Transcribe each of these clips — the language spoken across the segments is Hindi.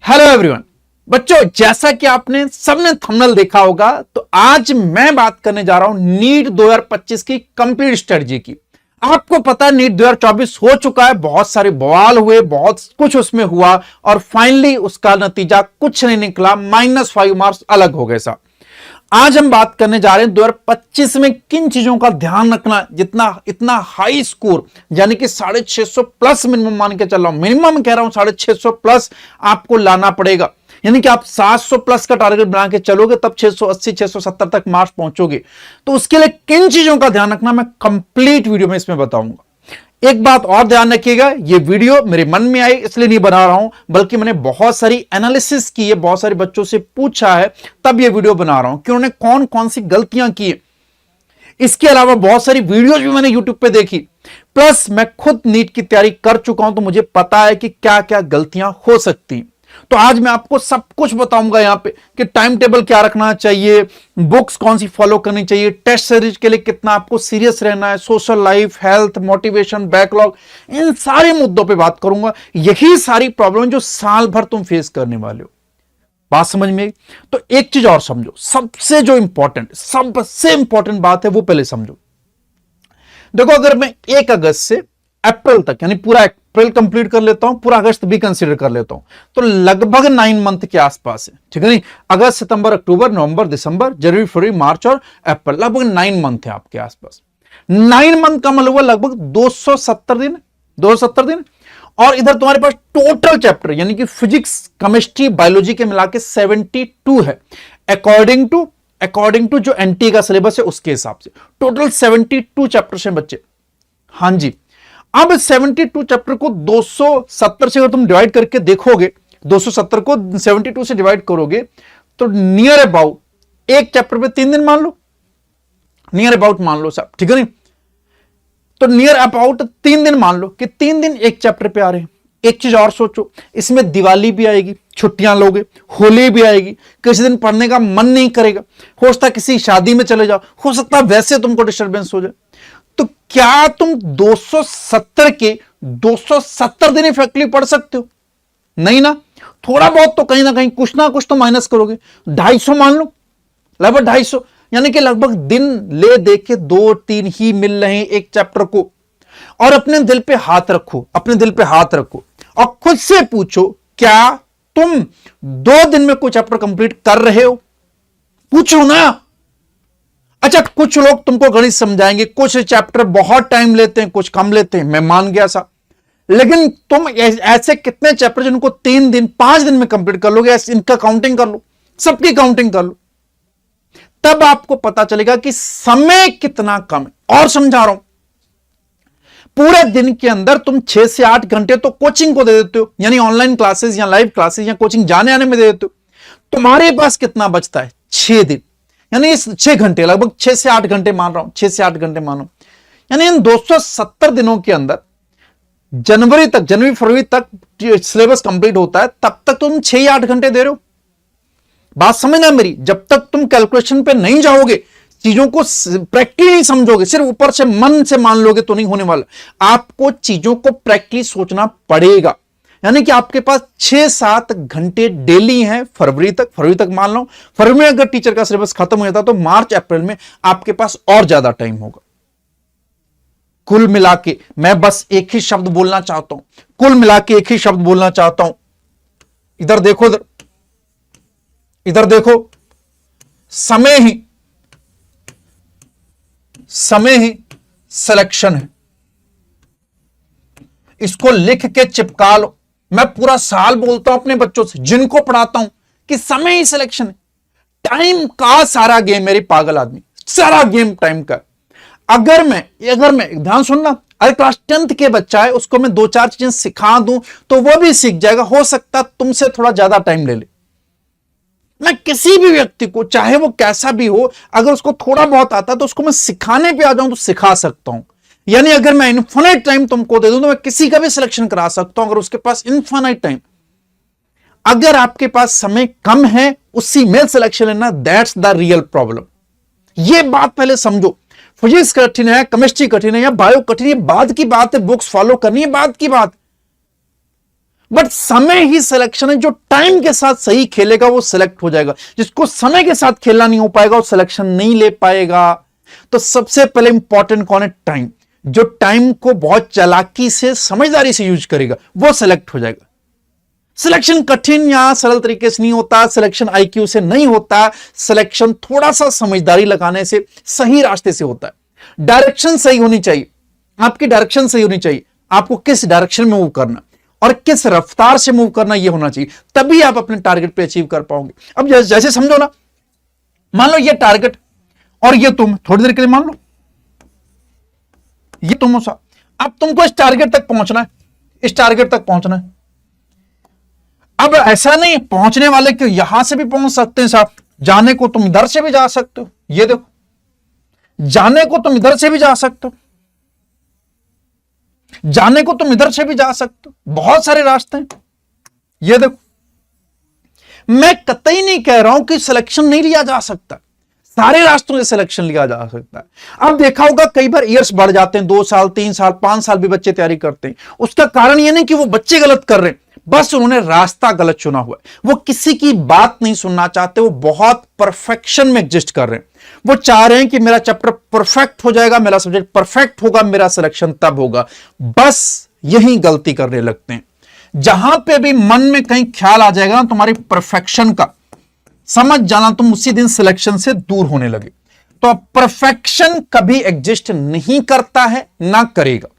Hello everyone. बच्चों, जैसा कि आपने सबने थंबनेल देखा होगा, तो आज मैं बात करने जा रहा हूं नीट 2025 की कंप्लीट स्ट्रेटजी की। आपको पता है नीट 2024 हो चुका है, बहुत सारे बवाल हुए, बहुत कुछ उसमें हुआ और फाइनली उसका नतीजा कुछ नहीं निकला, -5 मार्क्स अलग हो गए साहब। आज हम बात करने जा रहे हैं 2025 में किन चीजों का ध्यान रखना, जितना इतना हाई स्कोर यानी कि 650 प्लस मिनिमम मान के चल रहा हूं, मिनिमम कह रहा हूं 650 प्लस आपको लाना पड़ेगा। यानी कि आप 700 प्लस का टारगेट बना के चलोगे तब 680 670 तक मार्क्स पहुंचोगे। तो उसके लिए किन चीजों का ध्यान रखना मैं कंप्लीट वीडियो में इसमें बताऊंगा। एक बात और ध्यान रखिएगा, ये वीडियो मेरे मन में आई इसलिए नहीं बना रहा हूं, बल्कि मैंने बहुत सारी एनालिसिस की है, बहुत सारे बच्चों से पूछा है, तब ये वीडियो बना रहा हूं कि उन्होंने कौन कौन सी गलतियां की है। इसके अलावा बहुत सारी वीडियोज भी मैंने यूट्यूब पे देखी, प्लस मैं खुद नीट की तैयारी कर चुका हूं, तो मुझे पता है कि क्या क्या गलतियां हो सकती। तो आज मैं आपको सब कुछ बताऊंगा यहां पे कि टाइम टेबल क्या रखना चाहिए, बुक्स कौन सी फॉलो करनी चाहिए, टेस्ट सीरीज के लिए कितना आपको सीरियस रहना है, social life, health, motivation, backlog, इन सारे मुद्दों पे बात करूंगा। यही सारी प्रॉब्लम जो साल भर तुम फेस करने वाले हो। बात समझ में आई? तो एक चीज और समझो, सबसे जो सबसे इंपॉर्टेंट बात है वो पहले समझो। देखो, अगर मैं 1 अगस्त से अप्रैल तक यानी पूरा अप्रैल कंप्लीट कर लेता हूं, पूरा अगस्त भी कंसीडर कर लेता हूं, तो लगभग 9 मंथ के आसपास है, ठीक है नहीं? अगस्त, सितंबर, अक्टूबर, नवंबर, दिसंबर, जनवरी, फरवरी, मार्च और अप्रैल, लगभग 9 मंथ है आपके आसपास। 9 मंथ का मतलब हुआ लगभग 270 दिन। और इधर तुम्हारे पास टोटल चैप्टर यानी कि फिजिक्स, केमिस्ट्री, बायोलॉजी के मिला के 72 है, अकॉर्डिंग टू जो एनटी का सिलेबस है उसके हिसाब से टोटल 72 चैप्टर्स हैं बच्चे। हां जी, अब 72 चैप्टर को 270 से अगर तुम डिवाइड करके देखोगे, 270 को 72 से डिवाइड करोगे तो नियर अबाउट एक चैप्टर पे 3 दिन मान लो, नियर अबाउट मान लो साहब, ठीक है नहीं? तो नियर अबाउट 3 दिन मान लो कि 3 दिन एक चैप्टर पे आ रहे हैं। एक चीज और सोचो, इसमें दिवाली भी आएगी, छुट्टियां लोगे, होली भी आएगी, किसी दिन पढ़ने का मन नहीं करेगा, हो सकता किसी शादी में चले जाओ, हो सकता वैसे तुमको डिस्टर्बेंस हो जाए। तो क्या तुम 270 के 270 दिन इफेक्टिवली पढ़ सकते हो? नहीं ना, थोड़ा बहुत तो कहीं ना कहीं कुछ ना कुछ तो माइनस करोगे। 250 मान लो, लगभग 250, यानी कि लगभग दिन ले दे के 2-3 ही मिल रहे हैं एक चैप्टर को। और अपने दिल पे हाथ रखो, अपने दिल पे हाथ रखो और खुद से पूछो, क्या तुम 2 दिन में कोई चैप्टर कंप्लीट कर रहे हो? पूछो ना। अच्छा, कुछ लोग तुमको गणित समझाएंगे, कुछ चैप्टर बहुत टाइम लेते हैं, कुछ कम लेते हैं, मैं मान गया सा, लेकिन तुम ऐसे कितने चैप्टर जिनको 3 दिन 5 दिन में कंप्लीट कर लोगे, इनका काउंटिंग कर लो, सबकी काउंटिंग कर लो, तब आपको पता चलेगा कि समय कितना कम है। और समझा रहा हूं, पूरे दिन के अंदर तुम 6 से 8 घंटे तो कोचिंग को दे देते हो, यानी ऑनलाइन क्लासेस या लाइव क्लासेस या कोचिंग जाने आने में दे देते हो। तुम्हारे पास कितना बचता है? 6 दिन, यानी 6 घंटे, लगभग 6 से 8 घंटे मान रहा हूं, 6 से 8 घंटे मानो, यानी इन 270 दिनों के अंदर जनवरी फरवरी तक सिलेबस कंप्लीट होता है, तब तक तुम 6 या 8 घंटे दे रहे हो। बात समझना मेरी, जब तक तुम कैलकुलेशन पे नहीं जाओगे, चीजों को प्रैक्टिकली नहीं समझोगे, सिर्फ ऊपर से मन से मान लोगे तो नहीं होने वाला। आपको चीजों को प्रैक्टिकली सोचना पड़ेगा। यानी कि आपके पास 6-7 घंटे डेली हैं फरवरी तक मान लो। फरवरी में अगर टीचर का सिलेबस खत्म हो जाता तो मार्च अप्रैल में आपके पास और ज्यादा टाइम होगा। कुल मिला के मैं बस एक ही शब्द बोलना चाहता हूं, कुल मिला के एक ही शब्द बोलना चाहता हूं। इधर देखो, इधर देखो, समय ही सिलेक्शन है। इसको लिख के चिपका लो। मैं पूरा साल बोलता हूं अपने बच्चों से जिनको पढ़ाता हूं कि समय ही सिलेक्शन है। टाइम का सारा गेम, मेरे पागल आदमी, सारा गेम टाइम का। अगर मैं ध्यान सुनना, अगर क्लास 10th के बच्चा है, उसको मैं 2-4 चीजें सिखा दूं तो वो भी सीख जाएगा। हो सकता तुमसे थोड़ा ज्यादा टाइम ले ले। मैं किसी भी व्यक्ति को, चाहे वो कैसा भी हो, अगर उसको थोड़ा बहुत आता तो उसको मैं सिखाने पे आ जाऊं तो सिखा सकता हूं। यानी अगर मैं इन्फिनिट टाइम तुमको दे दूं तो मैं किसी का भी सिलेक्शन करा सकता हूं, अगर उसके पास इन्फिनिट टाइम। अगर आपके पास समय कम है, उसी में सिलेक्शन लेना, दैट्स द रियल प्रॉब्लम। यह बात पहले समझो। फिजिक्स कठिन है, केमिस्ट्री कठिन है या बायो कठिन है, बाद की बात है। बुक्स फॉलो करनी है, बाद की बात। बट समय ही सिलेक्शन है। जो टाइम के साथ सही खेलेगा वो सिलेक्ट हो जाएगा, जिसको समय के साथ खेलना नहीं हो पाएगा वो सिलेक्शन नहीं ले पाएगा। तो सबसे पहले इंपॉर्टेंट कौन है? टाइम। जो टाइम को बहुत चालाकी से, समझदारी से यूज करेगा वो सिलेक्ट हो जाएगा। सिलेक्शन कठिन या सरल तरीके से नहीं होता, सिलेक्शन आईक्यू से नहीं होता, सिलेक्शन थोड़ा सा समझदारी लगाने से, सही रास्ते से होता है। डायरेक्शन सही होनी चाहिए, आपकी डायरेक्शन सही होनी चाहिए, आपको किस डायरेक्शन में मूव करना और किस रफ्तार से मूव करना यह होना चाहिए, तभी आप अपने टारगेट पे अचीव कर पाओगे। अब जैसे समझो ना, मान लो ये टारगेट और ये तुम, थोड़ी देर के लिए मान लो ये तुम हो सा, अब तुमको इस टारगेट तक पहुंचना है, इस टारगेट तक पहुंचना है। अब ऐसा नहीं पहुंचने वाले कि यहां से भी पहुंच सकते हैं साहब, जाने को तुम इधर से भी जा सकते हो, ये देखो, जाने को तुम इधर से भी जा सकते हो, जाने को तुम इधर से भी जा सकते हो, बहुत सारे रास्ते हैं, ये देखो। मैं कतई नहीं कह रहा हूं कि सिलेक्शन नहीं लिया जा सकता, सारे रास्तों से सिलेक्शन लिया जा सकता है। अब देखा होगा कई बार ईयर्स बढ़ जाते हैं, 2 साल 3 साल 5 साल भी बच्चे तैयारी करते हैं। उसका कारण यह नहीं कि वो बच्चे गलत कर रहे हैं, बस उन्होंने रास्ता गलत चुना हुआ है। वो किसी की बात नहीं सुनना चाहते, वो बहुत परफेक्शन में एग्जिस्ट कर रहे हैं। वो चाह रहे हैं कि मेरा चैप्टर परफेक्ट हो जाएगा, मेरा सब्जेक्ट परफेक्ट होगा, मेरा सिलेक्शन तब होगा। बस यही गलती करने लगते हैं। जहां पे भी मन में कहीं ख्याल आ जाएगा ना तुम्हारी परफेक्शन का, समझ जाना तुम उसी दिन सिलेक्शन से दूर होने लगे। तो परफेक्शन कभी एग्जिस्ट नहीं करता है, ना करेगा।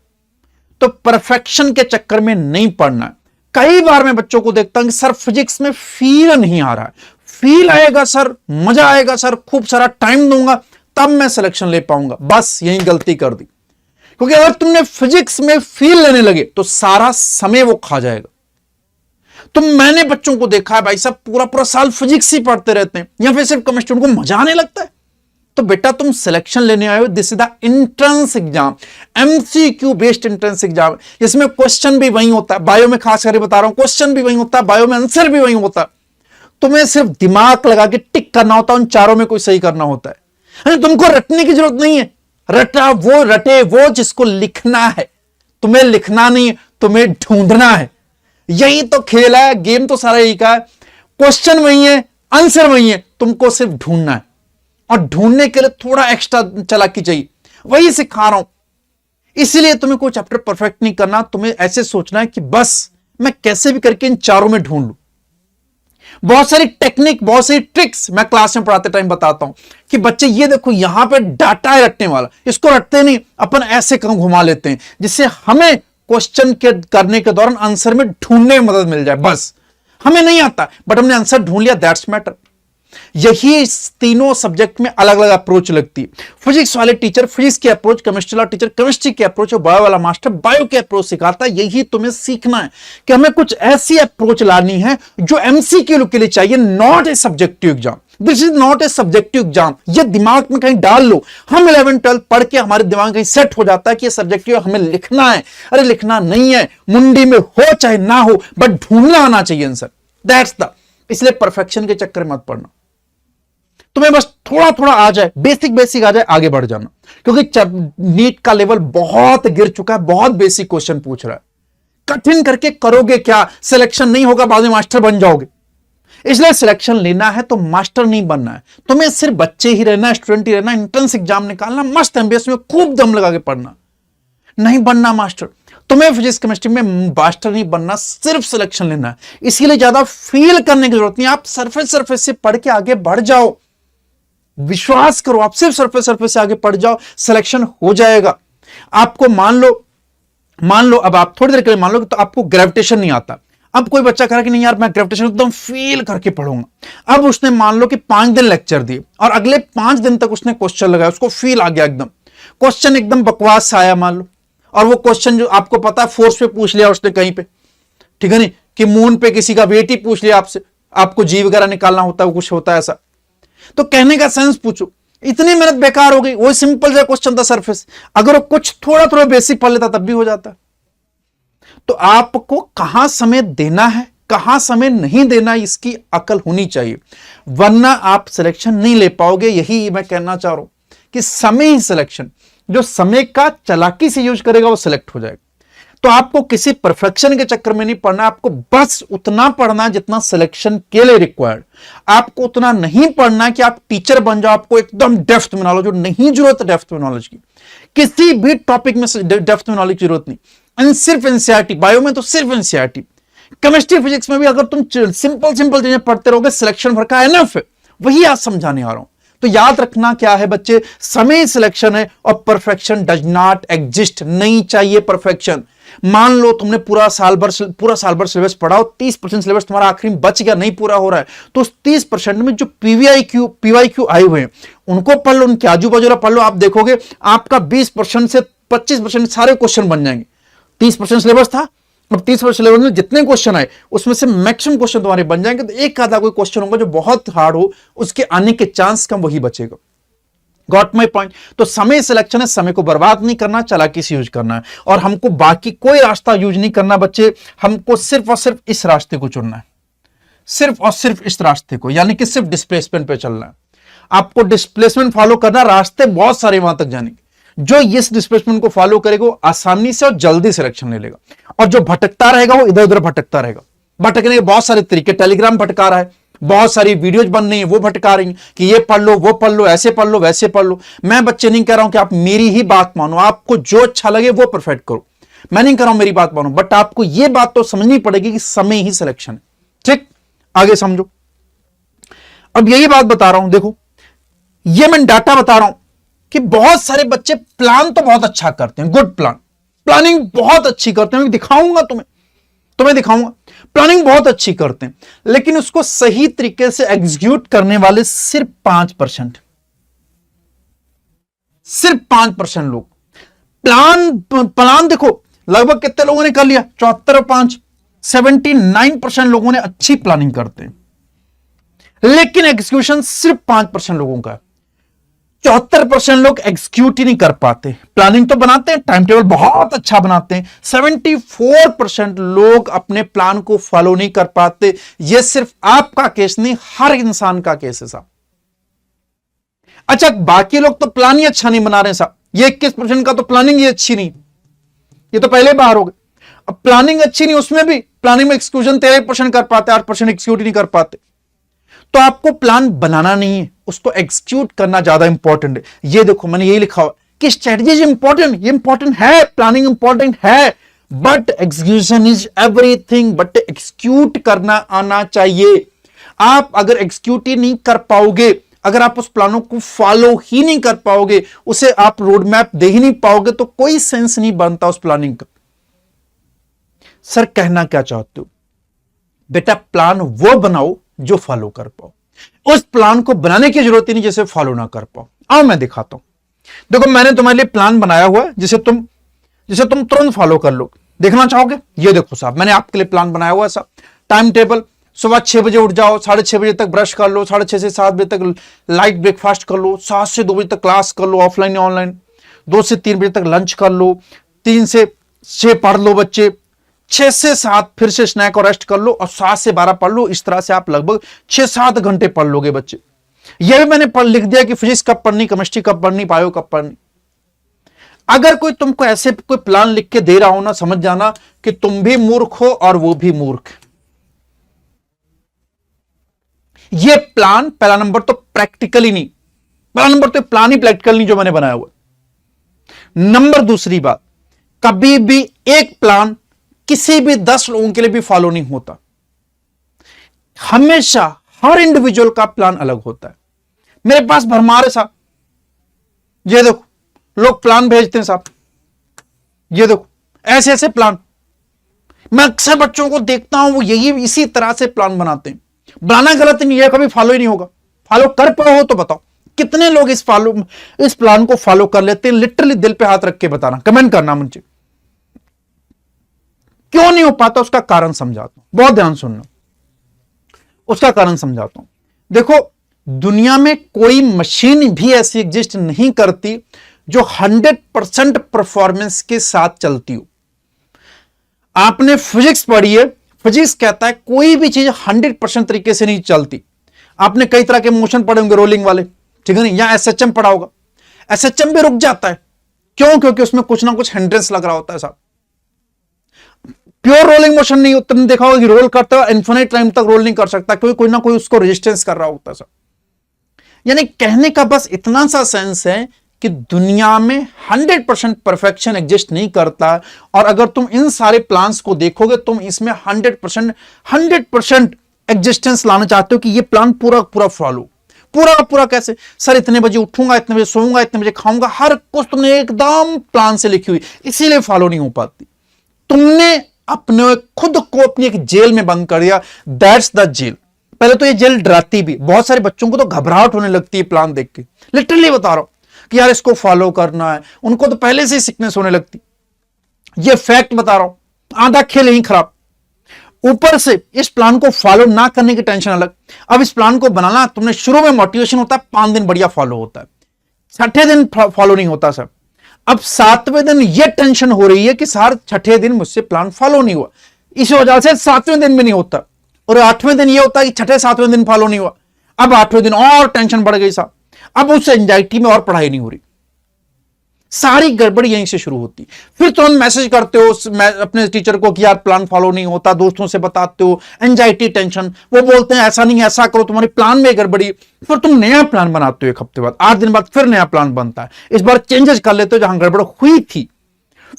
तो परफेक्शन के चक्कर में नहीं पड़ना है। कई बार मैं बच्चों को देखता हूं कि सर फिजिक्स में फील नहीं आ रहा है, फील आएगा सर, मजा आएगा सर, खूब सारा टाइम दूंगा तब मैं सिलेक्शन ले पाऊंगा। बस यही गलती कर दी, क्योंकि अगर तुमने फिजिक्स में फील लेने लगे तो सारा समय वो खा जाएगा। तो मैंने बच्चों को देखा है भाई साहब पूरा पूरा साल फिजिक्स ही पढ़ते रहते हैं या फिर सिर्फ केमिस्ट्री, उनको मजा आने लगता है। तो बेटा तुम सिलेक्शन लेने आए हो, this is the entrance exam, MCQ based entrance exam. इसमें क्वेश्चन भी वही होता है, बायो में खास करके बता रहा हूं, क्वेश्चन भी वही होता है, बायो में आंसर भी वही होता है। तुम्हें सिर्फ दिमाग लगा के टिक करना होता है, उन चारों में कोई सही करना होता है। तुमको रटने की जरूरत नहीं है, रटा वो रटे वो जिसको लिखना है, तुम्हें लिखना नहीं है, तुम्हें ढूंढना है। यही तो खेल है, गेम तो सारा यही का है। क्वेश्चन वही है, आंसर वही है, तुमको सिर्फ ढूंढना है, और ढूंढने के लिए थोड़ा एक्स्ट्रा चालाकी चाहिए। वही सिखा रहा हूं। इसीलिए तुम्हें कोई चैप्टर परफेक्ट नहीं करना, तुम्हें ऐसे सोचना है कि बस मैं कैसे भी करके इन चारों में ढूंढ लूं। बहुत सारी टेक्निक, बहुत सारी ट्रिक्स मैं क्लास में पढ़ाते टाइम बताता हूं कि बच्चे ये देखो यहां पे डाटा है रटने वाला, इसको रटते नहीं, अपन ऐसे कम घुमा लेते हैं जिससे हमें क्वेश्चन के करने के दौरान आंसर में ढूंढने में मदद मिल जाए। बस हमें नहीं आता बट हमने आंसर ढूंढ लिया, दैट्स मैटर। यही तीनों सब्जेक्ट में अलग अलग अप्रोच लगती है। फिजिक्स वाले टीचर फिजिक्स की अप्रोच, केमिस्ट्री वाला टीचर केमिस्ट्री की अप्रोच, और बायो वाला मास्टर बायो की अप्रोच सिखाता है। यही तुम्हें सीखना है कि हमें कुछ ऐसी अप्रोच लानी है जो एमसीक्यू के लिए चाहिए, not a subjective exam. This is not a subjective exam. ये दिमाग में कहीं डाल लो, हम 11-12 पढ़ के हमारे दिमाग कहीं सेट हो जाता है कि ये सब्जेक्टिव हमें लिखना है। अरे लिखना नहीं है, मुंडी में हो चाहे ना हो, बट ढूंढना आना चाहिए आंसर, दैट्स द। इसलिए परफेक्शन के चक्कर में मत पड़ना, तुम्हें बस थोड़ा थोड़ा आ जाए, बेसिक बेसिक आ जाए, आगे बढ़ जाना। क्योंकि नीट का लेवल बहुत गिर चुका है, बहुत बेसिक क्वेश्चन पूछ रहा है। कठिन करके करोगे क्या? सिलेक्शन नहीं होगा, बाद में मास्टर बन जाओगे। इसलिए सिलेक्शन लेना है तो मास्टर नहीं बनना है, तुम्हें सिर्फ बच्चे ही रहना, स्टूडेंट ही रहना, एंट्रेंस एग्जाम निकालना, मस्त एमबीएस में खूब दम लगा के पढ़ना, नहीं बनना मास्टर। तुम्हें फिजिक्स केमिस्ट्री में मास्टर नहीं बनना, सिर्फ सिलेक्शन लेना है। इसीलिए ज्यादा फील करने की जरूरत नहीं, आप सरफेस सरफेस से पढ़ के आगे बढ़ जाओ। विश्वास करो, आप सिर्फ सरफेस से आगे पढ़ जाओ, सिलेक्शन हो जाएगा। आपको मान लो अब आप थोड़ी देर के लिए मान लो कि तो आपको ग्रेविटेशन नहीं आता। अब कोई बच्चा कह रहा कि नहीं यार मैं ग्रेविटेशन एकदम फील करके पढ़ूंगा। अब उसने मान लो कि 5 दिन लेक्चर दिए और अगले 5 दिन तक उसने क्वेश्चन लगाया, उसको फील आ गया, एकदम क्वेश्चन एकदम बकवास आया मान लो, और वो क्वेश्चन जो आपको पता है फोर्स पे पूछ लिया उसने कहीं पे, ठीक है नहीं, कि मून पे किसी का वेट ही पूछ लिया आपसे, आपको जी वगैरह निकालना होता है, कुछ होता है ऐसा। तो कहने का सेंस पूछो, इतनी मेहनत बेकार हो गई। वो सिंपल सा क्वेश्चन था सरफेस, अगर वो कुछ थोड़ा थोड़ा बेसिक पढ़ लेता तब भी हो जाता। तो आपको कहां समय देना है, कहां समय नहीं देना, इसकी अकल होनी चाहिए, वरना आप सिलेक्शन नहीं ले पाओगे। यही मैं कहना चाह रहा हूं कि समय ही सिलेक्शन, जो समय का चालाकी से यूज करेगा वो सिलेक्ट हो जाएगा। तो आपको किसी परफेक्शन के चक्कर में नहीं पढ़ना, आपको बस उतना पढ़ना जितना सिलेक्शन के लिए रिक्वायर्ड। आपको उतना नहीं पढ़ना कि आप टीचर बन जाओ, आपको एकदम डेप्थ में नॉलेज, जो नहीं जरूरत है डेप्थ में नॉलेज की, किसी भी टॉपिक में डेप्थ में नॉलेज की जरूरत नहीं। सिर्फ एनसीईआरटी, बायो में तो सिर्फ एनसीईआरटी, केमिस्ट्री फिजिक्स में भी अगर तुम सिंपल सिंपल चीजें पढ़ते रहोगे, सिलेक्शन भर का एनफ है। वही आज समझाने आ रहा हूं। तो याद रखना क्या है बच्चे, समय सिलेक्शन है और परफेक्शन डज नॉट एग्जिस्ट। नहीं चाहिए परफेक्शन। मान लो तुमने पूरा साल भर सिलेबस पढ़ा और 30% सिलेबस तुम्हारा आखिरी में बच गया, नहीं पूरा हो रहा है, तो उस 30% में जो पीवाईक्यू आए हुए हैं उनको पढ़ लो, उनके आजू बाजू पढ़ लो। आप देखोगे आपका 20% से 25% सारे क्वेश्चन बन जाएंगे। 30% सिलेबस था, अब 30% सिलेबस में जितने क्वेश्चन आए उसमें से मैक्सिमम क्वेश्चन तुम्हारे बन जाएंगे। तो एक आधा कोई क्वेश्चन होगा जो बहुत हार्ड हो, उसके आने के चांस कम, वही बचेगा। Got my point. तो समय सिलेक्शन है, समय को बर्बाद नहीं करना, चालाकी से यूज करना है, और हमको बाकी कोई रास्ता यूज नहीं करना बच्चे। हमको सिर्फ और सिर्फ इस रास्ते को चुनना है, सिर्फ और सिर्फ इस रास्ते को, यानी कि सिर्फ डिस्प्लेसमेंट पे चलना है। आपको डिस्प्लेसमेंट फॉलो करना, रास्ते बहुत सारे वहां तक जाने के। जो इस डिस्प्लेसमेंट को फॉलो करेगा वो आसानी से और जल्दी सिलेक्शन ले लेगा, और जो भटकता रहेगा वो इधर उधर भटकता रहेगा। भटकने के बहुत सारे तरीके, टेलीग्राम भटका रहा है, बहुत सारी वीडियोज बन रही है वो भटका रही हैं कि ये पढ़ लो, वो पढ़ लो, ऐसे पढ़ लो, वैसे पढ़ लो। मैं बच्चे नहीं कह रहा हूं कि आप मेरी ही बात मानो, आपको जो अच्छा लगे वो परफेक्ट करो, मैं नहीं कह रहा हूं मेरी बात मानो, बट आपको ये बात तो समझनी पड़ेगी कि समय ही सिलेक्शन है। ठीक, आगे समझो। अब यही बात बता रहा हूं, देखो ये मैं डाटा बता रहा हूं कि बहुत सारे बच्चे प्लान तो बहुत अच्छा करते हैं, गुड प्लान, प्लानिंग बहुत अच्छी करते हैं, दिखाऊंगा तुम्हें दिखाऊंगा, प्लानिंग बहुत अच्छी करते हैं, लेकिन उसको सही तरीके से एग्जीक्यूट करने वाले सिर्फ 5%, सिर्फ 5% लोग। प्लान देखो लगभग कितने लोगों ने कर लिया, 74 और 5, 79% लोगों ने अच्छी प्लानिंग करते हैं, लेकिन एग्जीक्यूशन सिर्फ 5% लोगों का है। 74% लोग एग्जीक्यूट ही नहीं कर पाते। प्लानिंग तो बनाते हैं, टाइम टेबल बहुत अच्छा बनाते हैं, 74% लोग अपने प्लान को फॉलो नहीं कर पाते। यह सिर्फ आपका केस नहीं, हर इंसान का केस है साहब। अच्छा, बाकी लोग तो प्लान ही अच्छा नहीं बना रहे साहब, ये 21% का तो प्लानिंग ही अच्छी नहीं, ये तो पहले बाहर हो गए। अब प्लानिंग अच्छी नहीं, उसमें भी प्लानिंग में एक्सक्यूजन 13% कर पाते, 8% एग्जीक्यूट ही नहीं कर पाते। तो आपको प्लान बनाना नहीं है, उसको एग्जीक्यूट करना ज्यादा इंपॉर्टेंट है। ये देखो मैंने यही लिखा हुआ कि स्ट्रेटजी इंपॉर्टेंट, ये इंपॉर्टेंट है, प्लानिंग इंपॉर्टेंट है, but execution is everything. But execute करना आना चाहिए। आप अगर एग्जीक्यूट ही नहीं कर पाओगे, अगर आप उस प्लानों को फॉलो ही नहीं कर पाओगे, उसे आप रोड मैप दे ही नहीं पाओगे, तो कोई सेंस नहीं बनता उस प्लानिंग का। सर कहना क्या चाहते हो? बेटा प्लान वो बनाओ जो फॉलो कर पाओ, उस प्लान को बनाने की जरूरत ही नहीं जैसे फॉलो ना कर पाओ। आओ मैं दिखाता हूं। देखो मैंने तुम्हारे लिए प्लान बनाया हुआ है जिसे तुम तुरंत फॉलो कर लो। देखना चाहोगे? ये देखो साहब, मैंने आपके लिए प्लान बनाया हुआ है साहब। टाइम टेबल, सुबह 6 बजे उठ जाओ, 6:30 बजे तक ब्रश कर लो, 6:30 से 7 बजे तक लाइट ब्रेकफास्ट कर लो, 7 से 2 बजे तक क्लास कर लो ऑफलाइन या ऑनलाइन, 2 से 3 बजे तक लंच कर लो, 3 से 6 पढ़ लो बच्चे, 6 से 7 फिर से स्नैक और रेस्ट कर लो, और 7 से 12 पढ़ लो। इस तरह से आप लगभग 6-7 घंटे पढ़ लोगे बच्चे। यह भी मैंने लिख दिया कि फिजिक्स कब पढ़नी, केमिस्ट्री कब पढ़नी, बायो कब पढ़नी। अगर कोई तुमको ऐसे कोई प्लान लिख के दे रहा हो ना, समझ जाना कि तुम भी मूर्ख हो और वो भी मूर्ख। ये प्लान पहला नंबर तो प्रैक्टिकली नहीं, पहला नंबर तो प्लान ही प्रैक्टिकल नहीं जो मैंने बनाया हुआ। नंबर दूसरी बात, कभी भी एक प्लान किसी भी 10 लोगों के लिए भी फॉलो नहीं होता। हमेशा हर इंडिविजुअल का प्लान अलग होता है। मेरे पास भरमार है साहब, ये देखो लोग प्लान भेजते हैं साहब, ये देखो ऐसे ऐसे प्लान। मैं अक्सर बच्चों को देखता हूं वो यही इसी तरह से प्लान बनाते हैं। बनाना गलत नहीं है, कभी फॉलो ही नहीं होगा। फॉलो कर पाओ तो बताओ कितने लोग इस प्लान को फॉलो कर लेते हैं। लिटरली दिल पे हाथ रख के बताना, कमेंट करना मुझे। क्यों नहीं हो पाता उसका कारण समझाता हूं, बहुत ध्यान सुनना, उसका कारण समझाता हूं। देखो दुनिया में कोई मशीन भी ऐसी एग्जिस्ट नहीं करती जो 100% परफॉर्मेंस के साथ चलती हो। आपने फिजिक्स पढ़ी है, फिजिक्स कहता है कोई भी चीज 100% तरीके से नहीं चलती। आपने कई तरह के मोशन पढ़े होंगे, रोलिंग वाले, ठीक है नहीं, या एसएचएम पढ़ा होगा। एसएचएम भी रुक जाता है, क्यों? क्योंकि उसमें कुछ ना कुछ हिंड्रेंस लग रहा होता है साहब। प्योर रोलिंग मोशन नहीं, तुमने देखा होगा कि रोल करता है इन्फिनिट टाइम तक रोल नहीं कर सकता, क्योंकि कोई ना कोई उसको रेजिस्टेंस कर रहा होता है। यानी कहने का बस इतना सा सेंस है कि दुनिया में 100% परफेक्शन एग्जिस्ट नहीं करता, और अगर तुम इन सारे प्लान्स को देखोगे तुम इसमें 100% एग्जिस्टेंस लाना चाहते हो कि ये प्लान पूरा पूरा फॉलो, पूरा कैसे सर, इतने बजे उठूंगा, इतने बजे सोऊंगा, इतने बजे खाऊंगा, हर कुछ तुमने एकदम प्लान से लिखी हुई, इसीलिए फॉलो नहीं हो पाती। तुमने अपने खुद को अपनी एक जेल में बंद कर दिया, दैट्स द जेल। पहले तो ये जेल डराती भी, बहुत सारे बच्चों को तो घबराहट होने लगती है प्लान देख के, लिटरली बता रहा हूं कि यार इसको फॉलो करना है, उनको तो पहले से सिकनेस होने लगती, ये फैक्ट बता रहा हूं, आधा खेल यहीं खराब। ऊपर से इस प्लान को फॉलो ना करने की टेंशन अलग। अब इस प्लान को बनाना, तुमने शुरू में मोटिवेशन होता है, 5 दिन बढ़िया फॉलो होता है, 6ठे दिन फॉलो नहीं होता सर। अब 7वें दिन ये टेंशन हो रही है कि सर 6ठे दिन मुझसे प्लान फॉलो नहीं हुआ, इस वजह से 7वें दिन भी नहीं होता, और 8वें दिन ये होता है कि 6ठे-7वें दिन फॉलो नहीं हुआ। अब 8वें दिन और टेंशन बढ़ गई साहब, अब उस एंजाइटी में और पढ़ाई नहीं हो रही, सारी गड़बड़ यहीं से शुरू होती। फिर तुरंत मैसेज करते हो अपने टीचर को कि यार प्लान फॉलो नहीं होता, दोस्तों से बताते हो, एंजाइटी टेंशन, वो बोलते हैं ऐसा नहीं ऐसा करो, तुम्हारे प्लान में गड़बड़ी। फिर तुम नया प्लान बनाते हो, 1 हफ्ते बाद, 8 दिन बाद फिर नया प्लान बनता है, इस बार चेंजेस कर लेते हो जहां गड़बड़ हुई थी,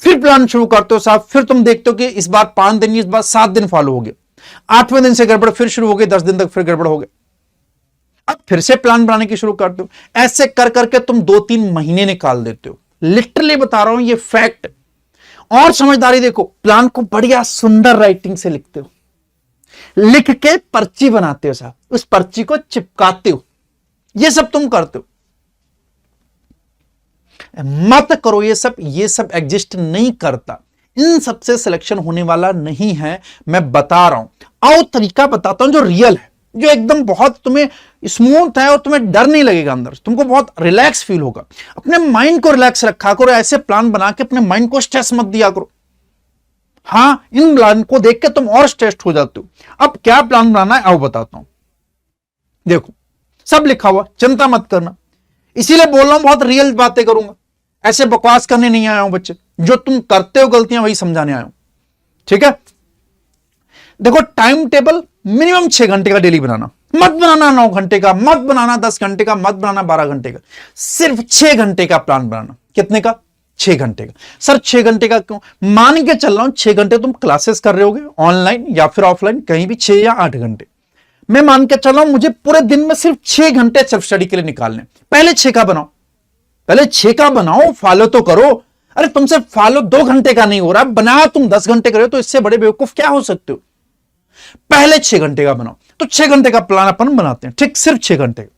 फिर प्लान शुरू करते हो साहब। फिर तुम देखते हो कि इस बार 5 दिन, इस बार 7 दिन फॉलो हो गए, 8वें दिन से गड़बड़ फिर शुरू हो गई, 10 दिन तक फिर गड़बड़ हो गए, अब फिर से प्लान बनाने की शुरू करते हो। ऐसे कर करके तुम 2-3 महीने निकाल देते हो, लिटरली बता रहा हूं ये फैक्ट। और समझदारी देखो, प्लान को बढ़िया सुंदर राइटिंग से लिखते हो, लिख के पर्ची बनाते हो साहब, उस पर्ची को चिपकाते हो, ये सब तुम करते हो। मत करो ये सब एग्जिस्ट नहीं करता, इन सबसे सिलेक्शन होने वाला नहीं है, मैं बता रहा हूं। आओ तरीका बताता हूं जो रियल है, जो एकदम बहुत तुम्हें स्मूथ है और तुम्हें डर नहीं लगेगा, अंदर तुमको बहुत रिलैक्स फील होगा। अपने माइंड को रिलैक्स रखा करो, ऐसे प्लान बना के अपने माइंड को स्ट्रेस मत दिया करो। हां, इन प्लान को देख के तुम और स्ट्रेस हो जाते हो। अब क्या प्लान बनाना है आओ बताता हूं, देखो सब लिखा हुआ, चिंता मत करना, इसीलिए बोल रहा हूं बहुत रियल बातें करूंगा, ऐसे बकवास करने नहीं आया हूं बच्चे, जो तुम करते हो गलतियां वही समझाने आया हूं, ठीक है। देखो टाइम टेबल मिनिमम 6 घंटे का डेली बनाना, मत बनाना 9 घंटे का, मत बनाना 10 घंटे का, मत बनाना 12 घंटे का, सिर्फ 6 घंटे का प्लान बनाना। कितने का? 6 घंटे का। सर 6 घंटे का क्यों? मान के चल रहा हूं 6 घंटे तुम क्लासेस कर रहे होगे ऑनलाइन या फिर ऑफलाइन, कहीं भी 6 या 8 घंटे। मैं मान के चल रहा हूं मुझे पूरे दिन में सिर्फ 6 घंटे सेल्फ स्टडी के लिए निकालने। पहले 6 का बनाओ, पहले 6 का बनाओ, फॉलो तो करो। अरे तुमसे फॉलो 2 घंटे का नहीं हो रहा, बना तुम 10 घंटे करो, तो इससे बड़े बेवकूफ क्या हो सकते हो। पहले 6 घंटे का बनाओ, तो 6 घंटे का प्लान अपन बनाते हैं, ठीक, सिर्फ 6 घंटे का।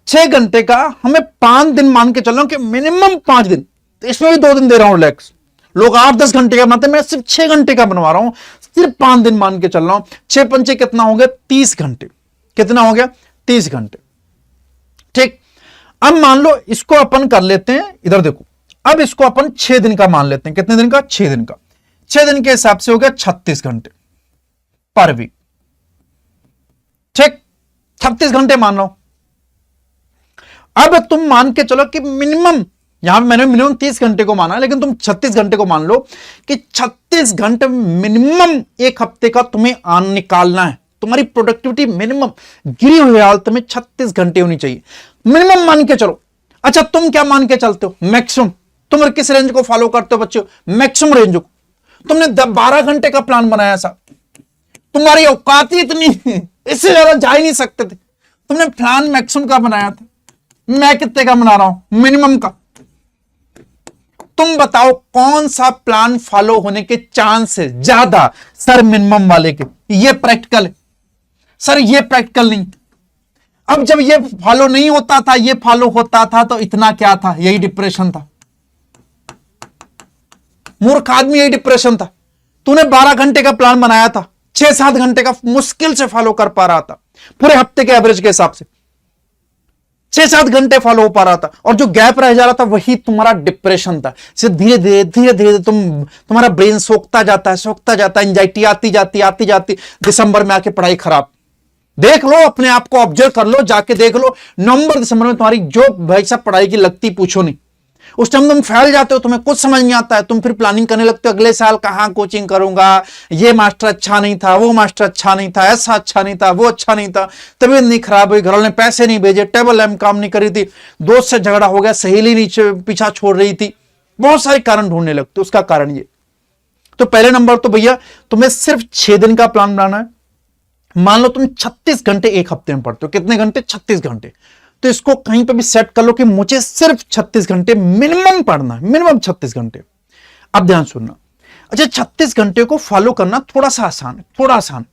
6 घंटे का हमें 5 दिन मान के चल रहा हूं कि मिनिमम 5 दिन, तो इसमें भी 2 दिन दे रहा हूं रिलैक्स। लोग 8-10 घंटे का बनाते हैं, मैं सिर्फ 6 घंटे का बनवा रहा हूं, सिर्फ 5 दिन मान के चल रहा हूं। 6 पंचे कितना हो गया? 30 घंटे। कितना हो गया? 30 घंटे, ठीक। अब मान लो इसको अपन कर लेते हैं, इधर देखो, अब इसको अपन 6 दिन का मान लेते हैं। कितने दिन का? 6 दिन का। 6 दिन के हिसाब से हो गया 36 घंटे पर वीक, ठीक, 36 घंटे मान लो। अब तुम मान के चलो कि मिनिमम, यहां मैंने मिनिमम 30 घंटे को माना, लेकिन तुम 36 घंटे को मान लो कि 36 घंटे मिनिमम 1 हफ्ते का तुम्हें आन निकालना है। तुम्हारी प्रोडक्टिविटी मिनिमम गिरी हुई हालत में 36 घंटे होनी चाहिए, मिनिमम मान के चलो। अच्छा तुम क्या मान के चलते हो? मैक्सिमम। तुम किस रेंज को फॉलो करते हो बच्चों? मैक्सिमम रेंज को। तुमने 12 घंटे का प्लान बनाया साहब, तुम्हारी औकात ही इतनी, इससे ज्यादा जा ही नहीं सकते थे। तुमने प्लान मैक्सिमम का बनाया था, मैं कितने का बना रहा हूं? मिनिमम का। तुम बताओ कौन सा प्लान फॉलो होने के चांस है ज्यादा? सर मिनिमम वाले के। ये प्रैक्टिकल है सर, ये प्रैक्टिकल नहीं। अब जब ये फॉलो नहीं होता था, ये फॉलो होता था, तो इतना क्या था? यही डिप्रेशन था, मूर्ख आदमी, यही डिप्रेशन था। तूने 12 घंटे का प्लान बनाया था, 6-7 घंटे का मुश्किल से फॉलो कर पा रहा था, पूरे हफ्ते के एवरेज के हिसाब से 6-7 घंटे फॉलो हो पा रहा था, और जो गैप रह जा रहा था वही तुम्हारा डिप्रेशन था। धीरे धीरे तुम्हारा ब्रेन सोखता जाता है, एंजाइटी आती जाती, दिसंबर में आके पढ़ाई खराब। देख लो, अपने आप को ऑब्जर्व कर लो, जाके देख लो, नवंबर दिसंबर में तुम्हारी जो भाई साहब पढ़ाई की लगती पूछो नहीं। उस टाइम तुम फैल जाते हो, तुम्हें कुछ समझ नहीं आता है, तुम फिर प्लानिंग करने लगते हो अगले साल कहां कोचिंग करूंगा, ये मास्टर अच्छा नहीं था, वो मास्टर अच्छा नहीं था, ऐसा अच्छा नहीं था, वो अच्छा नहीं था, तबीयत नहीं खराब हुई, घर वालों ने पैसे नहीं भेजे, टेबल लैम्प काम नहीं करी थी, दोस्त से झगड़ा हो गया, सहेली नीचे पीछा छोड़ रही थी, बहुत सारे कारण ढूंढने लगते। उसका कारण ये, तो पहले नंबर तो भैया तुम्हें सिर्फ 6 दिन का प्लान बनाना है। मान लो तुम 36 घंटे एक हफ्ते में पढ़ते हो, कितने घंटे? 36 घंटे। तो इसको कहीं पे भी सेट कर लो कि मुझे सिर्फ 36 घंटे मिनिमम पढ़ना है, मिनिमम 36 घंटे। अब ध्यान सुनना, अच्छा 36 घंटे को फॉलो करना थोड़ा सा आसान है, थोड़ा आसान।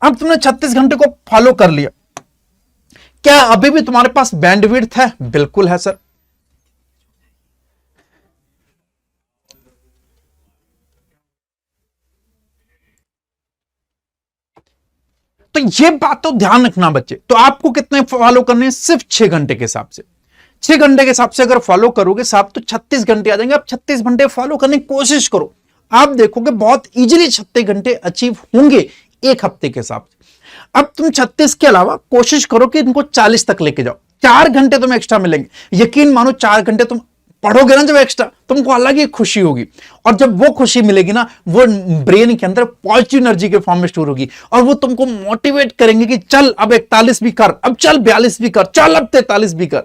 अब तुमने 36 घंटे को फॉलो कर लिया, क्या अभी भी तुम्हारे पास बैंडविड्थ है? बिल्कुल है सर। तो ये बात तो ध्यान रखना बच्चे। तो आपको कितने फॉलो करने हैं? सिर्फ 6 घंटे के हिसाब से। 6 घंटे के हिसाब से अगर फॉलो करोगे साहब तो 36 घंटे आ जाएंगे। आप 36 घंटे फॉलो करने की कोशिश करो, आप देखोगे बहुत इजीली 36 घंटे अचीव होंगे एक हफ्ते के हिसाब से। अब तुम 36 के अलावा कोशिश करो कि इनको 40 तक लेके जाओ, 4 घंटे तुम्हें एक्स्ट्रा मिलेंगे। यकीन मानो 4 घंटे तुम पढ़ोगे ना जब एक्स्ट्रा, तुमको अलग ही खुशी होगी। और जब वो खुशी मिलेगी ना, वो ब्रेन के अंदर पॉजिटिव एनर्जी के फॉर्म में स्टोर होगी और वो तुमको मोटिवेट करेंगे कि चल अब 41 भी कर, अब चल 42 भी कर, चल अब 43 भी कर।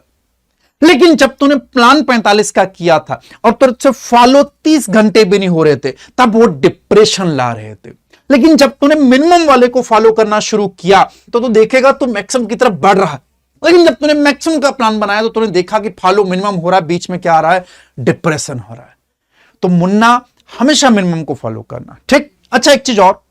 लेकिन जब तूने प्लान 45 का किया था और तुझसे फॉलो 30 घंटे भी नहीं हो रहे थे, तब वो डिप्रेशन ला रहे थे। लेकिन जब तूने मिनिमम वाले को फॉलो करना शुरू किया तो तू देखेगा तू मैक्सिमम की तरफ बढ़ रहा है। लेकिन जब तूने मैक्सिमम का प्लान बनाया तो तूने देखा कि फॉलो मिनिमम हो रहा है, बीच में क्या आ रहा है? डिप्रेशन हो रहा है। तो मुन्ना हमेशा मिनिमम को फॉलो करना, ठीक। अच्छा एक चीज और,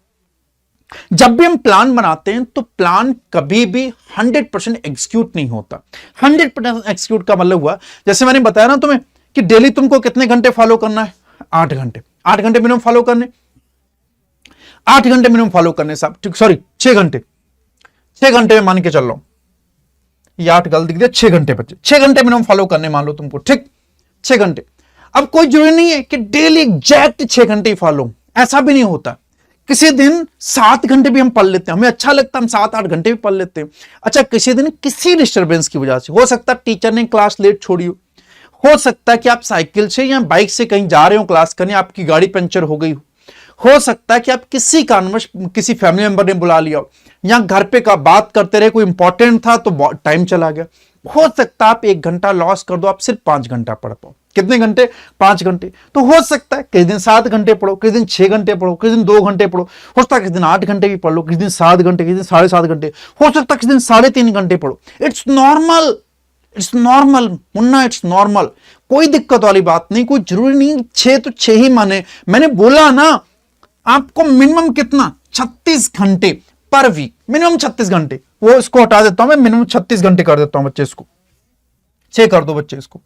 जब भी हम प्लान बनाते हैं तो प्लान कभी भी 100% एग्जीक्यूट नहीं होता। 100% एग्जीक्यूट का मतलब हुआ, जैसे मैंने बताया ना तुम्हें कि डेली तुमको कितने घंटे फॉलो करना है? 8 घंटे। 8 घंटे मिनिमम फॉलो करने, 8 घंटे मिनिमम फॉलो करने साहब, ठीक, सॉरी 6 घंटे। 6 घंटे में मान के चल रहा हूं, ये 8 गलत दिख दिया, 6 घंटे बचे। 6 घंटे मिनिमम फॉलो करने मान लो तुमको, ठीक, 6 घंटे। अब कोई जरूरी नहीं है कि डेली एग्जैक्ट 6 घंटे ही फॉलो, ऐसा भी नहीं होता। किसी दिन 7 घंटे भी हम पढ़ लेते हैं, हमें अच्छा लगता है, हम 7-8 घंटे भी पढ़ लेते हैं। अच्छा किसी दिन किसी डिस्टर्बेंस की वजह से, हो सकता है टीचर ने क्लास लेट छोड़ी हो सकता है कि आप साइकिल से या बाइक से कहीं जा रहे हो क्लास करने, आपकी गाड़ी पंचर हो गई हो सकता है कि आप किसी कारणवश किसी फैमिली मेंबर ने बुला लिया हो, या घर पे का बात करते रहे, कोई इंपॉर्टेंट था तो टाइम चला गया। हो सकता है आप 1 घंटा लॉस कर दो, आप सिर्फ 5 घंटा पढ़ पाओ। कितने घंटे? 5 घंटे। तो हो सकता है किसी दिन 7 घंटे पढ़ो, किसी दिन 6 घंटे पढ़ो, किसी दिन 2 घंटे पढ़ो, हो सकता है किसी दिन 8 घंटे भी पढ़ लो, किसी दिन 7 घंटे, किसी दिन 7.5 घंटे, हो सकता है किसी दिन 3.5 घंटे पढ़ो। It's normal, it's normal Munna, it's normal. कोई दिक्कत वाली बात नहीं, कोई जरूरी नहीं 6 तो 6 ही माने। मैंने बोला ना आपको मिनिमम कितना? 36 घंटे पर वीक, मिनिमम 36 घंटे। वो इसको हटा देता हूं मैं, मिनिमम 36 घंटे कर देता हूं बच्चे, इसको 6 कर दो बच्चे, इसको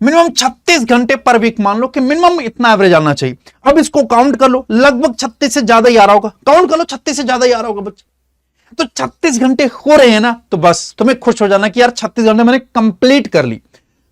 मिनिमम 36 घंटे पर वीक मान लो कि मिनिमम इतना एवरेज आना चाहिए। अब इसको काउंट कर लो, लगभग 36 से ज्यादा ही आ रहा होगा, काउंट कर लो 36 से ज्यादा ही आ रहा होगा बच्चे। तो 36 घंटे हो रहे हैं ना, तो बस तुम्हें खुश हो जाना कि यार 36 घंटे मैंने कंप्लीट कर ली।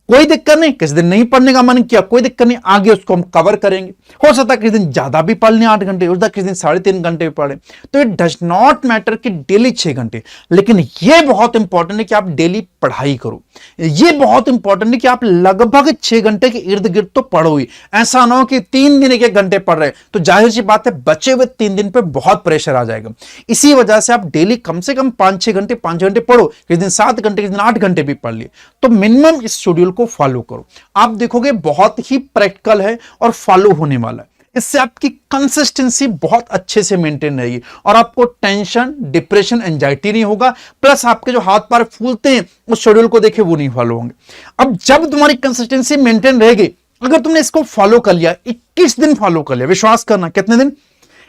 कोई दिक्कत नहीं, किसी दिन नहीं पढ़ने का मन किया, कोई दिक्कत नहीं, आगे उसको हम कवर करेंगे। हो सकता है किसी दिन ज्यादा भी पढ़ लें 8 घंटे, हो सकता है किसी दिन 3.5 घंटे भी पढ़ें। तो इट डज नॉट मैटर कि डेली 6 घंटे, लेकिन यह बहुत इंपॉर्टेंट है कि आप डेली पढ़ाई करो। यह बहुत इंपॉर्टेंट है कि आप लगभग 6 घंटे के इर्द गिर्द तो पढ़ो ही। ऐसा ना हो कि 3 दिन 1 घंटे पढ़ रहे, तो जाहिर सी बात है बचे हुए 3 दिन पे बहुत प्रेशर आ जाएगा। इसी वजह से आप डेली कम से कम 5-6 घंटे 5 घंटे पढ़ो, किसी दिन 7 घंटे, किसी दिन 8 घंटे भी पढ़ लिए। तो मिनिमम इस शेड्यूल को फॉलो करो, आप देखोगे बहुत ही प्रैक्टिकल है और फॉलो होने वाला है। इससे आपकी कंसिस्टेंसी बहुत अच्छे से मेंटेन रहेगी और आपको टेंशन, डिप्रेशन, एंजाइटी नहीं होगा। प्लस आपके जो हाथ पैर फूलते हैं उस शेड्यूल को देखे वो नहीं फॉलो होंगे। अब जब तुम्हारी कंसिस्टेंसी मेंटेन रहेगी, अगर तुमने इसको फॉलो कर लिया, 21 दिन फॉलो कर लिया, विश्वास करना कितने दिन?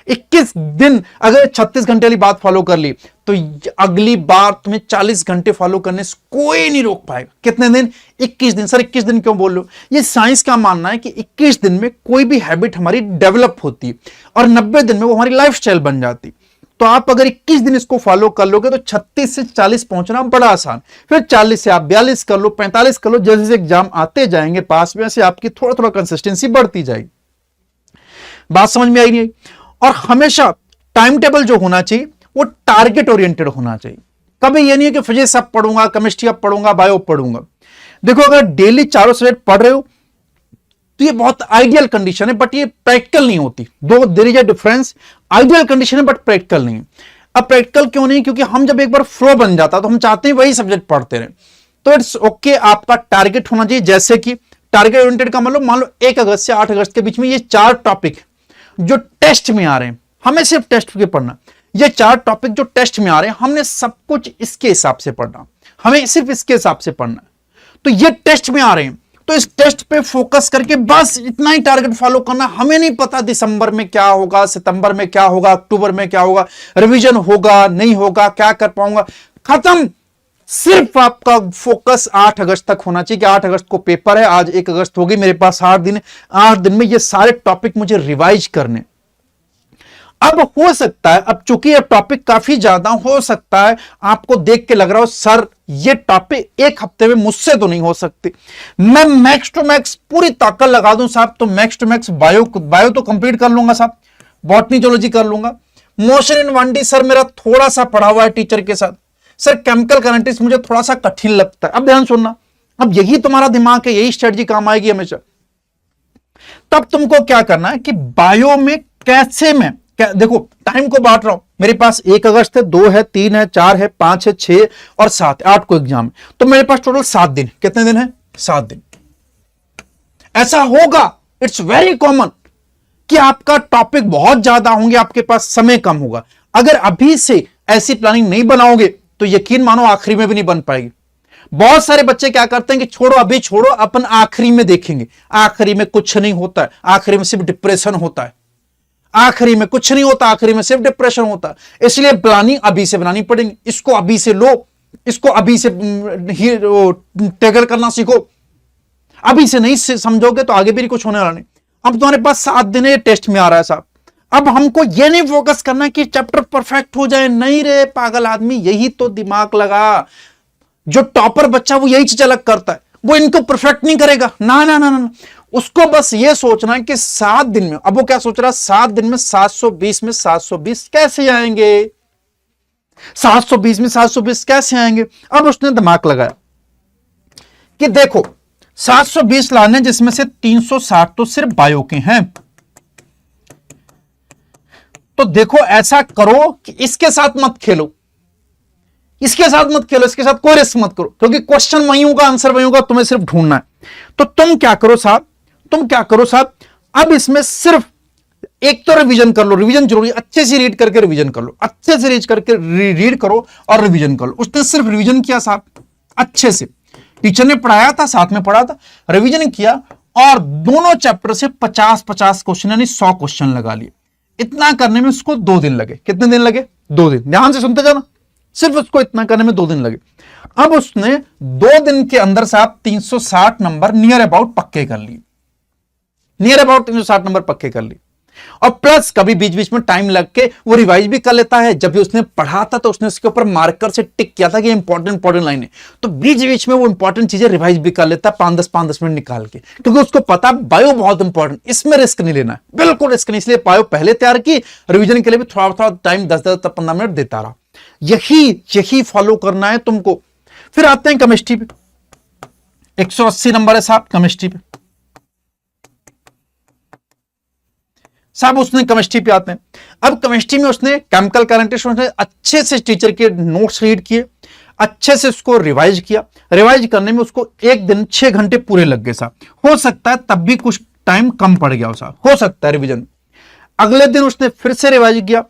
21 दिन। अगर 36 घंटे वाली बात फॉलो कर ली तो अगली बार तुम्हें 40 घंटे फॉलो करने से कोई नहीं रोक पाएगा। कितने दिन? 21 दिन। सर 21 दिन क्यों बोल लो? ये साइंस का मानना है कि 21 दिन में कोई भी हैबिट हमारी डेवलप होती है और 90 दिन में वो हमारी लाइफस्टाइल बन जाती। तो आप अगर 21 दिन इसको फॉलो कर लोगे तो 36 से 40 पहुंचना बड़ा आसान। फिर 40 से आप 42 कर लो, 45 कर लो, जैसे जैसे एग्जाम आते जाएंगे पास में, से आपकी थोड़ा थोड़ा कंसिस्टेंसी बढ़ती जाएगी। बात समझ में आई नहीं आई? और हमेशा टाइम टेबल जो होना चाहिए वो टारगेट ओरिएंटेड होना चाहिए। कभी ये नहीं है कि फिजिक्स अब पढ़ूंगा, केमिस्ट्री अब पढ़ूंगा, बायो पढ़ूंगा। देखो अगर डेली चारों सब्जेक्ट पढ़ रहे हो तो ये बहुत आइडियल कंडीशन है, बट ये प्रैक्टिकल नहीं होती। Though there is a difference, ideal condition है बट प्रैक्टिकल नहीं है। अब प्रैक्टिकल क्यों नहीं? क्योंकि हम जब एक बार फ्लो बन जाता तो हम चाहते हैं वही सब्जेक्ट पढ़ते रहे। तो इट्स ओके, आपका टारगेट होना चाहिए, जैसे कि टारगेट ओरिएंटेड का मान लो 1 अगस्त से 8 अगस्त के बीच में ये 4 टॉपिक जो टेस्ट में आ रहे हैं, हमें सिर्फ टेस्ट के पढ़ना। ये 4 टॉपिक जो टेस्ट में आ रहे हैं, हमने सब कुछ इसके हिसाब से पढ़ना, हमें सिर्फ इसके हिसाब से पढ़ना। तो ये टेस्ट में आ रहे हैं तो इस टेस्ट पे फोकस करके बस इतना ही टारगेट फॉलो करना। हमें नहीं पता दिसंबर में क्या होगा, सितंबर में क्या होगा, अक्टूबर में क्या होगा, रिवीजन होगा नहीं होगा, क्या कर पाऊंगा, खत्म। सिर्फ आपका फोकस 8 अगस्त तक होना चाहिए कि 8 अगस्त को पेपर है, आज 1 अगस्त होगी, मेरे पास 8 दिन है, 8 दिन में ये सारे टॉपिक मुझे रिवाइज करने। अब हो सकता है, अब चूंकि ये टॉपिक काफी ज्यादा हो सकता है आपको देख के लग रहा हो सर ये टॉपिक 1 हफ्ते में मुझसे तो नहीं हो सकती, मैं मैक्स टू मैक्स पूरी ताकत लगा दूं साहब तो मैक्स टू मैक्स बायो तो कंप्लीट कर लूंगा साहब, बॉटनी जूलॉजी कर लूंगा, मोशन इन 1D सर मेरा थोड़ा सा पढ़ा हुआ है टीचर के साथ, सर केमिकल काइनेटिक्स मुझे थोड़ा सा कठिन लगता है। अब ध्यान सुनना, अब यही तुम्हारा दिमाग है, यही स्ट्रेटजी काम आएगी हमेशा। तब तुमको क्या करना है कि बायो में कैसे में देखो टाइम को बांट रहा हूं, मेरे पास 1 अगस्त है, 2 है, 3 है, 4 है, 5 है, 6 और 7, 8 को एग्जाम है, तो मेरे पास टोटल 7 दिन। कितने दिन है? 7 दिन। ऐसा होगा, इट्स वेरी कॉमन कि आपका टॉपिक बहुत ज्यादा होंगे, आपके पास समय कम होगा। अगर अभी से ऐसी प्लानिंग नहीं बनाओगे तो यकीन मानो आखिरी में भी नहीं बन पाएगी। बहुत सारे बच्चे क्या करते हैं कि छोड़ो अभी छोड़ो, अपन आखिरी में देखेंगे। आखिरी में कुछ नहीं होता है, आखिरी में सिर्फ डिप्रेशन होता है, आखिरी में कुछ नहीं होता, आखिरी में सिर्फ डिप्रेशन होता है। इसलिए प्लानिंग अभी से बनानी पड़ेगी, इसको अभी से लो, इसको अभी से टैकल करना सीखो। अभी से नहीं समझोगे तो आगे भी कुछ होने वाला नहीं। अब तुम्हारे पास 7 दिन है, टेस्ट में आ रहा है साहब, अब हमको यह नहीं फोकस करना कि चैप्टर परफेक्ट हो जाए, नहीं रे पागल आदमी, यही तो दिमाग लगा। जो टॉपर बच्चा वो यही चीज अलग करता है, वो इनको परफेक्ट नहीं करेगा, ना ना ना ना, उसको बस ये सोचना है कि 7 दिन में, अब वो क्या सोच रहा है, 7 दिन में 720 में 720 कैसे आएंगे, 720 में 720 कैसे आएंगे। अब उसने दिमाग लगाया कि देखो 720 लाने जिसमें से 360 तो सिर्फ बायो के हैं, तो देखो ऐसा करो कि इसके साथ मत खेलो, इसके साथ मत खेलो, इसके साथ कोई रिस्क मत करो, क्योंकि क्वेश्चन वही होगा, आंसर वही होगा, तुम्हें सिर्फ ढूंढना है। तो तुम क्या करो साहब, अब इसमें सिर्फ एक तो रिवीजन कर लो, रिवीजन जरूरी, अच्छे से रीड करके रिवीजन कर लो, अच्छे से रीड करके रीड करो और रिवीजन कर लो। उसने सिर्फ रिवीजन किया साहब, अच्छे से टीचर ने पढ़ाया था, साथ में पढ़ा था, रिवीजन किया और दोनों चैप्टर से 50-50 क्वेश्चन यानी 100 क्वेश्चन लगा लिए। इतना करने में उसको 2 दिन लगे। कितने दिन लगे? 2 दिन। ध्यान से सुनते जाना, सिर्फ उसको इतना करने में 2 दिन लगे। अब उसने 2 दिन के अंदर साहब 360 नंबर नियर अबाउट पक्के कर लिए, नियर अबाउट 360 नंबर पक्के कर लिए। और प्लस कभी बीच बीच में टाइम लग के वो रिवाइज भी कर लेता है। जब भी उसने पढ़ा था तो उसने उसके ऊपर मार्कर से टिक किया था कि इंपॉर्टेंट लाइन है, तो बीच बीच में वो इंपॉर्टेंट चीजें रिवाइज भी कर लेता है 5-10 मिनट निकाल के, क्योंकि उसको पता बायो बहुत इंपॉर्टेंट, इसमें रिस्क नहीं लेना है, बिल्कुल रिस्क नहीं। इसलिए बायो पहले तैयार की, रिविजन के लिए भी थोड़ा थोड़ा टाइम 10-15 मिनट देता रहा। यही फॉलो करना है तुमको। फिर आते हैं केमिस्ट्री पे, 180 नंबर है साहब केमिस्ट्री पे। साहब उसने केमिस्ट्री पे आते हैं। अब केमिस्ट्री में उसने केमिकल काइनेटिक्स में अच्छे से टीचर के नोट्स रीड किए, अच्छे से उसको रिवाइज किया। रिवाइज करने में उसको 1 दिन 6 घंटे पूरे लग गए साहब। हो सकता है तब भी कुछ टाइम कम पड़ गया साहब, हो सकता है रिवीजन। अगले दिन उसने फिर से रिवाइज किया,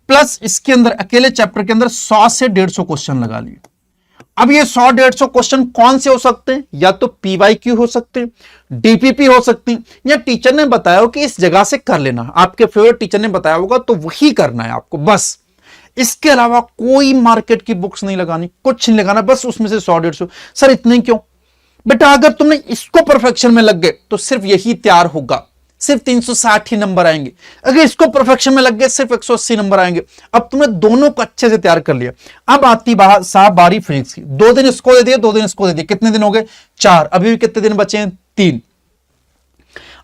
प्लस इसके अंदर अकेले चैप्टर के अंदर 100 से 150 क्वेश्चन लगा लिए। अब ये 100-150 क्वेश्चन कौन से हो सकते हैं? या तो PYQ हो सकते हैं, DPP हो सकती हैं, या टीचर ने बताया हो कि इस जगह से कर लेना, आपके फेवरेट टीचर ने बताया होगा तो वही करना है आपको बस। इसके अलावा कोई मार्केट की बुक्स नहीं लगानी, कुछ नहीं लगाना, बस उसमें से 100-150। सर इतने क्यों? बेटा अगर तुमने इसको परफेक्शन में लग गए तो सिर्फ यही तैयार होगा, सिर्फ 360 ही नंबर आएंगे। अगर इसको परफेक्शन में लग गए सिर्फ 180 नंबर आएंगे। अब तुमने दोनों को अच्छे से तैयार कर लिया। अब आती साहब बारी फिजिक्स की। 2 दिन इसको दे दिए, 2 दिन इसको दे दिए, कितने दिन हो गए? 4। अभी भी कितने दिन बचे हैं? 3।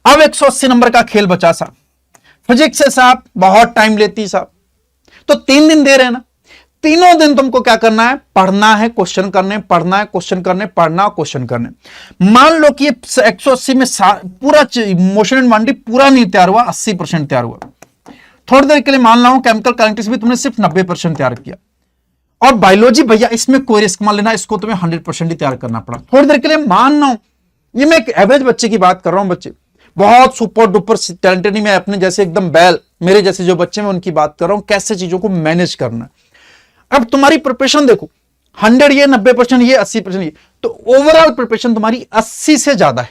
अब 180 नंबर का खेल बचा साहब। फिजिक्स से साहब बहुत टाइम लेती साहब, तो 3 दिन दे रहे हैं ना, तीनों दिन तुमको क्या करना है, पढ़ना है, क्वेश्चन करने, पढ़ना है, क्वेश्चन करने, पढ़ना, क्वेश्चन करने। मान लो कि 180 में पूरा मोशन एंड माइंड पूरा नहीं तैयार हुआ, 80% तैयार हुआ। थोड़ी देर के लिए मान लो केमिकल काइनेटिक्स भी तुमने सिर्फ 90% तैयार किया, और बायोलॉजी भैया इसमें कोई रिस्क मान लेना, इसको तुम्हें 100% ही तैयार करना पड़ा। थोड़ी देर के लिए मान लो, ये मैं एक एवरेज बच्चे की बात कर रहा हूं, बच्चे बहुत सुपर डुपर टैलेंटेड नहीं, मैं अपने जैसे एकदम बैल, मेरे जैसे जो बच्चे मैं उनकी बात कर रहा हूं, कैसे चीजों को मैनेज करना। अब तुम्हारी प्रिपरेशन देखो, 100 ये, 90% ये, 80% ये, तो ओवरऑल प्रिपरेशन तुम्हारी 80 से ज्यादा है,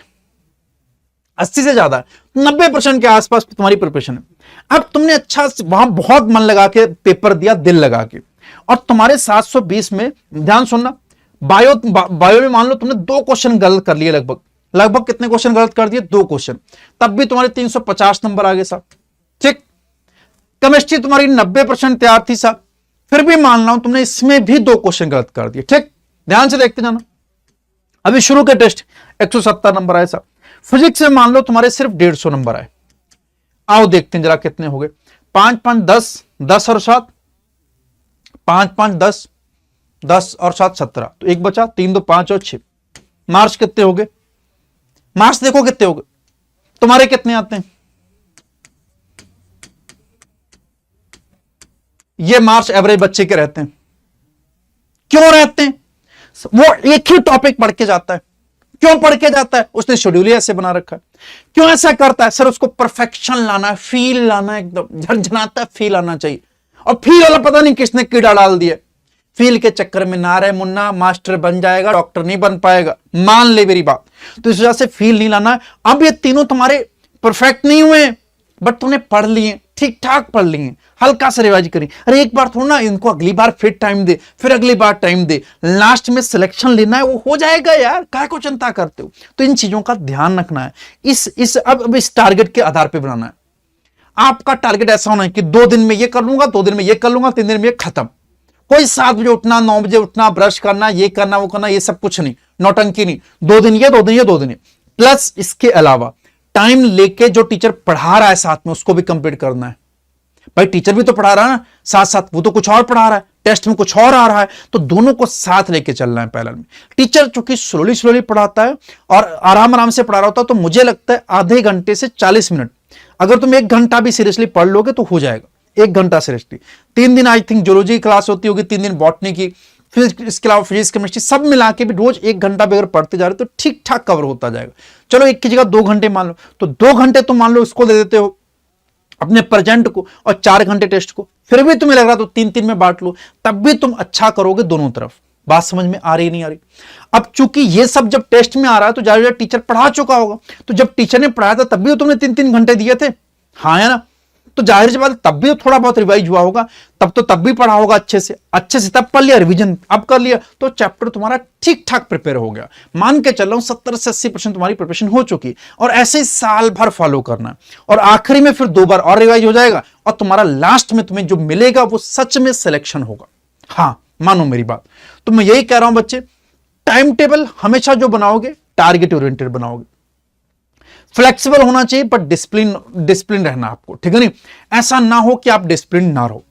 80 से ज्यादा है, 90% के आसपास तुम्हारी प्रिपरेशन है। अब तुमने अच्छा वहां बहुत मन लगा के पेपर दिया, दिल लगा के, और तुम्हारे 720 में, ध्यान सुनना, बायो में मान लो तुमने 2 क्वेश्चन गलत कर लिए, लगभग कितने क्वेश्चन गलत कर दिए, 2 क्वेश्चन, तब भी तुम्हारे 350 नंबर आ गए साहब, ठीक। केमिस्ट्री तुम्हारी 90% तैयार थी साहब, फिर भी मान लो तुमने इसमें भी 2 क्वेश्चन गलत कर दिए, ठीक। ध्यान से देखते जाना, अभी शुरू के टेस्ट 170 नंबर आए साहब। फिजिक्स में मान लो तुम्हारे सिर्फ 150 नंबर आए। आओ देखते हैं जरा कितने हो गए, 5 5 10, 10 और 7, 5 5 10, 10 और 7 17, तो एक बचा, 3 2 5 और 6। मार्क्स कितने हो गए, मार्क्स देखो कितने हो गए, तुम्हारे कितने आते हैं, ये मार्क्स एवरेज बच्चे के रहते हैं। क्यों रहते हैं, वो एक ही टॉपिक पढ़ के जाता है। क्यों पढ़ के जाता है, उसने शेड्यूल ही ऐसे बना रखा है। क्यों ऐसा करता है, सर उसको परफेक्शन लाना है, फील लाना है, एकदम झरझनाता फील आना चाहिए, और फील वाला पता नहीं किसने कीड़ा डाल दिया। फील के चक्कर में ना रहे मुन्ना, मास्टर बन जाएगा, डॉक्टर नहीं बन पाएगा, मान ले मेरी बात। तो इस वजह से फील नहीं लाना है। अब ये तीनों तुम्हारे परफेक्ट नहीं हुए, बट तुमने पढ़ लिए, ठीक ठाक पढ़ लिए, हल्का सा रिवाइज करी। अरे एक बार थोड़ा ना, इनको अगली बार फिर टाइम दे, फिर अगली बार टाइम दे, लास्ट में सिलेक्शन लेना है, वो हो जाएगा यार, काय को चिंता करते हो। तो इन चीजों का ध्यान रखना है। अब इस टारगेट के आधार पर बनाना है। आपका टारगेट ऐसा होना है कि 2 दिन में ये कर लूंगा, 2 दिन में ये कर लूंगा, 3 दिन में ये खत्म। कोई 7 बजे उठना, 9 बजे उठना, ब्रश करना, ये करना, वो करना, ये सब कुछ नहीं, नौटंकी नहीं। 2 दिन ये, 2 दिन ये, 2 दिन ये। प्लस इसके अलावा टाइम लेके जो टीचर पढ़ा रहा है साथ में, उसको भी कंप्लीट करना है। भाई टीचर भी तो पढ़ा रहा है ना साथ साथ, वो तो कुछ और पढ़ा रहा है, टेस्ट में कुछ और आ रहा है, तो दोनों को साथ लेके चलना है पैरेलल में। टीचर चूंकि स्लोली पढ़ाता है और आराम से पढ़ा रहा होता है, तो मुझे लगता है आधे घंटे से 40 मिनट, अगर तुम 1 घंटा भी सीरियसली पढ़ लोगे तो हो जाएगा। 1 घंटा सीरियसली। 3 दिन आई थिंक जूलॉजी क्लास होती होगी, 3 दिन बॉटनी की, फिर इसके अलावा फिजिक्स केमिस्ट्री सब मिला के भी रोज 1 घंटा भी अगर पढ़ते जा रहे हो तो ठीक ठाक कवर होता जाएगा। चलो एक की जगह 2 घंटे मान लो, तो 2 घंटे तुम मान लो इसको दे देते हो अपने प्रेजेंट को, और 4 घंटे टेस्ट को, फिर भी तुम्हें लग रहा तो 3-3 में बांट लो, तब भी तुम अच्छा करोगे दोनों तरफ। बात समझ में आ रही नहीं आ रही? अब चूंकि ये सब जब टेस्ट में आ रहा है तो जाहिर टीचर पढ़ा चुका होगा, तो जब टीचर ने पढ़ाया था तब भी तो तुमने 3-3 घंटे दिए थे, हाँ है ना? तो जाहिर सी बात तब भी तो थोड़ा बहुत रिवाइज हुआ होगा, तब भी पढ़ा होगा अच्छे से तब पढ़ लिया, रिवीजन अब कर लिया, तो चैप्टर तुम्हारा ठीक ठाक प्रिपेयर हो गया। मान के चल रहा हूं 70 से 80% तुम्हारी प्रिपरेशन हो चुकी, और ऐसे ही साल भर फॉलो करना, और आखिरी में फिर 2 बार और रिवाइज हो जाएगा, और तुम्हारा लास्ट में तुम्हें जो मिलेगा वो सच में सिलेक्शन होगा। हाँ मानो मेरी बात। तो मैं यही कह रहा हूं बच्चे, टाइम टेबल हमेशा जो बनाओगे टारगेट ओरिएंटेड बनाओगे, फ्लेक्सिबल होना चाहिए, पर डिसिप्लिन रहना आपको, ठीक है नहीं? ऐसा ना हो कि आप डिसिप्लिन ना रहो,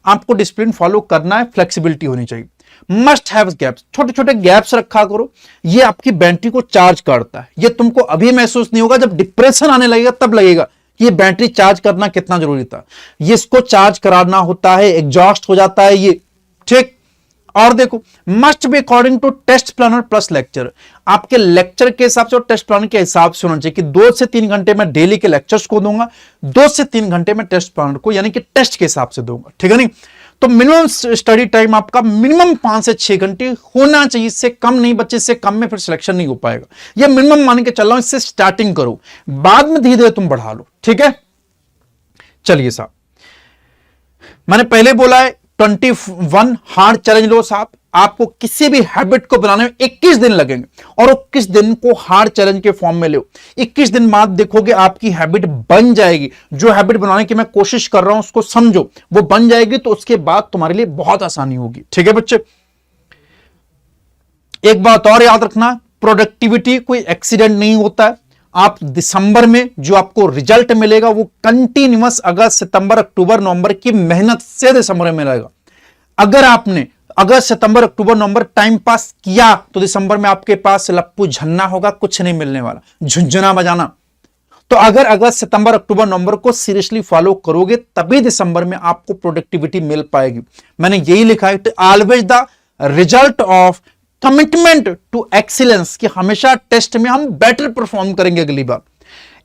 आपको डिसिप्लिन फॉलो करना है, फ्लेक्सिबिलिटी होनी चाहिए। मस्ट हैव गैप्स, छोटे छोटे गैप्स रखा करो, ये आपकी बैटरी को चार्ज करता है। ये तुमको अभी महसूस नहीं होगा, जब डिप्रेशन आने लगेगा तब लगेगा कि ये बैटरी चार्ज करना कितना जरूरी था। ये इसको चार्ज कराना होता है, एग्जॉस्ट हो जाता है ये, ठीक। और देखो, must be according to test planner plus lecture, आपके लेक्चर के हिसाब से और टेस्ट प्लानर के हिसाब से होना चाहिए कि 2 से 3 घंटे में डेली के लेक्चर्स को दूंगा, 2 से 3 घंटे में टेस्ट प्लानर को, यानी कि टेस्ट के हिसाब से दूंगा, ठीक है नहीं? तो मिनिमम स्टडी टाइम आपका मिनिमम 5 से 6 घंटे होना चाहिए, इससे कम नहीं बच्चे, इससे कम में फिर सिलेक्शन नहीं हो पाएगा। यह मिनिमम मान के चल रहा हूं, इससे स्टार्टिंग करो, बाद में धीरे धीरे तुम बढ़ा लो, ठीक है? चलिए साहब, मैंने पहले बोला है 21 हार्ड चैलेंज लो साहब। आपको किसी भी हैबिट को बनाने में 21 दिन लगेंगे, और 21 दिन को हार्ड चैलेंज के फॉर्म में लो। 21 दिन बाद देखोगे आपकी हैबिट बन जाएगी। जो हैबिट बनाने की मैं कोशिश कर रहा हूं उसको समझो, वो बन जाएगी, तो उसके बाद तुम्हारे लिए बहुत आसानी होगी, ठीक है बच्चे? एक बात और याद रखना, प्रोडक्टिविटी कोई एक्सीडेंट नहीं होता है। आप दिसंबर में जो आपको रिजल्ट मिलेगा वो कंटिन्यूअस अगस्त, सितंबर, अक्टूबर, नवंबर की मेहनत से दिसंबर में मिलेगा। अगर आपने अगस्त सितंबर अक्टूबर नवंबर टाइम पास किया तो दिसंबर में आपके पास लप्पू झन्ना होगा, कुछ नहीं मिलने वाला, झुंझुना बजाना। तो अगर अगस्त सितंबर अक्टूबर नवंबर को सीरियसली फॉलो करोगे तभी दिसंबर में आपको प्रोडक्टिविटी मिल पाएगी। मैंने यही लिखा है, always the result of commitment to excellence, कि हमेशा टेस्ट में हम बेटर परफॉर्म करेंगे अगली बार।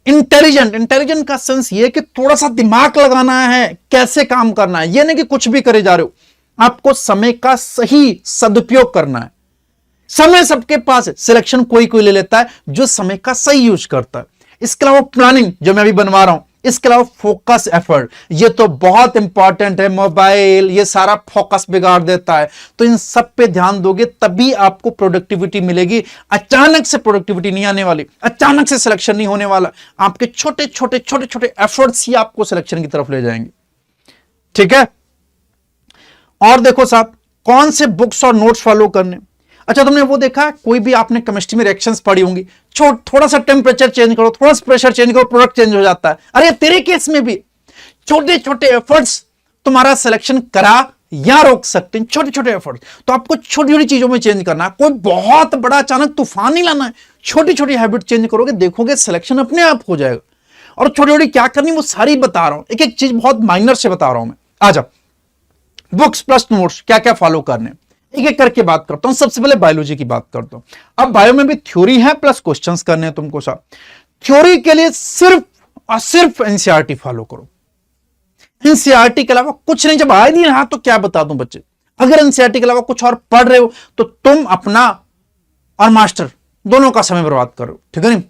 इंटेलिजेंट का सेंस ये कि थोड़ा सा दिमाग लगाना है, कैसे काम करना है, ये नहीं कि कुछ भी करे जा रहे हो। आपको समय का सही सदुपयोग करना है। समय सबके पास है, सिलेक्शन कोई कोई ले लेता है जो समय का सही यूज करता है। इसके अलावा प्लानिंग जो मैं अभी बनवा रहा हूं, इसके अलावा फोकस एफर्ट, ये तो बहुत इंपॉर्टेंट है। मोबाइल ये सारा फोकस बिगाड़ देता है, तो इन सब पे ध्यान दोगे तभी आपको प्रोडक्टिविटी मिलेगी। अचानक से प्रोडक्टिविटी नहीं आने वाली, अचानक से सिलेक्शन नहीं होने वाला। आपके छोटे छोटे छोटे छोटे एफर्ट्स ही आपको सिलेक्शन की तरफ ले जाएंगे। ठीक है, और देखो साहब, कौन से बुक्स और नोट्स फॉलो करने। अच्छा, तुमने वो देखा, कोई भी आपने केमिस्ट्री में रिएक्शंस पढ़ी होंगी, थोड़ा सा टेम्परेचर चेंज करो, थोड़ा सा प्रेशर चेंज करो, प्रोडक्ट चेंज हो जाता है। अरे तेरे केस में भी छोटे छोटे एफर्ट्स तुम्हारा सिलेक्शन करा या रोक सकते हैं। छोटे छोटे एफर्ट्स, तो आपको छोटी छोटी चीजों में चेंज करना है। कोई बहुत बड़ा अचानक तूफान नहीं लाना है, छोटी छोटी हैबिट चेंज करोगे, देखोगे सिलेक्शन अपने आप हो जाएगा। और छोटी छोटी क्या करनी वो सारी बता रहा हूं, एक एक चीज बहुत माइनर से बता रहा हूं मैं। आ जाओ, बुक्स प्लस नोट्स क्या क्या फॉलो करने, एक एक करके बात करता हूं। सबसे पहले बायोलॉजी की बात करता हूं। अब बायो में भी थ्योरी है प्लस क्वेश्चंस करने हैं तुमको साहब। थ्योरी के लिए सिर्फ और सिर्फ एनसीईआरटी फॉलो करो। एनसीईआरटी के अलावा कुछ नहीं। जब आ ही नहीं रहा तो क्या बता दूं बच्चे, अगर एनसीईआरटी के अलावा कुछ और पढ़ रहे हो तो तुम अपना और मास्टर दोनों का समय बर्बाद करो। ठीक है नहीं,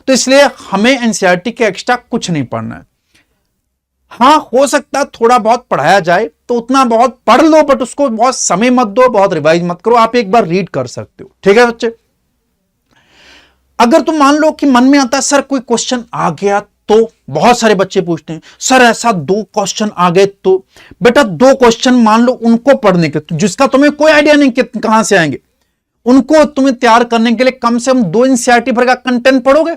तो इसलिए हमें एनसीईआरटी के एक्स्ट्रा कुछ नहीं पढ़ना है। हाँ, हो सकता है थोड़ा बहुत पढ़ाया जाए तो उतना बहुत पढ़ लो, बट उसको बहुत समय मत दो, बहुत रिवाइज मत करो। आप एक बार रीड कर सकते हो। ठीक है बच्चे, अगर तुम मान लो कि मन में आता है सर कोई क्वेश्चन आ गया, तो बहुत सारे बच्चे पूछते हैं सर ऐसा 2 क्वेश्चन आ गए, तो बेटा 2 क्वेश्चन मान लो उनको पढ़ने के, तो जिसका तुम्हें कोई आइडिया नहीं कि कहां से आएंगे, उनको तुम्हें तैयार करने के लिए कम से कम 2 एनसीईआरटी भर का कंटेंट पढ़ोगे।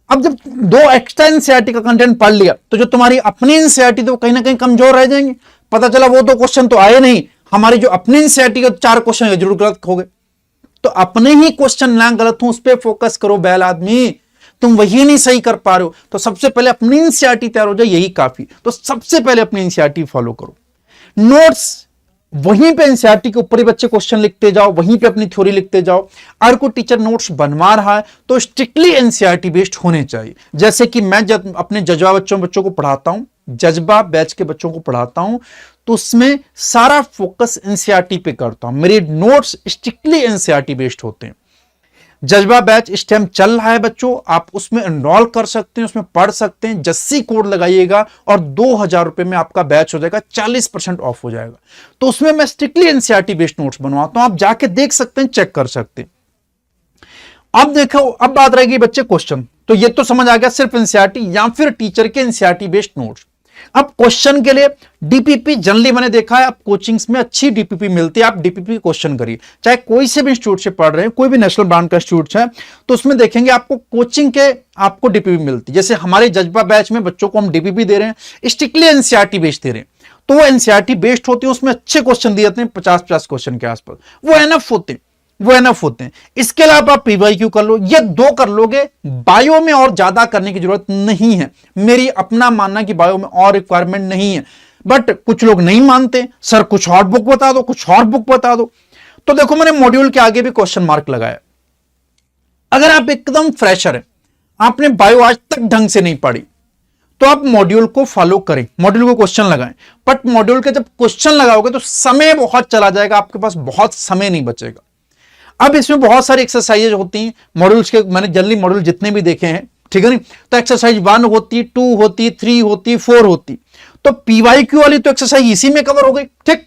अब जब 2 एक्स्ट्रा एनसीईआरटी का कंटेंट पढ़ लिया तो जो तुम्हारी अपनी एनसीईआरटी तो कहीं ना कहीं कमजोर रह जाएंगे। पता चला वो 2 क्वेश्चन तो आए नहीं, हमारी जो अपनी एनसीईआरटी के 4 क्वेश्चन जरूर गलत हो गए। तो अपने ही क्वेश्चन ना गलत हो उस पर फोकस करो। बैल आदमी, तुम वही नहीं सही कर पा रहे हो तो सबसे पहले अपनी एनसीईआरटी तैयार हो जाए, यही काफी। तो सबसे पहले अपनी एनसीईआरटी फॉलो करो। नोट्स वहीं पे एनसीईआरटी के ऊपर ही बच्चे क्वेश्चन लिखते जाओ, वहीं पे अपनी थ्योरी लिखते जाओ। अगर कोई टीचर नोट्स बनवा रहा है तो स्ट्रिक्टली एनसीईआरटी बेस्ड होने चाहिए। जैसे कि मैं जब अपने जज्बा बच्चों को पढ़ाता हूं, जज्बा बैच के बच्चों को पढ़ाता हूं, तो उसमें सारा फोकस एनसीईआरटी पे करता हूं। मेरे नोट्स स्ट्रिक्टली एनसीईआरटी बेस्ड होते हैं। जज्बा बैच इस टाइम चल रहा है बच्चों, आप उसमें एनरोल कर सकते हैं, उसमें पढ़ सकते हैं। जस्सी कोड लगाइएगा और 2000 रुपए में आपका बैच हो जाएगा, 40% ऑफ हो जाएगा। तो उसमें मैं स्ट्रिक्टली एनसीईआरटी बेस्ड नोट्स बनवाता हूं, आप जाके देख सकते हैं, चेक कर सकते हैं। अब देखो, अब बात रहेगी बच्चे क्वेश्चन। तो ये तो समझ आ गया सिर्फ एनसीईआरटी या फिर टीचर के एनसीईआरटी बेस्ड नोट्स। अब क्वेश्चन के लिए डीपीपी जनरली मैंने देखा है, आप कोचिंग्स में अच्छी डीपीपी मिलती है, आप डीपीपी क्वेश्चन करिए। चाहे कोई से भी इंस्टीट्यूट से पढ़ रहे हैं, कोई भी नेशनल ब्रांड का इंस्टीट्यूट है, तो उसमें देखेंगे आपको कोचिंग के आपको डीपीपी मिलती है। जैसे हमारे जज्बा बैच में बच्चों को हम डीपीपी दे रहे हैं, स्ट्रिक्टली एनसीईआरटी बेस्ड दे रहे हैं, तो वो एनसीईआरटी बेस्ड होती है, उसमें अच्छे क्वेश्चन दिए जाते हैं, 50-50 क्वेश्चन के आसपास, वो एनफ होते हैं। इसके अलावा आप पीवाईक्यू कर लो, ये 2 कर लोगे। बायो में और ज्यादा करने की जरूरत नहीं है, मेरी अपना मानना कि बायो में और रिक्वायरमेंट नहीं है। बट कुछ लोग नहीं मानते, सर कुछ और बुक बता दो, कुछ और बुक बता दो। तो देखो, मैंने मॉड्यूल के आगे भी क्वेश्चन मार्क लगाया। अगर आप एकदम फ्रेशर है, आपने बायो आज तक ढंग से नहीं पढ़ी, तो आप मॉड्यूल को फॉलो करें, मॉड्यूल को क्वेश्चन लगाएं। बट मॉड्यूल के जब क्वेश्चन लगाओगे तो समय बहुत चला जाएगा, आपके पास बहुत समय नहीं बचेगा। अब इसमें बहुत सारी एक्सरसाइजेज होती हैं मॉड्यूल्स के, मैंने जनरली मॉड्यूल जितने भी देखे हैं, ठीक है नहीं, तो एक्सरसाइज 1 होती, 2 होती, 3 होती, 4 होती। तो पीवाईक्यू वाली तो एक्सरसाइज इसी में कवर हो गई। ठीक,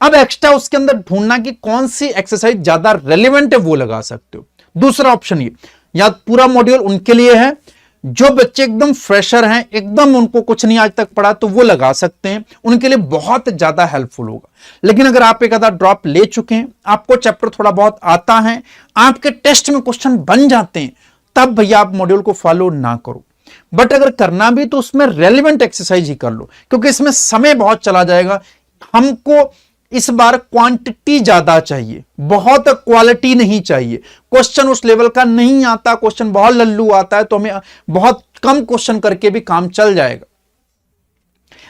अब एक्स्ट्रा उसके अंदर ढूंढना कि कौन सी एक्सरसाइज ज्यादा रेलिवेंट है, वो लगा सकते हो। दूसरा ऑप्शन ये, या पूरा मॉड्यूल उनके लिए है जो बच्चे एकदम फ्रेशर हैं, एकदम उनको कुछ नहीं आज तक पढ़ा, तो वो लगा सकते हैं, उनके लिए बहुत ज्यादा हेल्पफुल होगा। लेकिन अगर आप एक आधा ड्रॉप ले चुके हैं, आपको चैप्टर थोड़ा बहुत आता है, आपके टेस्ट में क्वेश्चन बन जाते हैं, तब भैया आप मॉड्यूल को फॉलो ना करो। बट अगर करना भी तो उसमें रेलिवेंट एक्सरसाइज ही कर लो, क्योंकि इसमें समय बहुत चला जाएगा। हमको इस बार क्वांटिटी ज्यादा चाहिए, बहुत क्वालिटी नहीं चाहिए। क्वेश्चन उस लेवल का नहीं आता, क्वेश्चन बहुत लल्लू आता है तो हमें बहुत कम क्वेश्चन करके भी काम चल जाएगा।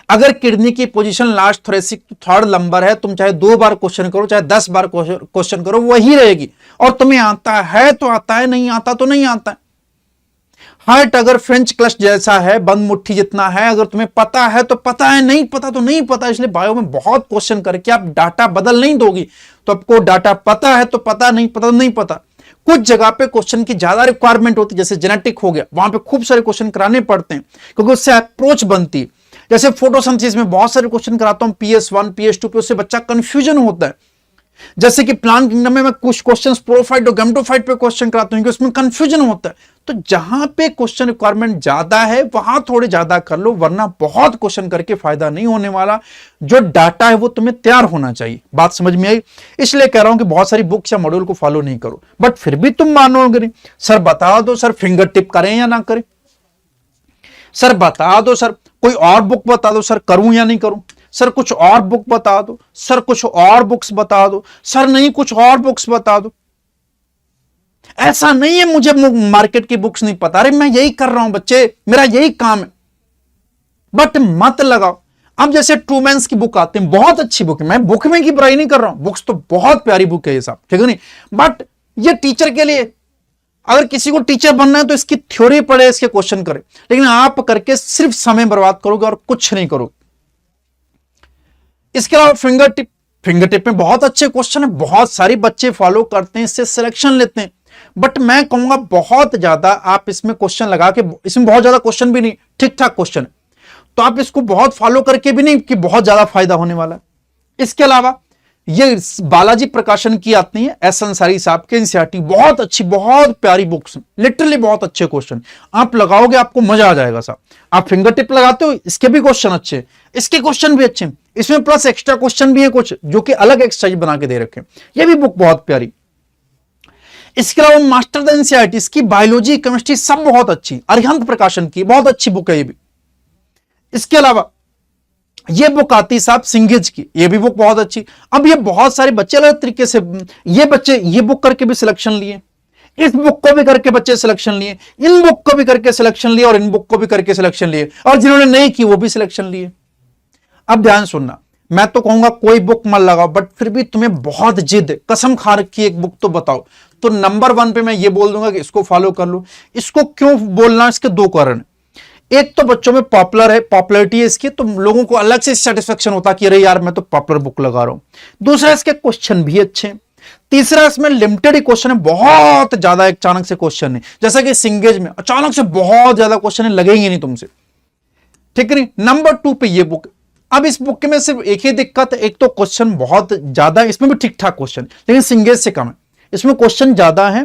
अगर किडनी की position last thoracic third number है, तुम चाहे 2 बार क्वेश्चन करो चाहे 10 बार क्वेश्चन करो, वही रहेगी। और तुम्हें आता है तो आता है, नहीं आता तो नहीं आता है। हार्ट अगर फ्रेंच क्लच जैसा है, बंद मुट्ठी जितना है, अगर तुम्हें पता है तो पता है, नहीं पता तो नहीं पता। इसलिए बायो में बहुत क्वेश्चन करके आप डाटा बदल नहीं दोगी। तो आपको डाटा पता है तो पता, नहीं पता तो नहीं पता। कुछ जगह पे क्वेश्चन की ज्यादा रिक्वायरमेंट होती है, जैसे जेनेटिक हो गया, वहां पे खूब सारे क्वेश्चन कराने पड़ते हैं क्योंकि उससे अप्रोच बनती है। जैसे फोटोसिंथेसिस में बहुत सारे क्वेश्चन कराता हूं PS1 PS2 पे, उससे बच्चा कंफ्यूजन होता है। जैसे कि प्लांट किंगडम में मैं कुछ क्वेश्चंस प्रोफाइट और गैमेटोफाइट पे क्वेश्चन कराता हूं कि उसमें कंफ्यूजन होता है। तो जहां पे क्वेश्चन रिक्वायरमेंट ज्यादा है वहां थोड़े ज्यादा कर लो, वरना बहुत क्वेश्चन करके फायदा नहीं होने वाला। जो डाटा है वो तुम्हें तैयार होना चाहिए। बात समझ में आई? इसलिए कह रहा हूं कि बहुत सारी बुक्स या मॉड्यूल को फॉलो नहीं करो। बट फिर भी तुम मानोगे नहीं, सर बता दो सर फिंगर टिप करें या ना करें, सर बता दो सर कोई और बुक बता दो, सर करूं या नहीं करूं, सर कुछ और बुक बता दो, सर कुछ और बुक्स बता दो, सर नहीं कुछ और बुक्स बता दो। ऐसा नहीं है मुझे मार्केट की बुक्स नहीं पता, अरे मैं यही कर रहा हूं बच्चे, मेरा यही काम है। बट मत लगाओ। अब जैसे ट्रूमैन्स की बुक आते हैं, बहुत अच्छी बुक है, मैं बुक में की बुराई नहीं कर रहा हूं, बुक्स तो बहुत प्यारी बुक है ये सब, ठीक है नहीं। बट ये टीचर के लिए, अगर किसी को टीचर बनना है तो इसकी थ्योरी पढ़े, इसके क्वेश्चन करे, लेकिन आप करके सिर्फ समय बर्बाद करोगे और कुछ नहीं करोगे। इसके अलावा फिंगर टिप में बहुत अच्छे क्वेश्चन है, बहुत सारे बच्चे फॉलो करते हैं, इससे सिलेक्शन लेते हैं। बट मैं कहूंगा बहुत ज्यादा आप इसमें क्वेश्चन लगा के, इसमें बहुत ज्यादा क्वेश्चन भी नहीं, ठीक ठाक क्वेश्चन है, तो आप इसको बहुत फॉलो करके भी नहीं कि बहुत ज्यादा फायदा होने वाला है। इसके अलावा ये बालाजी प्रकाशन की आती है एस अंसारी साहब के एनसीईआरटी, बहुत अच्छी बहुत प्यारी बुक्स, लिटरली बहुत अच्छे क्वेश्चन, आप लगाओगे आपको मजा आ जाएगा साहब। आप फिंगर टिप लगाते हो, इसके भी क्वेश्चन अच्छे, इसके क्वेश्चन भी अच्छे, इसमें प्लस एक्स्ट्रा क्वेश्चन भी है कुछ जो कि अलग एक्सरसाइज बना के दे रखे, ये भी बुक बहुत प्यारी। इसके अलावा मास्टर द एनसीईआरटी, इसकी बायोलॉजी केमिस्ट्री सब बहुत अच्छी, अरिहंत प्रकाशन की बहुत अच्छी बुक है ये भी। इसके अलावा ये बुक आती साहब सिंगेज की, ये भी बुक बहुत अच्छी। अब ये बहुत सारे बच्चे अलग तरीके से, ये बच्चे ये बुक करके भी सिलेक्शन लिए, इस बुक को भी करके बच्चे सिलेक्शन लिए, इन बुक को भी करके सिलेक्शन लिए और इन बुक को भी करके सिलेक्शन लिए, और जिन्होंने नहीं की वो भी सिलेक्शन लिए। अब ध्यान सुनना, मैं तो कहूंगा कोई बुक मत लगाओ, बट फिर भी तुम्हें बहुत जिद कसम खा रखी एक बुक तो बताओ, तो नंबर 1 पे मैं ये बोल दूंगा कि इसको फॉलो कर लो। इसको क्यों बोलना, इसके 2 कारण है। एक तो बच्चों में पॉपुलर है, पॉपुलैरिटी है इसकी, तो लोगों को अलग से सेटिस्फेक्शन होता है कि अरे यार मैं तो पॉपुलर बुक लगा रहा हूं। दूसरा इसके क्वेश्चन भी अच्छे हैं। तीसरा इसमें लिमिटेड ही क्वेश्चन है, बहुत ज्यादा अचानक से क्वेश्चन है, जैसा कि सिंगेज में अचानक से बहुत ज्यादा क्वेश्चन है, लगेंगे नहीं तुमसे, ठीक है नहीं। नंबर 2 पे ये बुक। अब इस बुक में सिर्फ एक ही दिक्कत है, एक तो क्वेश्चन बहुत ज्यादा, इसमें भी ठीक ठाक क्वेश्चन लेकिन सिंगेज से कम है। इसमें क्वेश्चन ज्यादा है,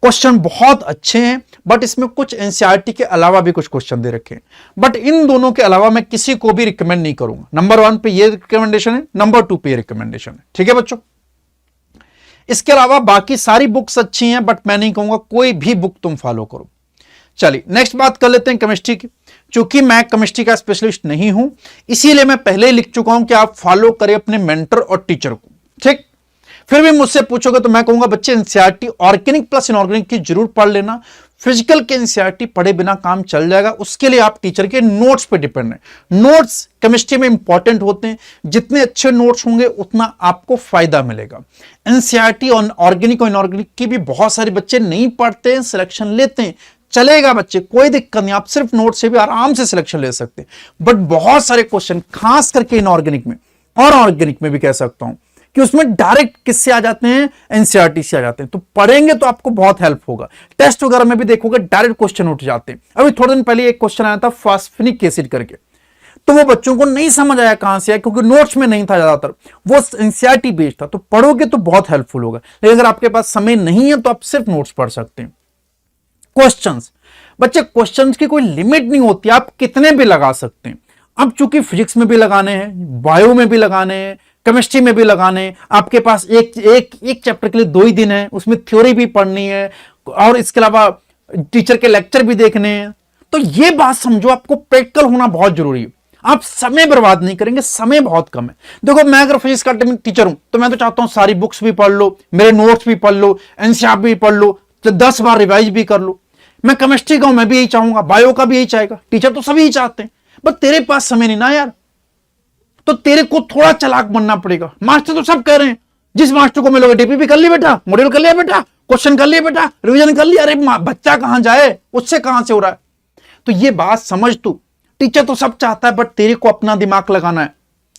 क्वेश्चन बहुत अच्छे हैं, बट इसमें कुछ एनसीईआरटी के अलावा भी कुछ क्वेश्चन दे रखे हैं। बट इन दोनों के अलावा मैं किसी को भी रिकमेंड नहीं करूंगा। नंबर 1 पे ये रिकमेंडेशन है, नंबर 2 पे ये रिकमेंडेशन है, ठीक है बच्चों। इसके अलावा बाकी सारी बुक्स अच्छी हैं, बट मैं नहीं कहूंगा कोई भी बुक तुम फॉलो करो। चलिए नेक्स्ट बात कर लेते हैं केमिस्ट्री की। चूंकि मैं केमिस्ट्री का स्पेशलिस्ट नहीं हूं, इसीलिए मैं पहले ही लिख चुका हूं कि आप फॉलो करें अपने मेंटर और टीचर को, ठीक। फिर भी मुझसे पूछोगे तो मैं कहूंगा बच्चे एनसीईआरटी ऑर्गेनिक प्लस इनऑर्गेनिक की जरूर पढ़ लेना। फिजिकल के एनसीईआरटी पढ़े बिना काम चल जाएगा, उसके लिए आप टीचर के नोट्स पे डिपेंड है। नोट्स केमिस्ट्री में इंपॉर्टेंट होते हैं, जितने अच्छे नोट्स होंगे उतना आपको फायदा मिलेगा। एनसीईआरटी और ऑर्गेनिक और इनऑर्गेनिक की भी बहुत सारे बच्चे नहीं पढ़ते हैं, सिलेक्शन लेते हैं, चलेगा बच्चे, कोई दिक्कत नहीं, आप सिर्फ नोट से भी आराम से सिलेक्शन ले सकते हैं। बट बहुत सारे क्वेश्चन खास करके इनऑर्गेनिक में और ऑर्गेनिक में भी कह सकता हूं कि उसमें डायरेक्ट किससे आ जाते हैं, एनसीईआरटी से आ जाते हैं। तो पढ़ेंगे तो आपको बहुत हेल्प होगा। टेस्ट वगैरह में भी देखोगे डायरेक्ट क्वेश्चन उठ जाते हैं। अभी थोड़े दिन पहले एक क्वेश्चन आया था फॉस्फेनिक एसिड करके, तो वो बच्चों को नहीं समझ आया कहां से आया, क्योंकि नोट्स में नहीं था ज्यादातर, वो एनसीईआरटी बेस्ड था। तो पढ़ोगे तो बहुत हेल्पफुल होगा, लेकिन अगर आपके पास समय नहीं है तो आप सिर्फ नोट्स पढ़ सकते हैं। क्वेश्चंस बच्चे, क्वेश्चंस की कोई लिमिट नहीं होती, आप कितने भी लगा सकते हैं। अब चूंकि फिजिक्स में भी लगाने हैं, बायो में भी लगाने हैं, केमिस्ट्री में भी लगाने हैं, आपके पास एक चैप्टर के लिए 2 ही दिन है, उसमें थ्योरी भी पढ़नी है और इसके अलावा टीचर के लेक्चर भी देखने हैं। तो ये बात समझो, आपको प्रैक्टिकल होना बहुत जरूरी है। आप समय बर्बाद नहीं करेंगे, समय बहुत कम है। देखो मैं अगर फिजिक्स का टीचर हूं तो मैं तो चाहता हूं सारी बुक्स भी पढ़ लो, मेरे नोट्स भी पढ़ लो, एनसीईआरटी भी पढ़ लो, तो 10 बार रिवाइज भी कर लो। मैं केमिस्ट्री का हूं, मैं भी यही चाहूंगा, बायो का भी यही चाहेगा, टीचर तो सभी ही चाहते हैं, बट तेरे पास समय नहीं ना यार, तो तेरे को थोड़ा चालाक बनना पड़ेगा। मास्टर तो सब कह रहे हैं, जिस मास्टर को मिलोगे डीपीपी कर ली बेटा, मॉड्यूल कर लिया बेटा, क्वेश्चन कर लिया बेटा, रिवीजन कर लिया। अरे बच्चा कहां जाए, उससे कहां से हो रहा है। तो ये बात समझ तू, टीचर तो सब चाहता है, बट तेरे को अपना दिमाग लगाना है।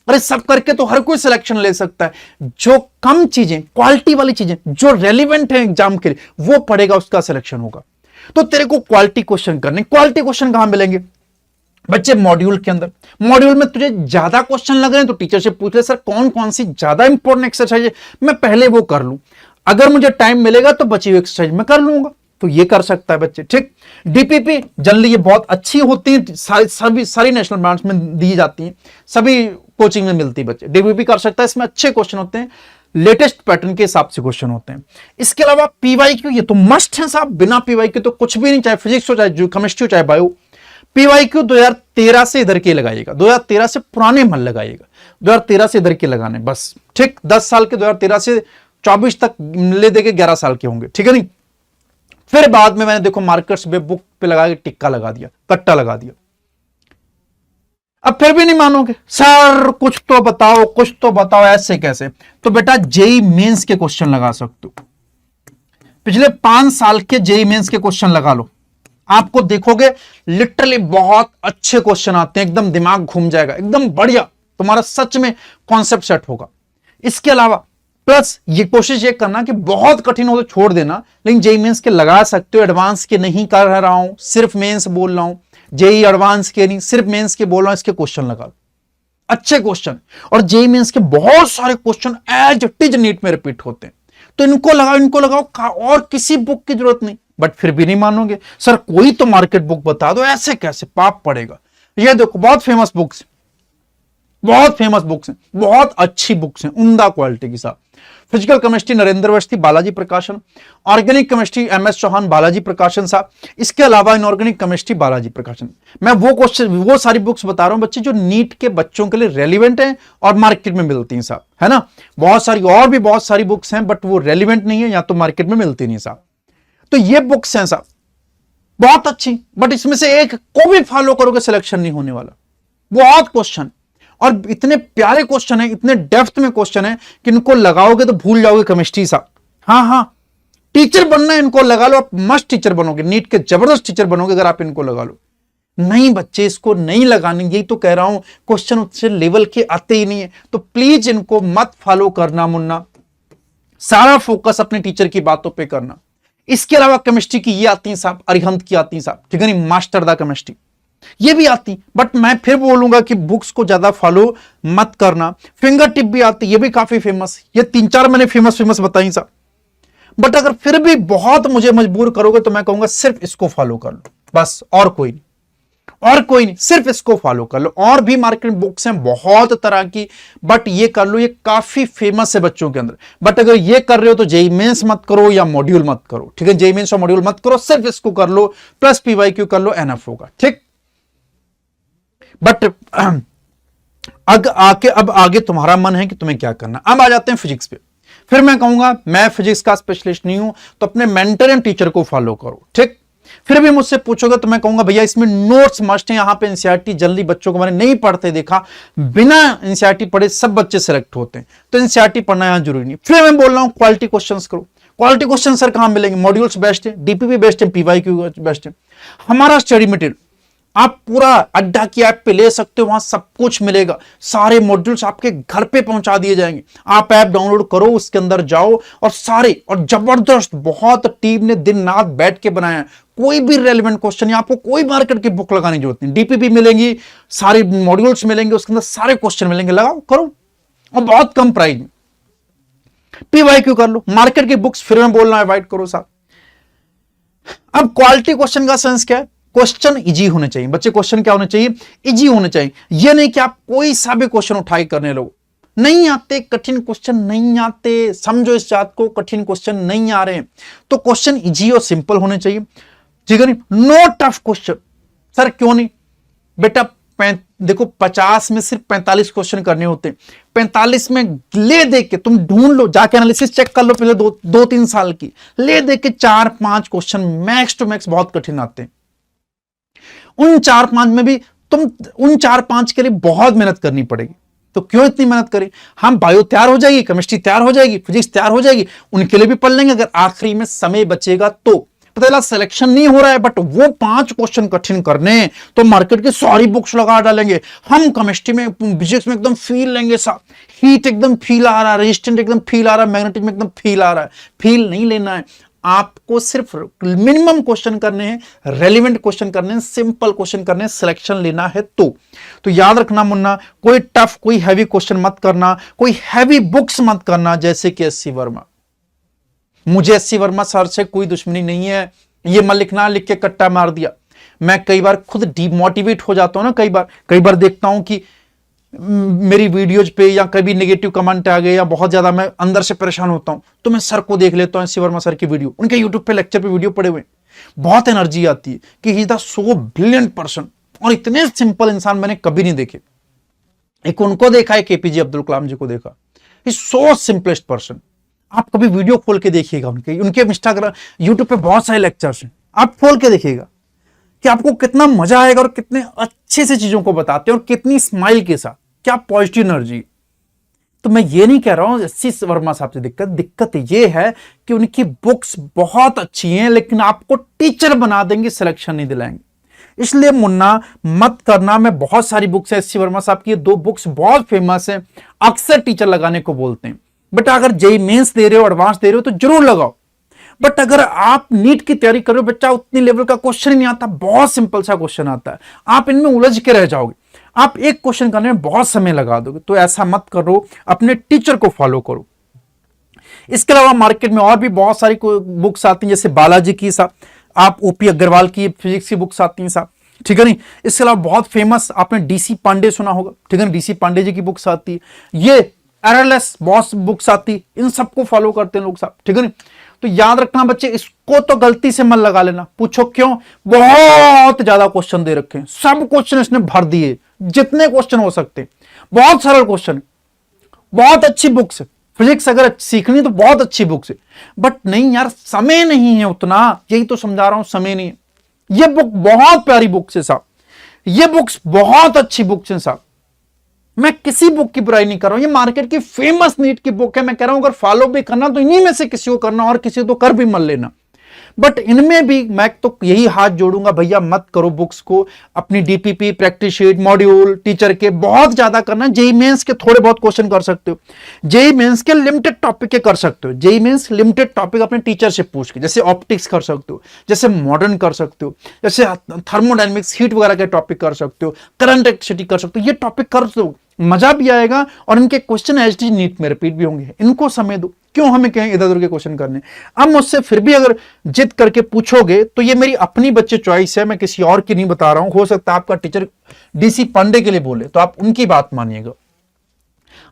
अरे सब करके तो हर कोई सिलेक्शन ले सकता है, जो कम चीजें, क्वालिटी वाली चीजें जो रेलिवेंट है एग्जाम के लिए, वो पढ़ेगा, उसका सिलेक्शन होगा। तो तेरे को क्वालिटी क्वेश्चन करने, क्वालिटी क्वेश्चन कहां मिलेंगे बच्चे? मॉड्यूल के अंदर। मॉड्यूल में तुझे ज्यादा क्वेश्चन लग रहे हैं तो टीचर से पूछ ले, सर कौन कौन सी ज्यादा इंपॉर्टेंट एक्सरसाइज है, मैं पहले वो कर लूं, अगर मुझे टाइम मिलेगा तो बची हुई एक्सरसाइज मैं कर लूंगा। तो ये कर सकता है बच्चे, ठीक। डीपीपी जनरली ये बहुत अच्छी होती है, सारी नेशनल ब्रांच में दी जाती हैं, सभी कोचिंग में मिलती है बच्चे। डीपीपी कर सकता है, इसमें अच्छे क्वेश्चन होते हैं, लेटेस्ट पैटर्न के हिसाब से क्वेश्चन होते हैं। इसके अलावा पीवाईक्यू, ये तो मस्ट है साहब, बिना पीवाईक्यू तो कुछ भी नहीं, चाहे फिजिक्स हो, चाहे केमिस्ट्री हो, चाहे बायो। पीवाईक्यू 2013 से इधर के लगाइएगा, 2013 से पुराने मन लगाइएगा, 2013 से इधर के लगाने बस, ठीक। 10 साल के 2013 से 24 तक ले देके 11 साल के होंगे, ठीक है नहीं। फिर बाद में मैंने देखो मार्कर्स पे बुक पे लगा के टिक्का लगा दिया, कट्टा लगा दिया। अब फिर भी नहीं मानोगे, सर कुछ तो बताओ, कुछ तो बताओ, ऐसे कैसे? तो बेटा जेई मेंस के क्वेश्चन लगा सकते हो, पिछले 5 साल के जेई मेंस के क्वेश्चन लगा लो, आपको देखोगे लिटरली बहुत अच्छे क्वेश्चन आते हैं, एकदम दिमाग घूम जाएगा, एकदम बढ़िया, तुम्हारा सच में कॉन्सेप्ट सेट होगा। इसके अलावा प्लस ये कोशिश ये करना कि बहुत कठिन हो तो छोड़ देना, लेकिन जेई मेंस के लगा सकते हो। एडवांस के नहीं कर रहा हूं, सिर्फ मेंस बोल रहा हूं, जेई एडवांस के नहीं, सिर्फ मेंस के बोल रहा हूं, इसके क्वेश्चन लगा लो, अच्छे क्वेश्चन। और जेई मेंस के बहुत सारे question as it is NEET में रिपीट होते हैं, तो इनको लगाओ, इनको लगाओ, और किसी बुक की जरूरत नहीं। बट फिर भी नहीं मानोगे, सर कोई तो मार्केट बुक बता दो, ऐसे कैसे, पाप पड़ेगा। ये देखो बहुत फेमस बुक्स, बहुत फेमस बुक्स हैं, बहुत अच्छी बुक्स हैं, उम्दा क्वालिटी के साथ। Physical chemistry Narendra Awasthi Balaji Prakashan, organic chemistry MS Chauhan Balaji Prakashan साहब, इसके अलावा इनऑर्गेनिक केमिस्ट्री बालाजी प्रकाशन। मैं वो सारी बुक्स बता रहा हूं बच्चे जो नीट के बच्चों के लिए रेलिवेंट हैं और मार्केट में मिलती हैं साहब, है ना। बहुत सारी और भी बहुत सारी बुक्स हैं, बट वो रेलिवेंट नहीं है या तो मार्केट में मिलती नहीं साहब। तो ये बुक्स हैं साहब बहुत अच्छी, बट इसमें से एक को भी फॉलो करोगे सिलेक्शन नहीं होने वाला। बहुत क्वेश्चन, और इतने प्यारे क्वेश्चन है, इतने डेप्थ में क्वेश्चन है कि इनको लगाओगे तो भूल जाओगे केमिस्ट्री साहब। हाँ, टीचर बनना है, इनको लगा लो, आप मस्त टीचर बनोगे, नीट के जबरदस्त टीचर बनोगे अगर आप इनको लगा लो। नहीं बच्चे, इसको नहीं लगाने, यही तो कह रहा हूं, क्वेश्चन उससे लेवल के आते ही नहीं है, तो प्लीज इनको मत फॉलो करना मुन्ना, सारा फोकस अपने टीचर की बातों पर करना। इसके अलावा केमिस्ट्री की ये आती है साहब, अरिहंत की आती है साहब, ठीक है नहीं, मास्टर द केमिस्ट्री, ये भी आती, बट मैं फिर बोलूंगा कि बुक्स को ज्यादा फॉलो मत करना। फिंगर टिप भी आती, ये भी काफी फेमस, ये 3-4 मैंने फेमस बताई साहब। बट अगर फिर भी बहुत मुझे मजबूर करोगे तो मैं कहूंगा सिर्फ इसको फॉलो कर लो बस, और कोई नहीं, और कोई नहीं, सिर्फ इसको फॉलो कर लो। और भी मार्केट बुक्स हैं बहुत तरह की, बट ये कर लो, ये काफी फेमस है बच्चों के अंदर। बट अगर ये कर रहे हो तो जेई मेंस मत करो या मॉड्यूल मत करो, ठीक है, जेई मेंस और मॉड्यूल मत करो, सिर्फ इसको कर लो, प्लस पीवाईक्यू कर लो, एनएफ होगा, ठीक। बट अब आगे तुम्हारा मन है कि तुम्हें क्या करना। अब आ जाते हैं फिजिक्स पे। फिर मैं कहूंगा मैं फिजिक्स का स्पेशलिस्ट नहीं हूं, तो अपने मेंटर एंड टीचर को फॉलो करो, ठीक। फिर भी मुझसे पूछोगे तो मैं कहूंगा भैया इसमें नोट्स मस्ट है, यहां पे एनसीईआरटी जल्दी बच्चों को मैंने नहीं पढ़ते देखा, बिना एनसीईआरटी पढ़े सब बच्चे सेलेक्ट होते हैं, तो एनसीईआरटी पढ़ना यहां जरूरी नहीं। फिर मैं बोल रहा हूं क्वालिटी क्वेश्चंस करो। क्वालिटी क्वेश्चन सर कहां मिलेंगे? मॉड्यूल्स बेस्ट है, डीपीपी बेस्ट है, पीवाईक्यू बेस्ट है। हमारा स्टडी मटेरियल आप पूरा अड्डा की ऐप पे ले सकते हो, वहां सब कुछ मिलेगा, सारे मॉड्यूल्स आपके घर पे पहुंचा दिए जाएंगे। आप ऐप डाउनलोड करो, उसके अंदर जाओ और सारे, और जबरदस्त बहुत टीम ने दिन रात बैठ के बनाया है, कोई भी रेलेवेंट क्वेश्चन, आपको कोई मार्केट की बुक लगाने की जरूरत नहीं, डीपीपी मिलेंगी, सारे मॉड्यूल्स मिलेंगे, उसके अंदर सारे क्वेश्चन मिलेंगे, लगाओ करो, और बहुत कम प्राइस में। पीवाईक्यू कर लो, मार्केट की बुक्स फिर मैं बोल रहा हूं अवॉइड करो साहब। अब क्वालिटी क्वेश्चन का सेंस क्या है? क्वेश्चन इजी होने चाहिए बच्चे, क्वेश्चन क्या होने चाहिए? इजी होने चाहिए। यह नहीं कि आप कोई सा भी क्वेश्चन उठाई करने लगो, नहीं आते, कठिन क्वेश्चन नहीं आते, समझो इस बात को, कठिन क्वेश्चन नहीं आ रहे हैं, तो क्वेश्चन इजी और सिंपल होने चाहिए, ठीक है नहीं। No tough question. सर क्यों नहीं? बेटा देखो 50 में सिर्फ 45 क्वेश्चन करने होते हैं। 45 में ले दे के तुम ढूंढ लो, जाके एनालिसिस चेक कर लो पहले 2-3 साल की, ले दे के 4-5 क्वेश्चन मैक्स टू मैक्स बहुत कठिन आते हैं। उन 4-5 में भी तुम उन 4-5 के लिए बहुत मेहनत करनी पड़ेगी। तो क्यों इतनी मेहनत करें? हम बायो तैयार हो जाएगी, केमिस्ट्री तैयार हो जाएगी, फिजिक्स तैयार हो जाएगी, उनके लिए भी पढ़ लेंगे अगर आखिरी में समय बचेगा तो। पता चला सिलेक्शन नहीं हो रहा है बट वो 5 क्वेश्चन कठिन करने तो मार्केट की सारी बुक्स लगा डालेंगे। हम केमिस्ट्री में फिजिक्स में एकदम फील लेंगे, हीट एकदम फील आ रहा है, रेजिस्टेंट एकदम फील आ रहा है, मैग्नेटिक में एकदम फील आ रहा है। फील नहीं लेना है आपको, सिर्फ मिनिमम क्वेश्चन करने हैं, रेलिवेंट क्वेश्चन करने हैं, सिंपल क्वेश्चन करने हैं, सिलेक्शन लेना है तो याद रखना मुन्ना, कोई टफ कोई हैवी क्वेश्चन मत करना, कोई हैवी बुक्स मत करना जैसे कि एससी वर्मा। मुझे एससी वर्मा सर से कोई दुश्मनी नहीं है, ये मत लिखना लिख के कट्टा मार दिया। मैं कई बार खुद डिमोटिवेट हो जाता हूं ना, कई बार देखता हूं कि मेरी वीडियोज पे या कभी नेगेटिव कमेंट आ गए या बहुत ज्यादा मैं अंदर से परेशान होता हूं तो मैं सर को देख लेता हूं, एससी वर्मा सर की वीडियो, उनके यूट्यूब पे लेक्चर पे वीडियो पड़े हुए, बहुत एनर्जी आती है कि he is the so brilliant person. और इतने सिंपल इंसान मैंने कभी नहीं देखे। एक उनको देखा है, केपीजे अब्दुल कलाम जी को देखा, ही सो सिंपलेस्ट पर्सन। आप कभी वीडियो खोल के देखिएगा, उनके इंस्टाग्राम यूट्यूब पे बहुत सारे लेक्चर्स हैं, आप खोल के देखिएगा कि आपको कितना मजा आएगा और कितने अच्छे से चीजों को बताते हैं और कितनी स्माइल के साथ, क्या पॉजिटिव एनर्जी। तो मैं ये नहीं कह रहा हूं एससी वर्मा साहब से दिक्कत ये है कि उनकी बुक्स बहुत अच्छी हैं लेकिन आपको टीचर बना देंगे, सिलेक्शन नहीं दिलाएंगे। इसलिए मुन्ना मत करना। मैं बहुत सारी बुक्स है एससी वर्मा साहब की, 2 बुक्स बहुत फेमस है, अक्सर टीचर लगाने को बोलते हैं। बट अगर जेई मेंस दे रहे हो, एडवांस दे रहे हो तो जरूर लगाओ। बट अगर आप नीट की तैयारी कर रहे हो, बच्चा उतनी लेवल का क्वेश्चन ही नहीं आता, बहुत सिंपल सा क्वेश्चन आता है, आप इनमें उलझ के रह जाओगे, आप एक क्वेश्चन करने में बहुत समय लगा दोगे। तो ऐसा मत करो, अपने टीचर को फॉलो करो। इसके अलावा मार्केट में और भी बहुत सारी बुक्स आती हैं, जैसे बालाजी की साहब, आप ओपी अग्रवाल की फिजिक्स की बुक्स आती हैं साहब, ठीक है नहीं। इसके अलावा बहुत फेमस आपने डीसी पांडे सुना होगा, ठीक है, डीसी पांडे जी की बुक्स आती है, ये एरएलएस बहुत बुक्स आती, इन सबको फॉलो करते हैं लोग साहब, ठीक है नहीं। तो याद रखना बच्चे, इसको तो गलती से मत लगा लेना। पूछो क्यों? बहुत ज्यादा क्वेश्चन दे रखे हैं, सब क्वेश्चन इसने भर दिए, जितने क्वेश्चन हो सकते हैं, बहुत सरल क्वेश्चन, बहुत अच्छी बुक्स है। फिजिक्स अगर सीखनी तो बहुत अच्छी बुक्स है, बट नहीं यार, समय नहीं है उतना, यही तो समझा रहा हूं, समय नहीं है। ये बुक बहुत प्यारी बुक्स है साहब, ये बुक्स बहुत अच्छी बुक्स हैं साहब, मैं किसी बुक की बुराई नहीं कर रहा हूं, ये मार्केट की फेमस नीट की बुक है। मैं कह रहा हूं अगर फॉलो भी करना तो इन्हीं में से किसी को करना, और किसी तो कर भी मत लेना। बट इनमें भी मैं तो यही हाथ जोड़ूंगा, भैया मत करो बुक्स को, अपनी DPP, practice sheet, module teacher के बहुत ज्यादा करना। जेई मेंस के थोड़े बहुत क्वेश्चन कर सकते हो, जेई मेंस के लिमिटेड टॉपिक के कर सकते हो, जेई मेंस लिमिटेड टॉपिक अपने टीचर से पूछ के, जैसे ऑप्टिक्स कर सकते हो, जैसे मॉडर्न कर सकते हो, जैसे थर्मोडायनेमिक्स हीट वगैरह के टॉपिक कर सकते हो, करंट इलेक्ट्रिसिटी कर सकते हो, ये टॉपिक कर दो, मजा भी आएगा और इनके क्वेश्चन एचडी नीट में रिपीट भी होंगे। इनको समय दो, क्यों हमें कहें इधर उधर के क्वेश्चन करने। अब मुझसे फिर भी अगर जिद करके पूछोगे तो ये मेरी अपनी बच्चे चॉइस है, मैं किसी और की नहीं बता रहा हूं। हो सकता है आपका टीचर डीसी पांडे के लिए बोले तो आप उनकी बात मानिएगा,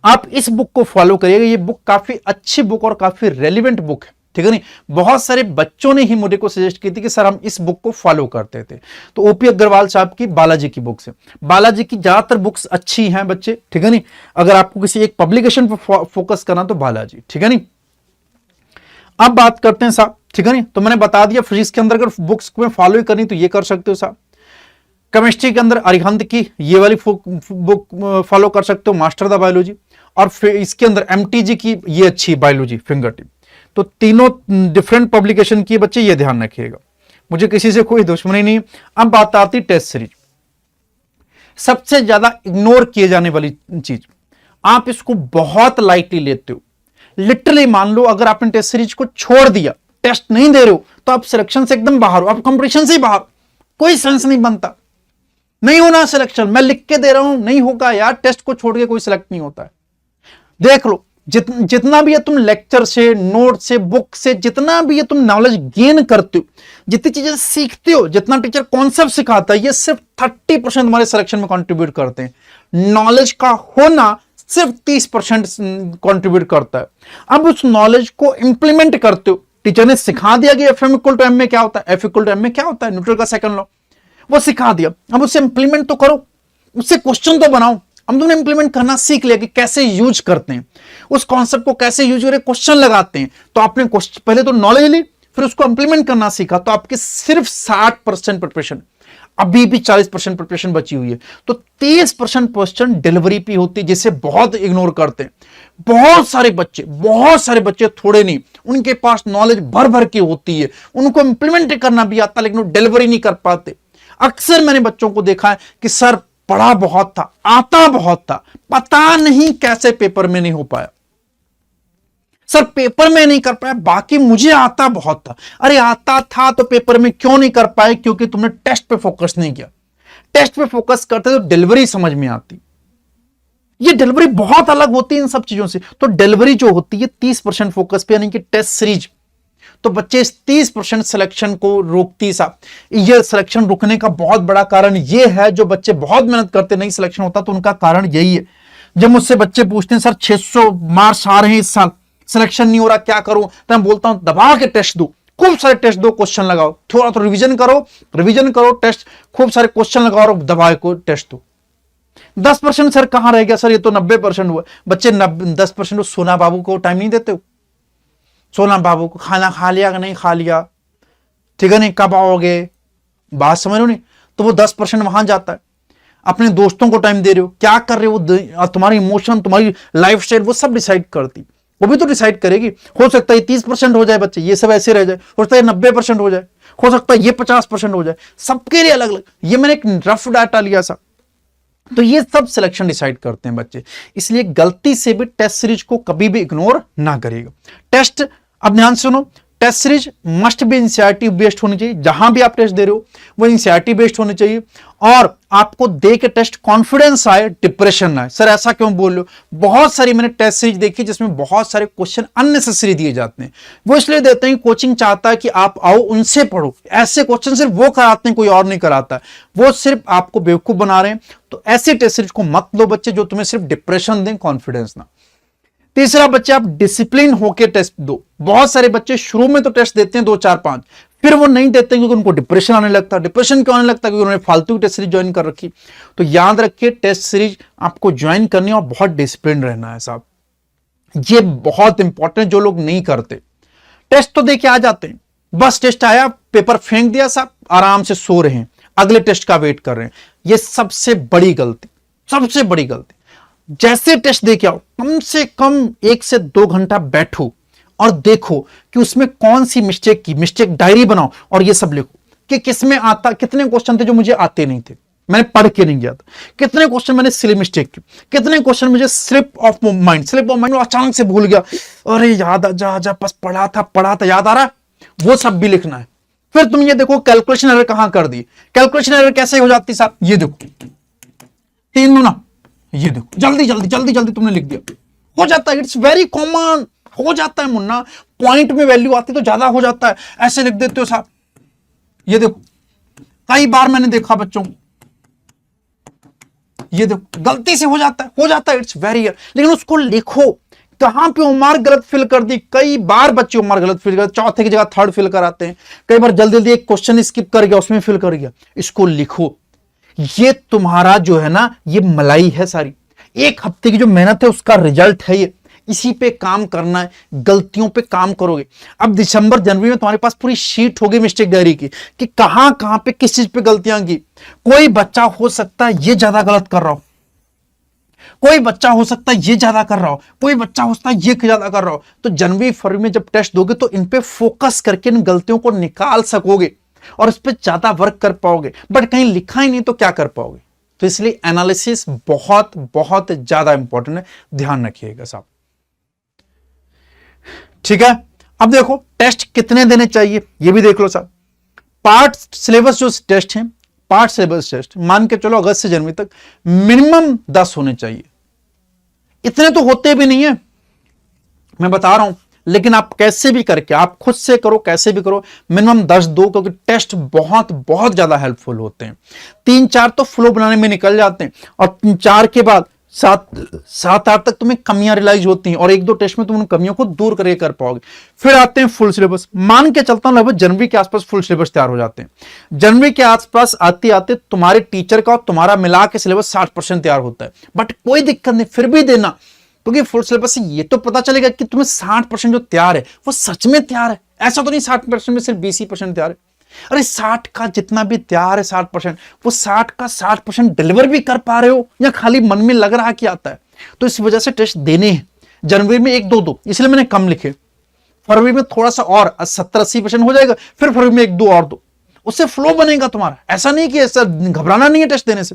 आप इस बुक को फॉलो करिएगा। ये बुक काफी अच्छी बुक और काफी रेलिवेंट बुक है, ठीक है नहीं। बहुत सारे बच्चों ने ही मुझे को सजेस्ट की थी कि सर हम इस बुक को फॉलो करते थे। तो ओपी अग्रवाल साहब की बालाजी की बुक्स है, बालाजी की ज्यादातर बुक्स अच्छी हैं बच्चे, ठीक है नहीं। अगर आपको किसी एक पब्लिकेशन पर फोकस करना तो बालाजी, ठीक है नहीं। अब बात करते हैं साहब, ठीक है नहीं। तो मैंने बता दिया फिजिक्स के अंदर अगर बुक्स में फॉलो करनी तो ये कर सकते हो साहब। केमिस्ट्री के अंदर अरिहंत की ये वाली बुक फॉलो कर सकते हो, मास्टर द बायोलॉजी। और फिर इसके अंदर एमटीजी की ये अच्छी बायोलॉजी फिंगर टिप। तो तीनों डिफरेंट पब्लिकेशन की बच्चे ये ध्यान रखिएगा, मुझे किसी से कोई दुश्मनी नहीं। अब बात आती टेस्ट सीरीज, सबसे ज्यादा इग्नोर किए जाने वाली चीज, आप इसको बहुत लाइटली लेते हो। लिटरली मान लो अगर आपने टेस्ट सीरीज को छोड़ दिया, टेस्ट नहीं दे रहे हो, तो आप सिलेक्शन से एकदम बाहर हो, आप कंपटीशन से बाहर, कोई सेंस नहीं बनता। नहीं होना सिलेक्शन, मैं लिख के दे रहा हूं, नहीं होगा यार, टेस्ट को छोड़ के कोई सिलेक्ट नहीं होता है। देख लो जितना भी है तुम लेक्चर से, नोट से, बुक से, जितना भी है तुम नॉलेज गेन करते हो, जितनी चीजें सीखते हो, जितना टीचर कॉन्सेप्ट सिखाता है, ये सिर्फ 30% तुम्हारे सिलेक्शन में कंट्रीब्यूट करते हैं। नॉलेज का होना सिर्फ 30% कंट्रीब्यूट करता है। अब उस नॉलेज को इंप्लीमेंट करते हो, टीचर ने सिखा दिया कि एफ इक्वल टू एम में क्या होता है, एफ इक्वल टू एम में क्या होता है, न्यूटन का सेकंड लॉ, वो सिखा दिया, अब उसे इंप्लीमेंट तो करो। उससे क्वेश्चन तो बनाओ। हम तुमने इंप्लीमेंट करना सीख लिया कि कैसे यूज करते हैं उस कॉन्सेप्ट को, कैसे यूज करके क्वेश्चन लगाते हैं। तो आपने पहले तो नॉलेज ली, फिर उसको इंप्लीमेंट करना सीखा, तो आपकी सिर्फ 60% प्रिपरेशन, अभी भी 40% प्रिपरेशन बची हुई है। तो 30% क्वेश्चन डिलीवरी पे होती है, जिसे बहुत इग्नोर करते हैं। बहुत सारे बच्चे थोड़े नहीं, उनके पास नॉलेज भर भर की होती है, उनको इंप्लीमेंट करना भी आता, लेकिन वो डिलीवरी नहीं कर पाते। अक्सर मैंने बच्चों को देखा है कि सर पढ़ा बहुत था, आता बहुत था, पता नहीं कैसे पेपर में नहीं हो पाया। सर पेपर में नहीं कर पाया, बाकी मुझे आता बहुत था। अरे आता था तो पेपर में क्यों नहीं कर पाए? क्योंकि तुमने टेस्ट पे फोकस नहीं किया। टेस्ट पे फोकस करते तो डिलीवरी समझ में आती। ये डिलीवरी बहुत अलग होती है इन सब चीजों से। तो डिलीवरी जो होती है 30% फोकस पे, यानी कि टेस्ट सीरीज। तो बच्चे इस 30% सिलेक्शन को रोकती साहब। ये सिलेक्शन रुकने का बहुत बड़ा कारण ये है, जो बच्चे बहुत मेहनत करते नहीं सिलेक्शन होता, तो उनका कारण यही है। जब मुझसे बच्चे पूछते हैं सर 600 मार्क्स आ रहे हैं इस साल, सिलेक्शन नहीं हो रहा, क्या करूं? तो मैं बोलता हूं दबा के टेस्ट दो, खूब सारे टेस्ट दो, क्वेश्चन लगाओ, थोड़ा तो रिवीजन करो, टेस्ट, खूब सारे क्वेश्चन लगाओ और दबा को टेस्ट दो। 10% सर कहां रह गया? सर ये तो 90% हुआ। बच्चे 10% सोना बाबू को टाइम नहीं देते हो? सोना बाबू को खाना खा लिया कि नहीं खा लिया, ठीक है, नहीं कब आओगे, बात समझ लो नहीं। तो वो 10% वहां जाता है। अपने दोस्तों को टाइम दे रहे हो, क्या कर रहे हो, तुम्हारी इमोशन, तुम्हारी लाइफस्टाइल, वो सब डिसाइड करती। वो भी तो डिसाइड करेगी। हो सकता है 30% हो जाए बच्चे, ये सब ऐसे रह जाए, हो सकता है 90% हो जाए, हो सकता है ये 50% हो जाए, सबके लिए अलग अलग। ये मैंने एक रफ डाटा लिया सा। तो ये सब सिलेक्शन डिसाइड करते हैं बच्चे। इसलिए गलती से भी टेस्ट सीरीज को कभी भी इग्नोर ना करिएगा। टेस्ट, अब ध्यान सुनो, test series must be NCERT based होनी चाहिए। जहां भी आप टेस्ट दे रहे हो वो एनसीईआरटी बेस्ड होनी चाहिए, और आपको दे के टेस्ट कॉन्फिडेंस आए, डिप्रेशन ना आए। सर ऐसा क्यों बोल रहे हो? बहुत सारी मैंने टेस्ट सीरीज देखी जिसमें बहुत सारे क्वेश्चन अननेसेसरी दिए जाते हैं। वो इसलिए देते हैं, कोचिंग चाहता है कि आप आओ उनसे पढ़ो। ऐसे क्वेश्चन सिर्फ वो कराते हैं, कोई और नहीं कराता है। वो सिर्फ आपको बेवकूफ बना रहे हैं। तो ऐसे टेस्ट सीरीज को मत लो बच्चे, जो तुम्हें सिर्फ डिप्रेशन दें, कॉन्फिडेंस ना। तीसरा, बच्चे आप डिसिप्लिन होकर टेस्ट दो। बहुत सारे बच्चे शुरू में तो टेस्ट देते हैं 2, 4, 5, फिर वो नहीं देते क्योंकि उनको डिप्रेशन आने लगता है। डिप्रेशन क्यों आने लगता है? क्योंकि उन्होंने फालतू की टेस्ट सीरीज ज्वाइन कर रखी। तो याद रखिए, टेस्ट सीरीज आपको ज्वाइन करनी है और बहुत डिसिप्लिन रहना है साहब। ये बहुत इंपॉर्टेंट, जो लोग नहीं करते। टेस्ट तो देके आ जाते हैं, बस टेस्ट आया, पेपर फेंक दिया साहब, आराम से सो रहे हैं, अगले टेस्ट का वेट कर रहे हैं। ये सबसे बड़ी गलती, सबसे बड़ी गलती। जैसे टेस्ट देके आओ, कम से कम 1 से 2 घंटा बैठो और देखो कि उसमें कौन सी मिस्टेक की, मिस्टेक डायरी बनाओ और ये सब लिखो कि किसमें आता, कितने क्वेश्चन थे जो मुझे आते नहीं थे, मैंने पढ़ के नहीं गया था, कितने क्वेश्चन मैंने सिली मिस्टेक की, कितने क्वेश्चन मुझे स्लिप ऑफ माइंड अचानक से भूल गया, अरे याद जा बस पढ़ा था याद आ रहा है, वो सब भी लिखना है। फिर तुम ये देखो कैलकुलेशन एरर कहां कर दी। कैलकुलेशन एरर कैसे हो जाती साहब? ये देखो 3 गुना, ये देखो जल्दी तुमने लिख दिया, हो जाता है। इट्स वेरी कॉमन, हो जाता है मुन्ना। पॉइंट में वैल्यू आती तो ज्यादा हो जाता है, ऐसे लिख देते हो साहब। ये देखो कई बार मैंने देखा बच्चों को, ये देखो गलती से हो जाता है। इट्स वेरी, लेकिन उसको लिखो। कहां पे उम्र गलत फिल कर दी। कई बार बच्चे उम्र गलत फिल कर, चौथे की जगह 3rd फिल कराते हैं। कई बार जल्दी एक क्वेश्चन स्किप कर गया, उसमें फिल कर गया। इसको लिखो। ये तुम्हारा जो है ना, ये मलाई है सारी, 1 हफ्ते की जो मेहनत है उसका रिजल्ट है ये। इसी पे काम करना है, गलतियों पे काम करोगे। अब दिसंबर जनवरी में तुम्हारे पास पूरी शीट होगी मिस्टेक डायरी की, कि कहां पे किस चीज पे गलतियां की। कोई बच्चा हो सकता है ये ज्यादा गलत कर रहा हो, कोई बच्चा हो सकता है ये ज्यादा कर रहा हो, कोई बच्चा हो सकता है ये ज्यादा कर रहा हो। तो जनवरी फरवरी में जब टेस्ट दोगे तो इन पे फोकस करके इन गलतियों को निकाल सकोगे और उस पर ज्यादा वर्क कर पाओगे। बट कहीं लिखा ही नहीं तो क्या कर पाओगे? तो इसलिए एनालिसिस बहुत बहुत ज्यादा इंपॉर्टेंट है, ध्यान रखिएगा साहब। ठीक है, अब देखो टेस्ट कितने देने चाहिए ये भी देख लो साहब। पार्ट सिलेबस जो टेस्ट है, पार्ट सिलेबस टेस्ट मान के चलो अगस्त से जनवरी तक मिनिमम 10 होने चाहिए। इतने तो होते भी नहीं है, मैं बता रहा हूं, लेकिन आप कैसे भी करके, आप खुद से करो, कैसे भी करो, मिनिमम 10 दो, क्योंकि टेस्ट बहुत बहुत ज्यादा हेल्पफुल होते हैं। 3-4 तो फ्लो बनाने में निकल जाते हैं, और 4 के बाद सात सात आठ तक तुम्हें कमियां रियलाइज होती हैं और एक दो टेस्ट में तुम उन कमियों को दूर करके कर पाओगे। फिर आते हैं फुल सिलेबस। मान के चलता हूं लगभग जनवरी के आसपास फुल सिलेबस तैयार हो जाते हैं। जनवरी के आसपास आते आते तुम्हारे टीचर का और तुम्हारा मिला के सिलेबस 60% तैयार होता है। बट कोई दिक्कत नहीं, फिर भी देना, क्योंकि फुल सिलेबस से ये तो पता चलेगा कि तुम्हें 60% जो तैयार है वो सच में तैयार है। ऐसा तो नहीं 60% में सिर्फ 20% तैयार है। अरे 60 का जितना भी तैयार है 60%, वो 60 का 60% डिलीवर भी कर पा रहे हो या खाली मन में लग रहा कि आता है? तो इस वजह से टेस्ट देने हैं। जनवरी में 1 2 इसलिए मैंने कम लिखे। फरवरी में थोड़ा सा और 70-80% हो जाएगा, फिर फरवरी में 1 2 और दो, उससे फ्लो बनेगा तुम्हारा। ऐसा नहीं कि ऐसा घबराना नहीं है टेस्ट देने से।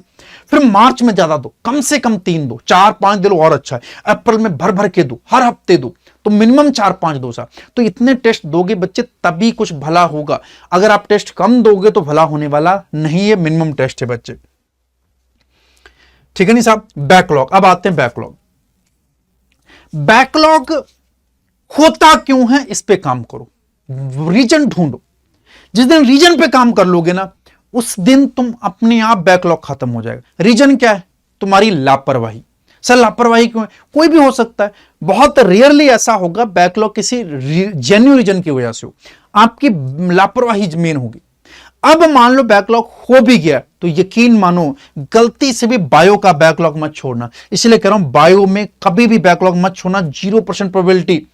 फिर मार्च में ज्यादा दो, कम से कम 3 दो, 4-5 दे लो और अच्छा है। अप्रैल में भर भर के दो, हर हफ्ते दो, तो मिनिमम 4-5 दो सा। तो इतने टेस्ट दोगे बच्चे तभी कुछ भला होगा। अगर आप टेस्ट कम दोगे तो भला होने वाला नहीं है। मिनिमम टेस्ट है बच्चे, ठीक है नहीं साहब। बैकलॉग, अब आते हैं बैकलॉग। बैकलॉग होता क्यों है, इस पे काम करो, रीजन ढूंढो। जिस दिन रीजन पे काम कर लोगे ना, उस दिन तुम अपने आप बैकलॉग खत्म हो जाएगा। रीजन क्या है? तुम्हारी लापरवाही। सर लापरवाही क्यों है? कोई भी हो सकता है, बहुत रेयरली ऐसा होगा बैकलॉग किसी जेन्युइन रीजन की वजह से हो, आपकी लापरवाही मेन होगी। अब मान लो बैकलॉग हो भी गया तो यकीन मानो गलती से भी बायो का बैकलॉग मत छोड़ना। इसलिए कह रहा हूं बायो में कभी भी बैकलॉग मत छोड़ना। 0% प्रोबेबिलिटी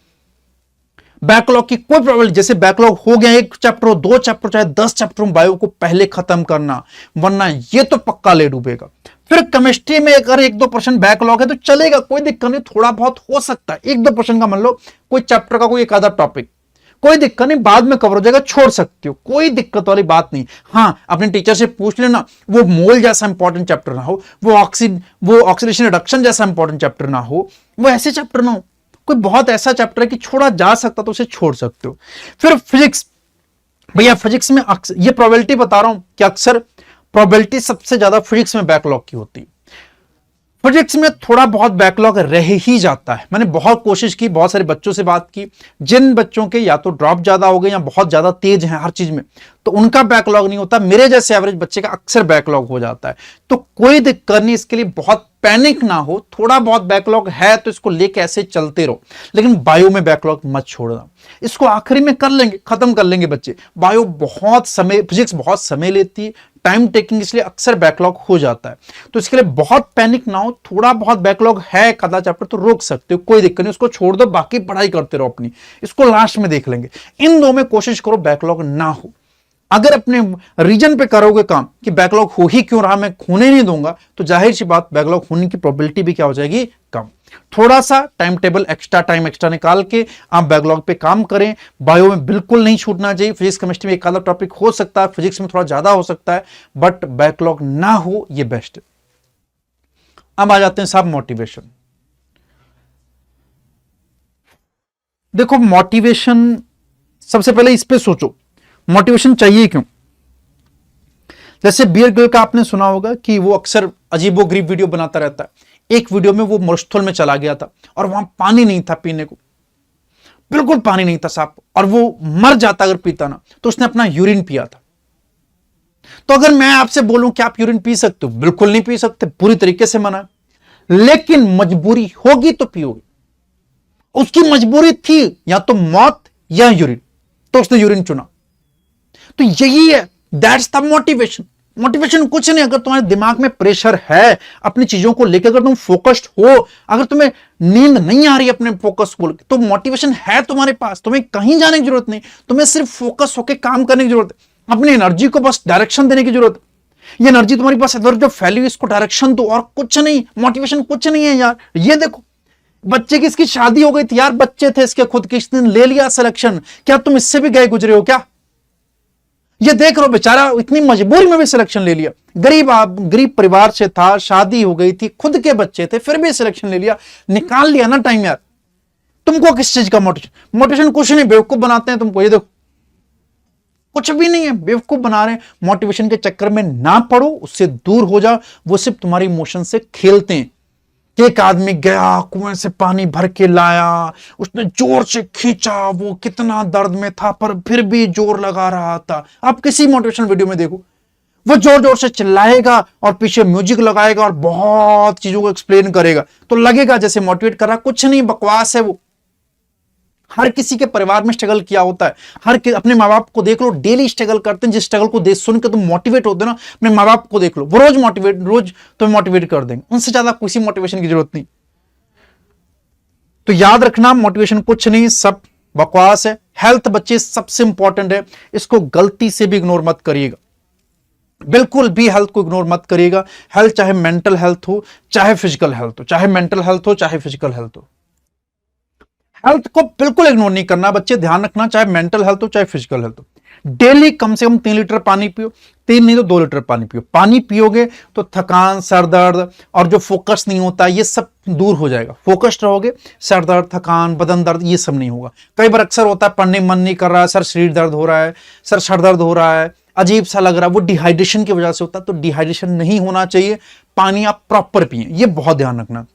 बैकलॉग की, कोई प्रोबेबिलिटी। जैसे बैकलॉग हो गया 1 चैप्टर हो, 2 चैप्टर चाहे 10 चैप्टर, बायो को पहले खत्म करना, वरना ये तो पक्का ले डूबेगा। फिर केमिस्ट्री में अगर 1-2% बैकलॉग है तो चलेगा, कोई दिक्कत नहीं, थोड़ा बहुत हो सकता है 1-2% का। मान लो कोई चैप्टर का कोई एक आधा टॉपिक, कोई दिक्कत नहीं, बाद में कवर हो जाएगा, छोड़ सकते हो, कोई दिक्कत वाली बात नहीं। हां, अपने टीचर से पूछ लेना, वो मोल जैसा इंपॉर्टेंट चैप्टर ना हो, वो ऑक्सीडेशन रिडक्शन जैसा इंपॉर्टेंट चैप्टर ना हो, वो ऐसे चैप्टर ना हो, कोई बहुत ऐसा चैप्टर है कि छोड़ा जा सकता तो उसे छोड़ सकते हो। फिर फिजिक्स, भैया फिजिक्स में ये प्रोबेबिलिटी बता रहा हूं कि अक्सर प्रोबेबिलिटी सबसे ज्यादा फिजिक्स में बैकलॉग की होती है। फिजिक्स में थोड़ा बहुत बैकलॉग रह ही जाता है। मैंने बहुत कोशिश की, बहुत सारे बच्चों से बात की, जिन बच्चों के या तो ड्रॉप ज्यादा हो गए या बहुत ज्यादा तेज हैं हर चीज में, तो उनका बैकलॉग नहीं होता। मेरे जैसे एवरेज बच्चे का अक्सर बैकलॉग हो जाता है। तो कोई दिक्कत नहीं, इसके लिए बहुत पैनिक ना हो। थोड़ा बहुत बैकलॉग है तो इसको लेके ऐसे चलते रहो, लेकिन बायो में बैकलॉग मत छोड़ना। इसको आखिरी में कर लेंगे, खत्म कर लेंगे बच्चे। बायो बहुत समय, फिजिक्स बहुत समय लेती है, टाइम टेकिंग, इसलिए अक्सर बैकलॉग हो जाता है। तो इसके लिए बहुत पैनिक ना हो। थोड़ा बहुत बैकलॉग है कदा चैप्टर तो रोक सकते हो, कोई दिक्कत नहीं, उसको छोड़ दो, बाकी पढ़ाई करते रहो अपनी, इसको लास्ट में देख लेंगे। इन दो में कोशिश करो बैकलॉग ना हो। अगर अपने रीजन पे करोगे काम कि बैकलॉग हो ही क्यों रहा, मैं होने नहीं दूंगा, तो जाहिर सी बात बैकलॉग होने की प्रोबेबिलिटी भी क्या हो जाएगी, कम। थोड़ा सा time table extra, time extra निकाल के आप बैकलॉग पे काम करें। बायो में बिल्कुल नहीं छूटना चाहिए। फिजिक्स केमिस्ट्री में एक आधा टॉपिक हो सकता है, फिजिक्स में थोड़ा ज्यादा हो सकता है, बट बैकलॉग ना हो ये बेस्ट है। अब आ जाते हैं साहब मोटिवेशन। देखो मोटिवेशन, सबसे पहले इस पे सोचो मोटिवेशन चाहिए क्यों। जैसे बियर ग्रिल का आपने सुना होगा कि वो अक्सर अजीबोगरीब वीडियो बनाता रहता है। एक वीडियो में वो मरुस्थल में चला गया था और वहां पानी नहीं था पीने को, बिल्कुल पानी नहीं था साहब, और वो मर जाता अगर पीता ना, तो उसने अपना यूरिन पिया था। तो अगर मैं आपसे बोलूं कि आप यूरिन पी सकते हो, बिल्कुल नहीं पी सकते, पूरी तरीके से मना, लेकिन मजबूरी होगी तो पियोगे। उसकी मजबूरी थी या तो मौत या यूरिन, तो उसने यूरिन चुना। तो यही है, दैट्स द मोटिवेशन। मोटिवेशन कुछ नहीं, अगर तुम्हारे दिमाग में प्रेशर है अपनी चीजों को लेकर, अगर तुम फोकस्ड हो, अगर तुम्हें नींद नहीं आ रही अपने फोकस को, तो मोटिवेशन है तुम्हारे पास, तुम्हें कहीं जाने की जरूरत नहीं, तुम्हें सिर्फ फोकस होकर काम करने की जरूरत है। अपनी एनर्जी को बस डायरेक्शन देने की जरूरत है। ये एनर्जी तुम्हारे पास इधर जो फैली हुई, इसको डायरेक्शन दो, और कुछ नहीं। मोटिवेशन कुछ नहीं है यार। ये देखो, बच्चे की इसकी शादी हो गई थी यार, बच्चे थे इसके खुद के, इस दिन ले लिया सिलेक्शन, क्या तुम इससे भी गए गुजरे हो क्या? ये देख रहे हो बेचारा इतनी मजबूरी में भी सिलेक्शन ले लिया, गरीब परिवार से था, शादी हो गई थी, खुद के बच्चे थे, फिर भी सिलेक्शन ले लिया, निकाल लिया ना टाइम यार। तुमको किस चीज का मोटिवेशन? मोटिवेशन कुछ नहीं, बेवकूफ बनाते हैं तुमको। ये देखो कुछ भी नहीं है, बेवकूफ बना रहे हैं। मोटिवेशन के चक्कर में ना पड़ो, उससे दूर हो जाओ। वो सिर्फ तुम्हारी इमोशन से खेलते हैं। एक आदमी गया, कुएं से पानी भर के लाया, उसने जोर से खींचा, वो कितना दर्द में था पर फिर भी जोर लगा रहा था। आप किसी मोटिवेशनल वीडियो में देखो, वो जोर जोर से चिल्लाएगा और पीछे म्यूजिक लगाएगा और बहुत चीजों को एक्सप्लेन करेगा, तो लगेगा जैसे मोटिवेट कर रहा, कुछ नहीं, बकवास है वो। हर किसी के परिवार में स्ट्रगल किया होता है, अपने माँ बाप को देख लो, डेली स्ट्रगल करते हैं। जिस स्ट्रगल को देख सुन के तुम मोटिवेट होते हो ना, अपने माँ बाप को देख लो, वो रोज तुम्हें मोटिवेट कर देंगे, उनसे ज्यादा किसी मोटिवेशन की जरूरत नहीं। तो याद रखना, मोटिवेशन कुछ नहीं, सब बकवास है। हेल्थ बच्चे सबसे इंपॉर्टेंट है, इसको गलती से भी इग्नोर मत करिएगा, बिल्कुल भी हेल्थ को इग्नोर मत करिएगा। हेल्थ चाहे मेंटल हेल्थ हो, चाहे फिजिकल हेल्थ हो, चाहे मेंटल हेल्थ हो, चाहे फिजिकल हेल्थ हो, हेल्थ को बिल्कुल इग्नोर नहीं करना बच्चे, ध्यान रखना, चाहे मेंटल हेल्थ हो चाहे फिजिकल हेल्थ हो। डेली कम से कम 3 लीटर पानी पियो, 3 नहीं तो 2 लीटर पानी पियो। पानी पियोगे तो थकान, सर दर्द और जो फोकस नहीं होता ये सब दूर हो जाएगा। फोकस्ड रहोगे, सर दर्द, थकान, बदन दर्द ये सब नहीं होगा। कई बार अक्सर होता है पढ़ने मन नहीं कर रहा है, शरीर दर्द हो रहा है, सर दर्द हो रहा है, अजीब सा लग रहा है, वो डिहाइड्रेशन की वजह से होता है। तो डिहाइड्रेशन नहीं होना चाहिए, पानी आप प्रॉपर पिए, ये बहुत ध्यान रखना।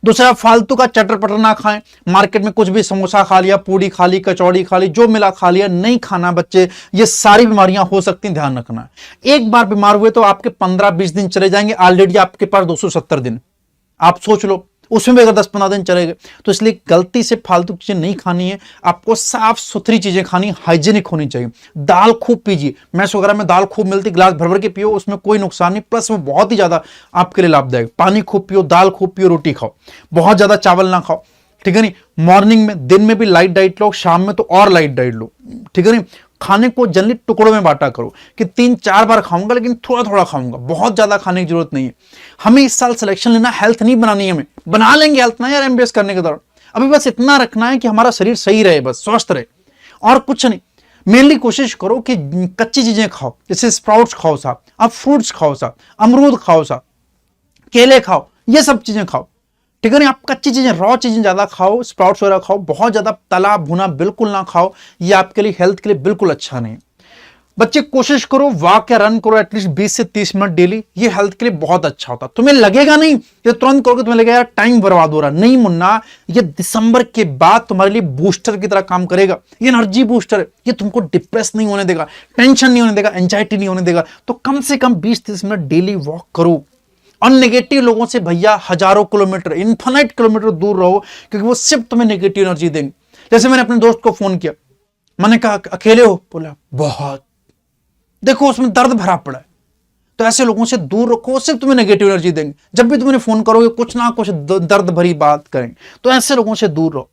दूसरा, फालतू का चटर पटर ना खाएं। मार्केट में कुछ भी समोसा खा लिया, पूड़ी खा ली, कचौड़ी खा ली, जो मिला खा लिया, नहीं खाना बच्चे, ये सारी बीमारियां हो सकती हैं, ध्यान रखना। एक बार बीमार हुए तो आपके 15-20 दिन चले जाएंगे, ऑलरेडी आपके पास 270 दिन, आप सोच लो, उसमें भी अगर 10-15 दिन चले गए। तो इसलिए गलती से फालतू चीजें नहीं खानी है, आपको साफ सुथरी चीजें खानी, हाइजीनिक होनी चाहिए। दाल खूब पीजिए, मैस वगैरह में दाल खूब मिलती, गिलास भर भर के पियो, उसमें कोई नुकसान नहीं, प्लस वो बहुत ही ज्यादा आपके लिए लाभदायक। पानी खूब पियो, दाल खूब पियो, रोटी खाओ, बहुत ज्यादा चावल ना खाओ, ठीक है नहीं। मॉर्निंग में, दिन में भी लाइट डाइट लो, शाम में तो और लाइट डाइट लो, ठीक है नहीं। खाने को जनरली टुकड़ों में बांटा करो कि 3-4 बार खाऊंगा, लेकिन थोड़ा थोड़ा खाऊंगा, बहुत ज्यादा खाने की जरूरत नहीं है। हमें इस साल सिलेक्शन लेना, हेल्थ नहीं बनानी है, हमें बना लेंगे हेल्थ ना यार एमबीएस करने के दौरान। अभी बस इतना रखना है कि हमारा शरीर सही रहे, बस स्वस्थ रहे, और कुछ नहीं। मेनली कोशिश करो कि कच्ची चीजें खाओ, जैसे स्प्राउट्स खाओ साहब, आप फ्रूट्स खाओ साहब, अमरूद खाओ साहब, केले खाओ, ये सब चीजें खाओ, ठीक है नहीं। आप कच्ची चीजें, रॉ चीजें ज्यादा खाओ, स्प्राउट्स वगैरह खाओ, बहुत ज्यादा तला भुना बिल्कुल ना खाओ, ये आपके लिए, हेल्थ के लिए बिल्कुल अच्छा नहीं। बच्चे कोशिश करो वॉक या रन करो एटलीस्ट 20 से 30 मिनट डेली, ये हेल्थ के लिए बहुत अच्छा होता है। तुम्हें लगेगा नहीं, ये तुरंत करोगे तुम्हें लगेगा यार टाइम बर्बाद हो रहा, नहीं मुन्ना, ये दिसंबर के बाद तुम्हारे लिए बूस्टर की तरह काम करेगा, ये एनर्जी बूस्टर है, ये तुमको डिप्रेस नहीं होने देगा, टेंशन नहीं होने देगा, एंजाइटी नहीं होने देगा। तो कम से कम 20-30 मिनट डेली वॉक करो, और नेगेटिव लोगों से भैया हजारों किलोमीटर, इन्फिनिट किलोमीटर दूर रहो, क्योंकि वो सिर्फ तुम्हें नेगेटिव एनर्जी देंगे। जैसे मैंने अपने दोस्त को फोन किया, मैंने कहा अकेले हो, बोला बहुत, देखो उसमें दर्द भरा पड़ा है। तो ऐसे लोगों से दूर रखो, सिर्फ तुम्हें नेगेटिव एनर्जी देंगे। जब भी तुम्हें फोन करोगे कुछ ना कुछ दर्द भरी बात करेंगे, तो ऐसे लोगों से दूर रहो।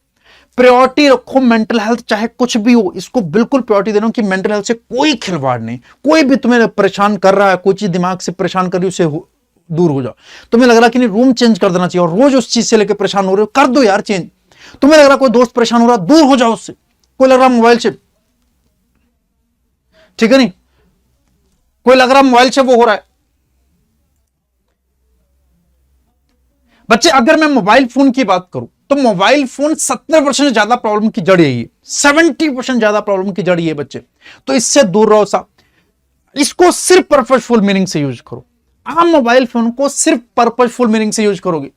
प्रायोरिटी रखो मेंटल हेल्थ, चाहे कुछ भी हो, इसको बिल्कुल प्रायोरिटी देना कि मेंटल हेल्थ से कोई खिलवाड़ नहीं। कोई भी तुम्हें परेशान कर रहा है, कोई चीज दिमाग से परेशान कर रही है, उससे दूर हो जाओ। तुम्हें लग रहा कि नहीं रूम चेंज कर देना चाहिए और रोज उस चीज से लेकर परेशान हो रहे हो, कर दो यार चेंज। तुम्हें लग रहा कोई दोस्त परेशान हो रहा, दूर हो जाओ उससे। कोई लग रहा मोबाइल से, ठीक है नहीं, कोई लग रहा मोबाइल से वो हो रहा है। बच्चे अगर मैं मोबाइल फोन की बात करूं तो मोबाइल फोन 70% ज्यादा प्रॉब्लम की जड़ यही है, 70% ज्यादा प्रॉब्लम की जड़ ये बच्चे। तो इससे दूर रहो साहब, इसको सिर्फ पर्पसफुल मीनिंग से यूज करो। आप मोबाइल फोन को सिर्फ पर्पसफुल मीनिंग से यूज करोगे,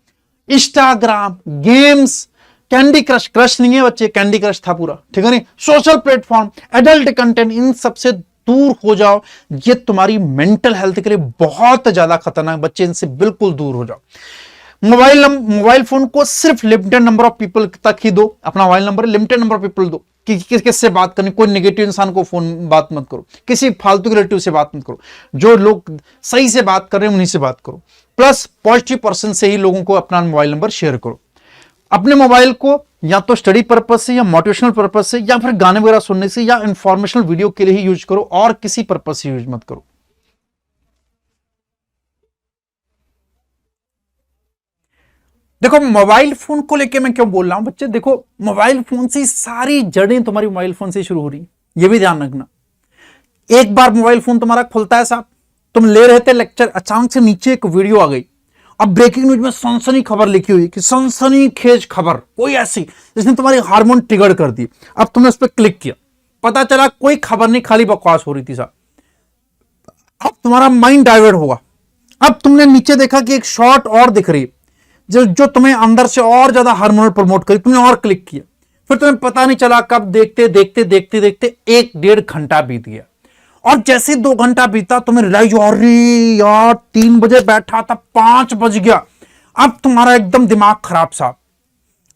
Instagram, games, candy crush, crush नहीं है बच्चे, कैंडी क्रश था पूरा, ठीक है नहीं, सोशल प्लेटफॉर्म, एडल्ट कंटेंट, इन सबसे दूर हो जाओ। ये तुम्हारी मेंटल हेल्थ के लिए बहुत ज्यादा खतरनाक बच्चे, इनसे बिल्कुल दूर हो जाओ। मोबाइल फोन को सिर्फ लिमिटेड नंबर ऑफ पीपल तक ही दो। अपना mobile number limited number of people दो कि किससे बात करनी, कोई नेगेटिव इंसान को फोन बात मत करो, किसी फालतू के रिलेटिव से बात मत करो, जो लोग सही से बात कर रहे हैं उन्हीं से बात करो। प्लस पॉजिटिव पर्सन से ही लोगों को अपना मोबाइल नंबर शेयर करो। अपने मोबाइल को या तो स्टडी पर्पज से, या मोटिवेशनल पर्पज से, या फिर गाने वगैरह सुनने से, या इंफॉर्मेशनल वीडियो के लिए ही यूज करो, और किसी पर्पज से यूज मत करो। देखो मोबाइल फोन को लेके मैं क्यों बोल रहा हूं बच्चे, देखो मोबाइल फोन से सारी जड़ें तुम्हारी मोबाइल फोन से शुरू हो रही, ये भी ध्यान रखना। एक बार मोबाइल फोन तुम्हारा खुलता है साहब, तुम ले रहे थे लेक्चर, अचानक से नीचे एक वीडियो आ गई, अब ब्रेकिंग न्यूज में सनसनी खबर लिखी हुई कि सनसनी खेज खबर कोई ऐसी जिसने तुम्हारी हार्मोन ट्रिगर कर दी। अब तुमने उस पर क्लिक किया, पता चला कोई खबर नहीं, खाली बकवास हो रही थी साहब। अब तुम्हारा माइंड डाइवर्ट होगा। अब तुमने नीचे देखा कि एक शॉट और दिख रही है जो तुम्हें अंदर से और ज्यादा हार्मोनल प्रमोट करी, तुमने और क्लिक किया, फिर तुम्हें पता नहीं चला कब देखते देखते देखते देखते 1-1.5 घंटा बीत गया। और जैसे 2 घंटा बीता तुम्हें रियलाइज, अरे यार 3 बजे बैठा था 5 बज गया। अब तुम्हारा एकदम दिमाग खराब साहब,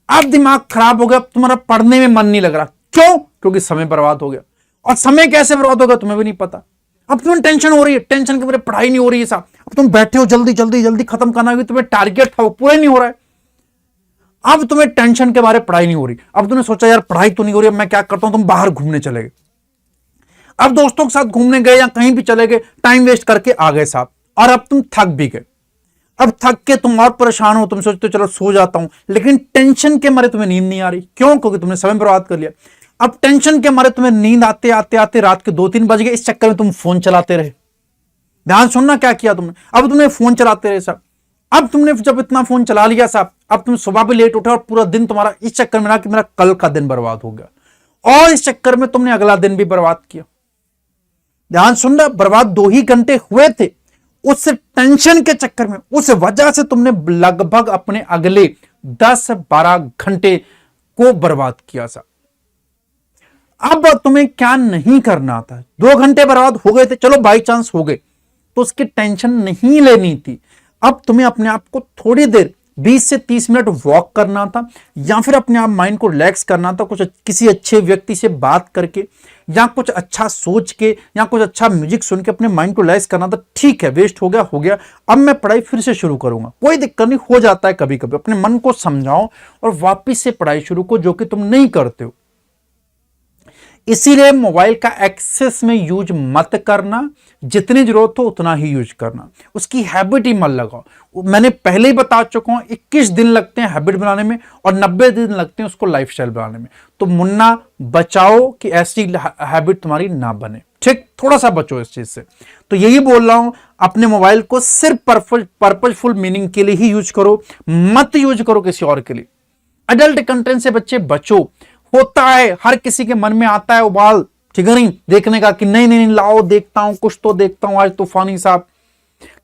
अब दिमाग खराब हो गया, अब तुम्हारा पढ़ने में मन नहीं लग रहा। क्यों? क्योंकि समय बर्बाद हो गया। और समय कैसे बर्बाद होगा तुम्हें भी नहीं पता। अब तुम्हें टेंशन हो रही है, टेंशन के बारे पढ़ाई नहीं हो रही है साहब। अब तुम बैठे हो जल्दी जल्दी जल्दी खत्म करना है, तुम्हें टारगेट था वो पूरा नहीं हो रहा है। अब तुम्हें टेंशन के बारे पढ़ाई नहीं हो रही। अब तुमने सोचा यार पढ़ाई तो नहीं हो रही, अब मैं क्या करता हूं, तुम बाहर घूमने चले गए। अब दोस्तों के साथ घूमने गए या कहीं भी चले गए, टाइम वेस्ट करके आ गए साहब, और अब तुम थक भी गए। अब थक के तुम और परेशान हो, तुम सोचते हो चलो सो जाता हूं, लेकिन टेंशन के मारे तुम्हें नींद नहीं आ रही। क्यों? क्योंकि तुमने समय बर्बाद कर लिया। अब टेंशन के मारे तुम्हें नींद आते आते आते रात के 2-3 बज गए, इस चक्कर में तुम फोन चलाते रहे। ध्यान सुनना क्या किया तुमने, अब तुमने फोन चलाते रहे साहब। अब तुमने जब इतना फोन चला लिया साहब, अब तुम सुबह भी लेट उठे और पूरा दिन तुम्हारा इस चक्कर में ना कि मेरा कल का दिन बर्बाद हो गया, और इस चक्कर में तुमने अगला दिन भी बर्बाद किया। ध्यान सुनना, बर्बाद 2 ही घंटे हुए थे, उस टेंशन के चक्कर में, उस वजह से तुमने लगभग अपने अगले 10-12 घंटे को बर्बाद किया साहब। अब तुम्हें क्या नहीं करना था। 2 घंटे बर्बाद हो गए थे, चलो बाई चांस हो गए, तो उसकी टेंशन नहीं लेनी थी। अब तुम्हें अपने आप को थोड़ी देर 20 से 30 मिनट वॉक करना था, या फिर अपने आप माइंड को रिलैक्स करना था, कुछ किसी अच्छे व्यक्ति से बात करके, या कुछ अच्छा सोच के, या कुछ अच्छा म्यूजिक सुन के अपने माइंड को रिलैक्स करना था। ठीक है, वेस्ट हो गया हो गया, अब मैं पढ़ाई फिर से शुरू करूंगा, कोई दिक्कत नहीं, हो जाता है कभी कभी। अपने मन को समझाओ और वापिस से पढ़ाई शुरू करो, जो कि तुम नहीं करते हो। इसीलिए मोबाइल का एक्सेस में यूज मत करना, जितनी जरूरत हो उतना ही यूज करना, उसकी हैबिट ही मत लगाओ। मैंने पहले ही बता चुका हूं, 21 दिन लगते हैं हैबिट बनाने में और 90 दिन लगते हैं उसको लाइफस्टाइल बनाने में। तो मुन्ना बचाओ कि ऐसी हैबिट तुम्हारी ना बने, ठीक? थोड़ा सा बचो इस चीज से। तो यही बोल रहा हूं, अपने मोबाइल को सिर्फ पर्पजफुल मीनिंग के लिए ही यूज करो, मत यूज करो किसी और के लिए। अडल्ट कंटेंट से बच्चे बचो। होता है, हर किसी के मन में आता है उबाल, ठीक है नहीं, देखने का कि नहीं नहीं लाओ देखता हूं, कुछ तो देखता हूं आज तूफानी साहब।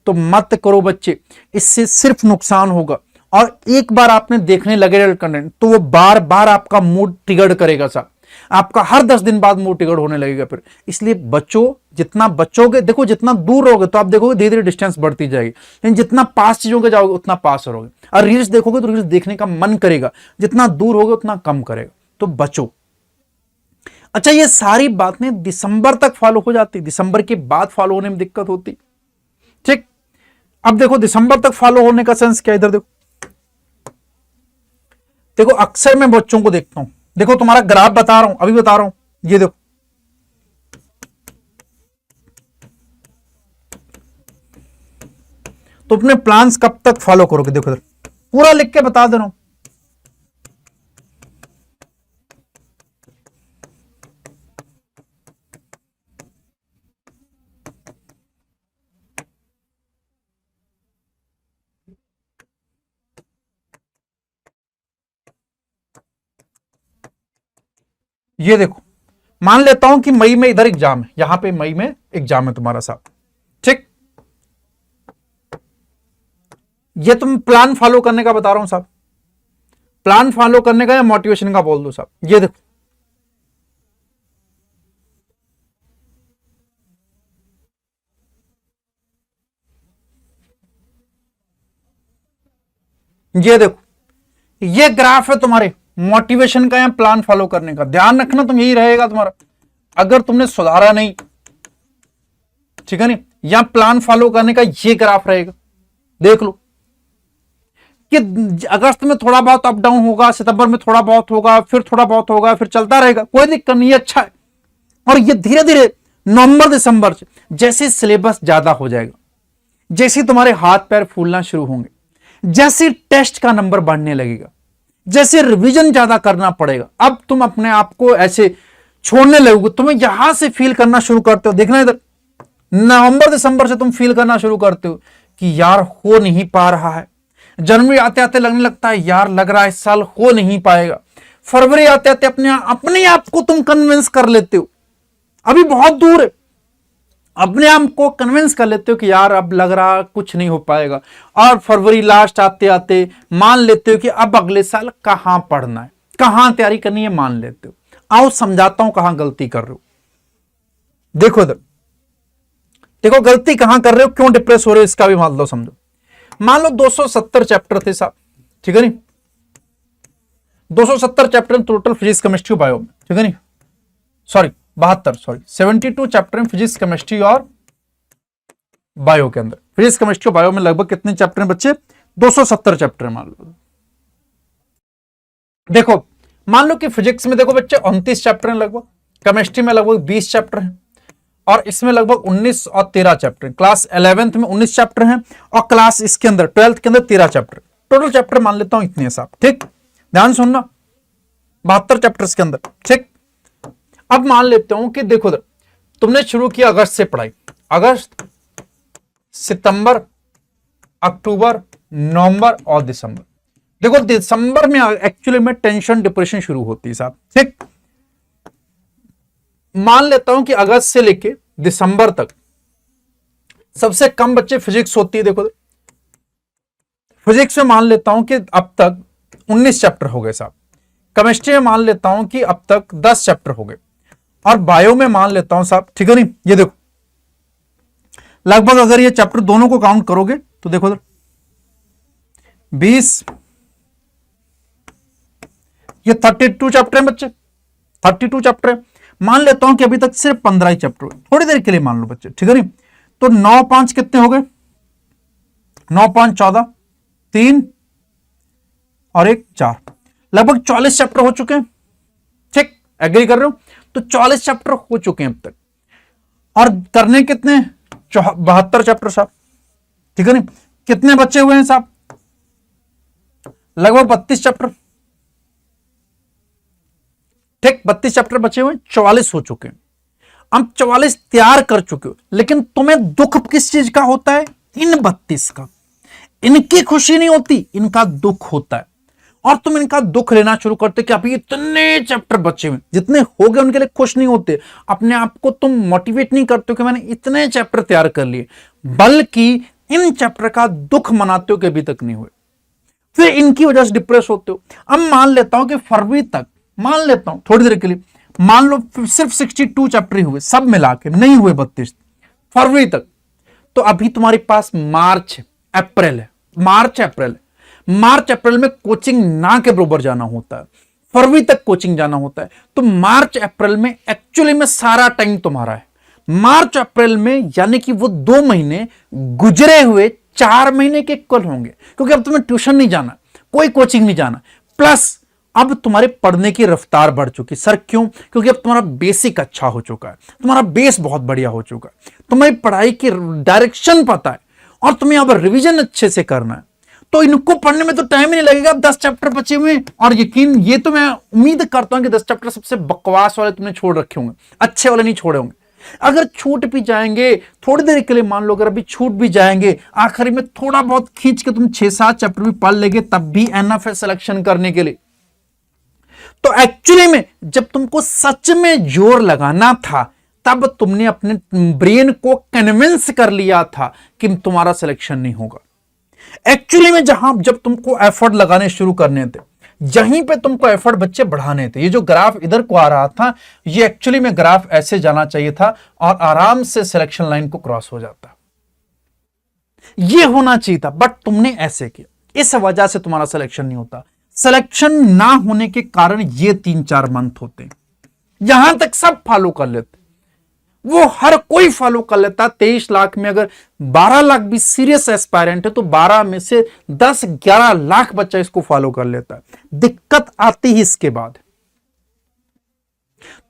तो मत करो बच्चे, इससे सिर्फ नुकसान होगा। और एक बार आपने देखने लगे अडल्ट कंटेंट, तो वो बार बार आपका मूड ट्रिगर करेगा साहब, आपका हर 10 दिन बाद मूड ट्रिगर होने लगेगा फिर। इसलिए बच्चों, जितना बच्चोगे, देखो जितना दूर रहोगे तो आप देखोगे धीरे धीरे डिस्टेंस बढ़ती जाएगी, लेकिन जितना पास चीजों के जाओगे उतना पास रहोगे। और रील्स देखोगे तो रील्स देखने का मन करेगा, जितना दूर होगे उतना कम करेगा। तो बचो। अच्छा, ये सारी बातें दिसंबर तक फॉलो हो जाती, दिसंबर के बाद फॉलो होने में दिक्कत होती, ठीक? अब देखो दिसंबर तक फॉलो होने का सेंस क्या, इधर देखो, देखो अक्सर मैं बच्चों को देखता हूं, देखो तुम्हारा ग्राफ बता रहा हूं, अभी बता रहा हूं, ये देखो, तो अपने प्लान्स कब तक फॉलो करोगे, देखो इधर पूरा लिख के बता दे रहा हूं। ये देखो, मान लेता हूं कि मई में इधर एग्जाम है, यहां पे मई में एग्जाम है तुम्हारा साहब, ठीक? ये तुम प्लान फॉलो करने का बता रहा हूं साहब, प्लान फॉलो करने का या मोटिवेशन का बोल दो साहब। ये देखो, ये देखो, ये ग्राफ है तुम्हारे मोटिवेशन का या प्लान फॉलो करने का। ध्यान रखना, तुम यही रहेगा तुम्हारा, अगर तुमने सुधारा नहीं, ठीक है नहीं, या प्लान फॉलो करने का ये ग्राफ रहेगा। देख लो कि अगस्त में थोड़ा बहुत अप डाउन होगा, सितंबर में थोड़ा बहुत होगा, फिर थोड़ा बहुत होगा, फिर चलता रहेगा, कोई दिक्कत नहीं है, अच्छा है। और ये धीरे धीरे नवंबर दिसंबर से जैसे सिलेबस ज्यादा हो जाएगा, जैसे तुम्हारे हाथ पैर फूलना शुरू होंगे, जैसे टेस्ट का नंबर बढ़ने लगेगा, जैसे रिवीजन ज्यादा करना पड़ेगा, अब तुम अपने आप को ऐसे छोड़ने लगोगे, तुम्हें यहां से फील करना शुरू करते हो। देखना इधर, नवंबर दिसंबर से तुम फील करना शुरू करते हो कि यार हो नहीं पा रहा है। जनवरी आते आते लगने लगता है यार लग रहा है इस साल हो नहीं पाएगा। फरवरी आते आते अपने आप को तुम कन्विंस कर लेते हो, अभी बहुत दूर है, अपने आप को कन्विंस कर लेते हो कि यार अब लग रहा कुछ नहीं हो पाएगा। और फरवरी लास्ट आते आते मान लेते हो कि अब अगले साल कहां पढ़ना है, कहां तैयारी करनी है, मान लेते हो। आओ समझाता हूं कहां गलती कर रहे हो। देखो इधर, देखो गलती कहां कर रहे हो, क्यों डिप्रेस हो रहे हो, इसका भी मान लो समझो। मान लो 270 चैप्टर थे साहब, ठीक है नहीं, 270 chapter total physics chemistry bio में, ठीक है नहीं, सॉरी 72 चैप्टर में फिजिक्स केमिस्ट्री और बायो के अंदर। फिजिक्स केमिस्ट्री और बायो में लगभग कितने चैप्टर हैं बच्चे, 270 चैप्टर मान लो। देखो मान लो कि फिजिक्स में देखो बच्चे 29 चैप्टर हैं लगभग, केमिस्ट्री में लगभग 20 चैप्टर हैं, और इसमें लगभग 19 और 13 चैप्टर हैं। क्लास 11th में 19 चैप्टर हैं और क्लास इसके अंदर 12th के अंदर 13 चैप्टर। टोटल चैप्टर मान लेता हूं इतने साहब, ठीक, ध्यान सुनना, 72 चैप्टर्स के अंदर, ठीक। अब मान लेते हूं कि देखो तुमने शुरू किया अगस्त से पढ़ाई, अगस्त, सितंबर, अक्टूबर, नवंबर और दिसंबर। देखो दिसंबर में एक्चुअली में टेंशन डिप्रेशन शुरू होती है साहब, ठीक। मान लेता हूं कि अगस्त से लेके दिसंबर तक सबसे कम बच्चे फिजिक्स होती है। देखो फिजिक्स में मान लेता हूं कि अब तक 19 चैप्टर हो गए साहब, केमिस्ट्री में मान लेता हूं कि अब तक 10 चैप्टर हो गए, और बायो में मान लेता हूं साहब, ठीक है नहीं, ये देखो लगभग अगर ये चैप्टर दोनों को काउंट करोगे तो देखो 20, ये 32 चैप्टर है बच्चे, 32 चैप्टर है। मान लेता हूं कि अभी तक सिर्फ 15 ही चैप्टर हुए, थोड़ी देर के लिए मान लो बच्चे, ठीक है नहीं, तो 9 5 कितने हो गए, 9 5 14, 3 और 1 4, लगभग 44 चैप्टर हो चुके हैं, ठीक, एग्री कर रहे हो, तो 44 चैप्टर हो चुके हैं अब तक, और करने कितने, 72 चैप्टर साहब, ठीक है नहीं, कितने बच्चे हुए हैं साहब, लगभग 32 चैप्टर, ठीक, 32 चैप्टर बचे हुए, 44 हो चुके हैं। अब 44 तैयार कर चुके हो, लेकिन तुम्हें दुख किस चीज का होता है, इन 32 का। इनकी खुशी नहीं होती, इनका दुख होता है, और तुम इनका दुख लेना शुरू करते कि अभी इतने चैप्टर बचे हुए, जितने हो गए उनके लिए खुश नहीं होते, अपने आप को तुम मोटिवेट नहीं करते हो कि मैंने इतने चैप्टर तैयार कर लिए, बल्कि इन चैप्टर का दुख मनाते हो कि अभी तक नहीं हुए, फिर इनकी वजह से डिप्रेस होते हो। अब मान लेता हूं कि फरवरी तक, मान लेता हूं थोड़ी देर के लिए, मान लो सिर्फ 62 चैप्टर ही हुए, सब मिला के नहीं हुए 32 फरवरी तक, तो अभी तुम्हारे पास मार्च अप्रैल है, मार्च अप्रैल में कोचिंग ना के बरोबर जाना होता है, फरवरी तक कोचिंग जाना होता है, तो मार्च अप्रैल में एक्चुअली में सारा टाइम तुम्हारा है। मार्च अप्रैल में यानी कि वो 2 महीने गुजरे हुए 4 महीने के इक्वल होंगे, क्योंकि अब तुम्हें ट्यूशन नहीं जाना, कोई कोचिंग नहीं जाना, प्लस अब तुम्हारे पढ़ने की रफ्तार बढ़ चुकी। सर क्यों, क्योंकि अब तुम्हारा बेसिक अच्छा हो चुका है, तुम्हारा बेस बहुत बढ़िया हो चुका है, तुम्हारी पढ़ाई की डायरेक्शन पता है, और तुम्हें अब रिवीजन अच्छे से करना है, तो इनको पढ़ने में तो टाइम ही नहीं लगेगा। 10 चैप्टर बचे हुए हैं, और यकीन ये तो मैं उम्मीद करता हूं कि 10 चैप्टर सबसे बकवास वाले तुमने छोड़ रखे होंगे, अच्छे वाले नहीं छोड़े होंगे। अगर छूट भी जाएंगे थोड़ी देर के लिए, मान लो अगर अभी छूट भी जाएंगे, आखिरी में थोड़ा बहुत खींच के तुम 6-7 चैप्टर भी पढ़ लेंगे, तब भी एनफ है सिलेक्शन करने के लिए। तो एक्चुअली में जब तुमको सच में जोर लगाना था, तब तुमने अपने ब्रेन को कन्विंस कर लिया था कि तुम्हारा सिलेक्शन नहीं होगा। एक्चुअली में जब तुमको एफर्ट लगाने शुरू करने थे, यहीं पे तुमको एफर्ट बच्चे बढ़ाने थे। ये जो ग्राफ इधर को आ रहा था, ये एक्चुअली में ग्राफ ऐसे जाना चाहिए था और आराम से सिलेक्शन लाइन को क्रॉस हो जाता, ये होना चाहिए था, बट तुमने ऐसे किया, इस वजह से तुम्हारा सिलेक्शन नहीं होता। सिलेक्शन ना होने के कारण ये 3-4 मंथ होते हैं, यहां तक सब फॉलो कर लेते, वो हर कोई फॉलो कर लेता। 23 लाख में अगर 12 लाख भी सीरियस एस्पायरेंट है, तो 12 में से 10-11 लाख बच्चा इसको फॉलो कर लेता है। दिक्कत आती ही इसके बाद।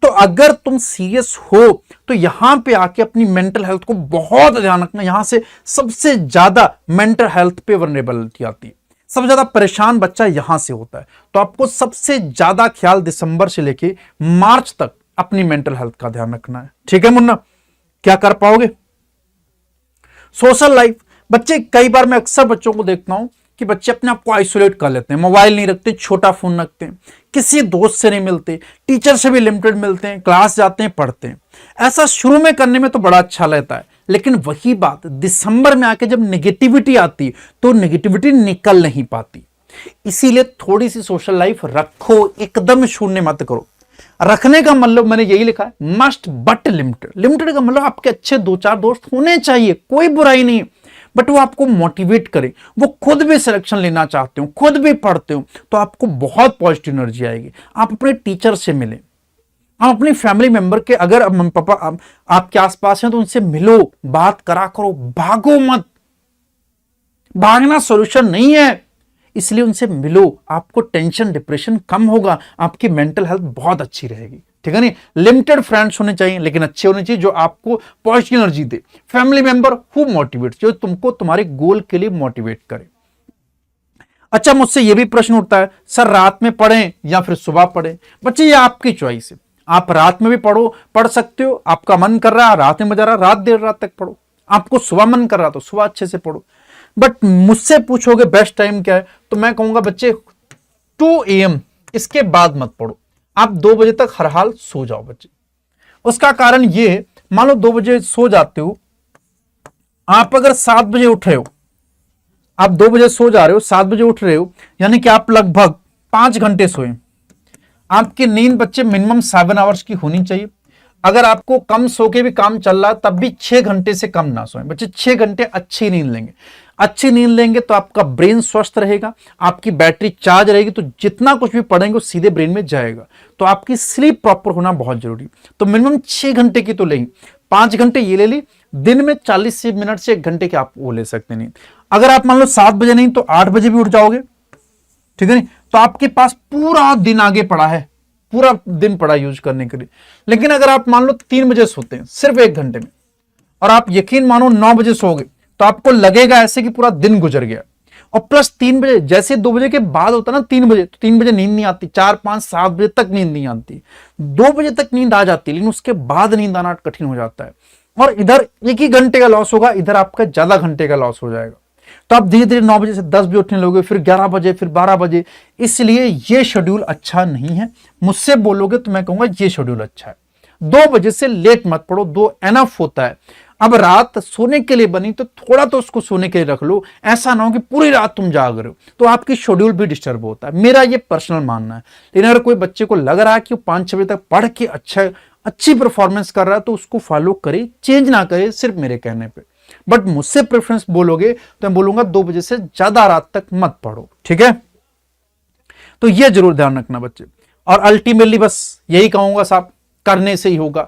तो अगर तुम सीरियस हो तो यहां पे आके अपनी मेंटल हेल्थ को बहुत ध्यान रखना। यहां से सबसे ज्यादा मेंटल हेल्थ पे वल्नरेबिलिटी आती है, सबसे ज्यादा परेशान बच्चा यहां से होता है। तो आपको सबसे ज्यादा ख्याल दिसंबर से लेके मार्च तक अपनी मेंटल हेल्थ का ध्यान रखना है, ठीक है मुन्ना? क्या कर पाओगे? सोशल लाइफ, बच्चे कई बार मैं अक्सर बच्चों को देखता हूं कि बच्चे अपने आप को आइसोलेट कर लेते हैं, मोबाइल नहीं रखते, छोटा फोन रखते हैं, किसी दोस्त से नहीं मिलते, टीचर से भी लिमिटेड मिलते हैं, क्लास जाते हैं, पढ़ते हैं। ऐसा शुरू में करने में तो बड़ा अच्छा लगता है, लेकिन वही बात दिसंबर में आके जब नेगेटिविटी आती तो नेगेटिविटी निकल नहीं पाती। इसीलिए थोड़ी सी सोशल लाइफ रखो, एकदम शून्य मत करो। रखने का मतलब मैंने यही लिखा है, मस्ट बट लिमिटेड। लिमिटेड का मतलब आपके अच्छे 2-4 दोस्त होने चाहिए, कोई बुराई नहीं, बट वो आपको मोटिवेट करे, वो खुद भी सिलेक्शन लेना चाहते हो, खुद भी पढ़ते हो, तो आपको बहुत पॉजिटिव एनर्जी आएगी। आप अपने टीचर से मिले, आप अपनी फैमिली मेंबर के, अगर मम्मी पापा आपके आसपास हैं तो उनसे मिलो, बात करा करो, भागो मत, भागना सॉल्यूशन नहीं है, इसलिए उनसे मिलो, आपको टेंशन डिप्रेशन कम होगा, आपकी मेंटल हेल्थ बहुत अच्छी रहेगी, ठीक है नहीं। लिमिटेड फ्रेंड्स होने चाहिए, लेकिन अच्छे होने चाहिए, जो आपको positive energy they. Family member who motivate, जो तुमको तुम्हारे गोल के लिए मोटिवेट करे। अच्छा, मुझसे यह भी प्रश्न उठता है, सर रात में पढ़ें या फिर सुबह पढ़ें? बच्चे ये आपकी चॉइस है, आप रात में भी पढ़ सकते हो, आपका मन कर रहा है रात में मजा रहा, रात देर रात तक पढ़ो, आपको सुबह मन कर रहा तो सुबह अच्छे से पढ़ो। बट मुझसे पूछोगे बेस्ट टाइम क्या है, तो मैं कहूंगा बच्चे 2 AM इसके बाद मत पढ़ो, आप 2 बजे तक हर हाल सो जाओ बच्चे। उसका कारण ये, मान लो 2 बजे सो जाते हो, आप अगर 7 बजे उठ रहे हो, आप 2 बजे सो जा रहे हो, 7 बजे उठ रहे हो, यानी कि आप लगभग 5 घंटे सोए। आपकी नींद बच्चे मिनिमम 7 आवर्स की होनी चाहिए। अगर आपको कम सो के भी काम चल रहा है तब भी 6 घंटे से कम ना सोएं बच्चे। 6 घंटे अच्छी नींद लेंगे, अच्छी नींद लेंगे तो आपका ब्रेन स्वस्थ रहेगा, आपकी बैटरी चार्ज रहेगी, तो जितना कुछ भी पढ़ेंगे वो सीधे ब्रेन में जाएगा। तो आपकी स्लीप प्रॉपर होना बहुत जरूरी। तो मिनिमम 6 घंटे की तो लेंगे, 5 घंटे ये ले ली, दिन में 40 मिनट से 1 घंटे के आप वो ले सकते नहीं। अगर आप मान लो 7 बजे नहीं तो 8 बजे भी उठ जाओगे, ठीक है नहीं, तो आपके पास पूरा दिन आगे पड़ा है, पूरा दिन पड़ा यूज करने के लिए। लेकिन अगर आप मान लो 3 बजे सोते हैं सिर्फ 1 घंटे में, और आप यकीन मानो 9 बजे सोओगे, तो आपको लगेगा ऐसे कि पूरा दिन गुजर गया। और प्लस 3 बजे, जैसे 2 बजे के बाद होता है ना 3 बजे, तो 3 बजे नींद नहीं आती, 4, 5, 7 बजे तक नींद नहीं आती, 2 बजे तक नींद आ जाती है, लेकिन उसके बाद नींद आना कठिन हो जाता है। और इधर 1 ही घंटे का लॉस होगा, इधर आपका ज्यादा घंटे का लॉस हो जाएगा। तो आप धीरे धीरे 9 बजे से 10 बजे उठने लोगे, फिर 11 बजे, फिर 12 बजे। इसलिए ये शेड्यूल अच्छा नहीं है। मुझसे बोलोगे तो मैं कहूंगा ये शेड्यूल अच्छा है। 2 बजे से लेट मत पढ़ो, 2 एनफ होता है। अब रात सोने के लिए बनी तो थोड़ा तो उसको सोने के लिए रख लो, ऐसा ना हो कि पूरी रात तुम जाग रहे हो, तो आपकी शेड्यूल भी डिस्टर्ब होता है। मेरा ये पर्सनल मानना है। लेकिन अगर कोई बच्चे को लग रहा है कि वो 5-6 बजे तक पढ़ के अच्छी परफॉर्मेंस कर रहा है, तो उसको फॉलो करे, चेंज ना करे सिर्फ मेरे कहने पे। बट मुझसे प्रेफरेंस बोलोगे तो मैं बोलूंगा 2 बजे से ज्यादा रात तक मत पढ़ो, ठीक है। तो यह जरूर ध्यान रखना बच्चे। और अल्टीमेटली बस यही कहूंगा साहब, करने से ही होगा,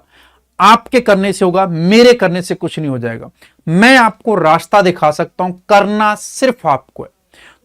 आपके करने से होगा, मेरे करने से कुछ नहीं हो जाएगा। मैं आपको रास्ता दिखा सकता हूं, करना सिर्फ आपको है।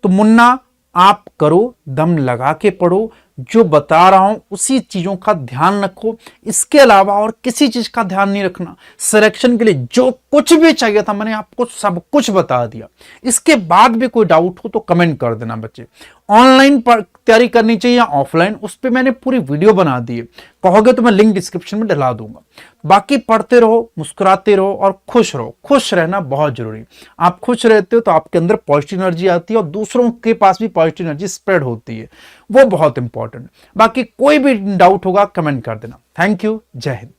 तो मुन्ना आप करो, दम लगा के पढ़ो, जो बता रहा हूं उसी चीजों का ध्यान रखो, इसके अलावा और किसी चीज का ध्यान नहीं रखना। सिलेक्शन के लिए जो कुछ भी चाहिए था मैंने आपको सब कुछ बता दिया। इसके बाद भी कोई डाउट हो तो कमेंट कर देना बच्चे। ऑनलाइन तैयारी करनी चाहिए या ऑफलाइन, उस पर मैंने पूरी वीडियो बना दी है, कहोगे तो मैं लिंक डिस्क्रिप्शन में डला दूंगा। बाकी पढ़ते रहो, मुस्कुराते रहो और खुश रहो। खुश रहना बहुत जरूरी। आप खुश रहते हो तो आपके अंदर पॉजिटिव एनर्जी आती है और दूसरों के पास भी पॉजिटिव एनर्जी स्प्रेड होती है, वो बहुत इंपॉर्टेंट। बाकी कोई भी डाउट होगा कमेंट कर देना। थैंक यू, जय हिंद।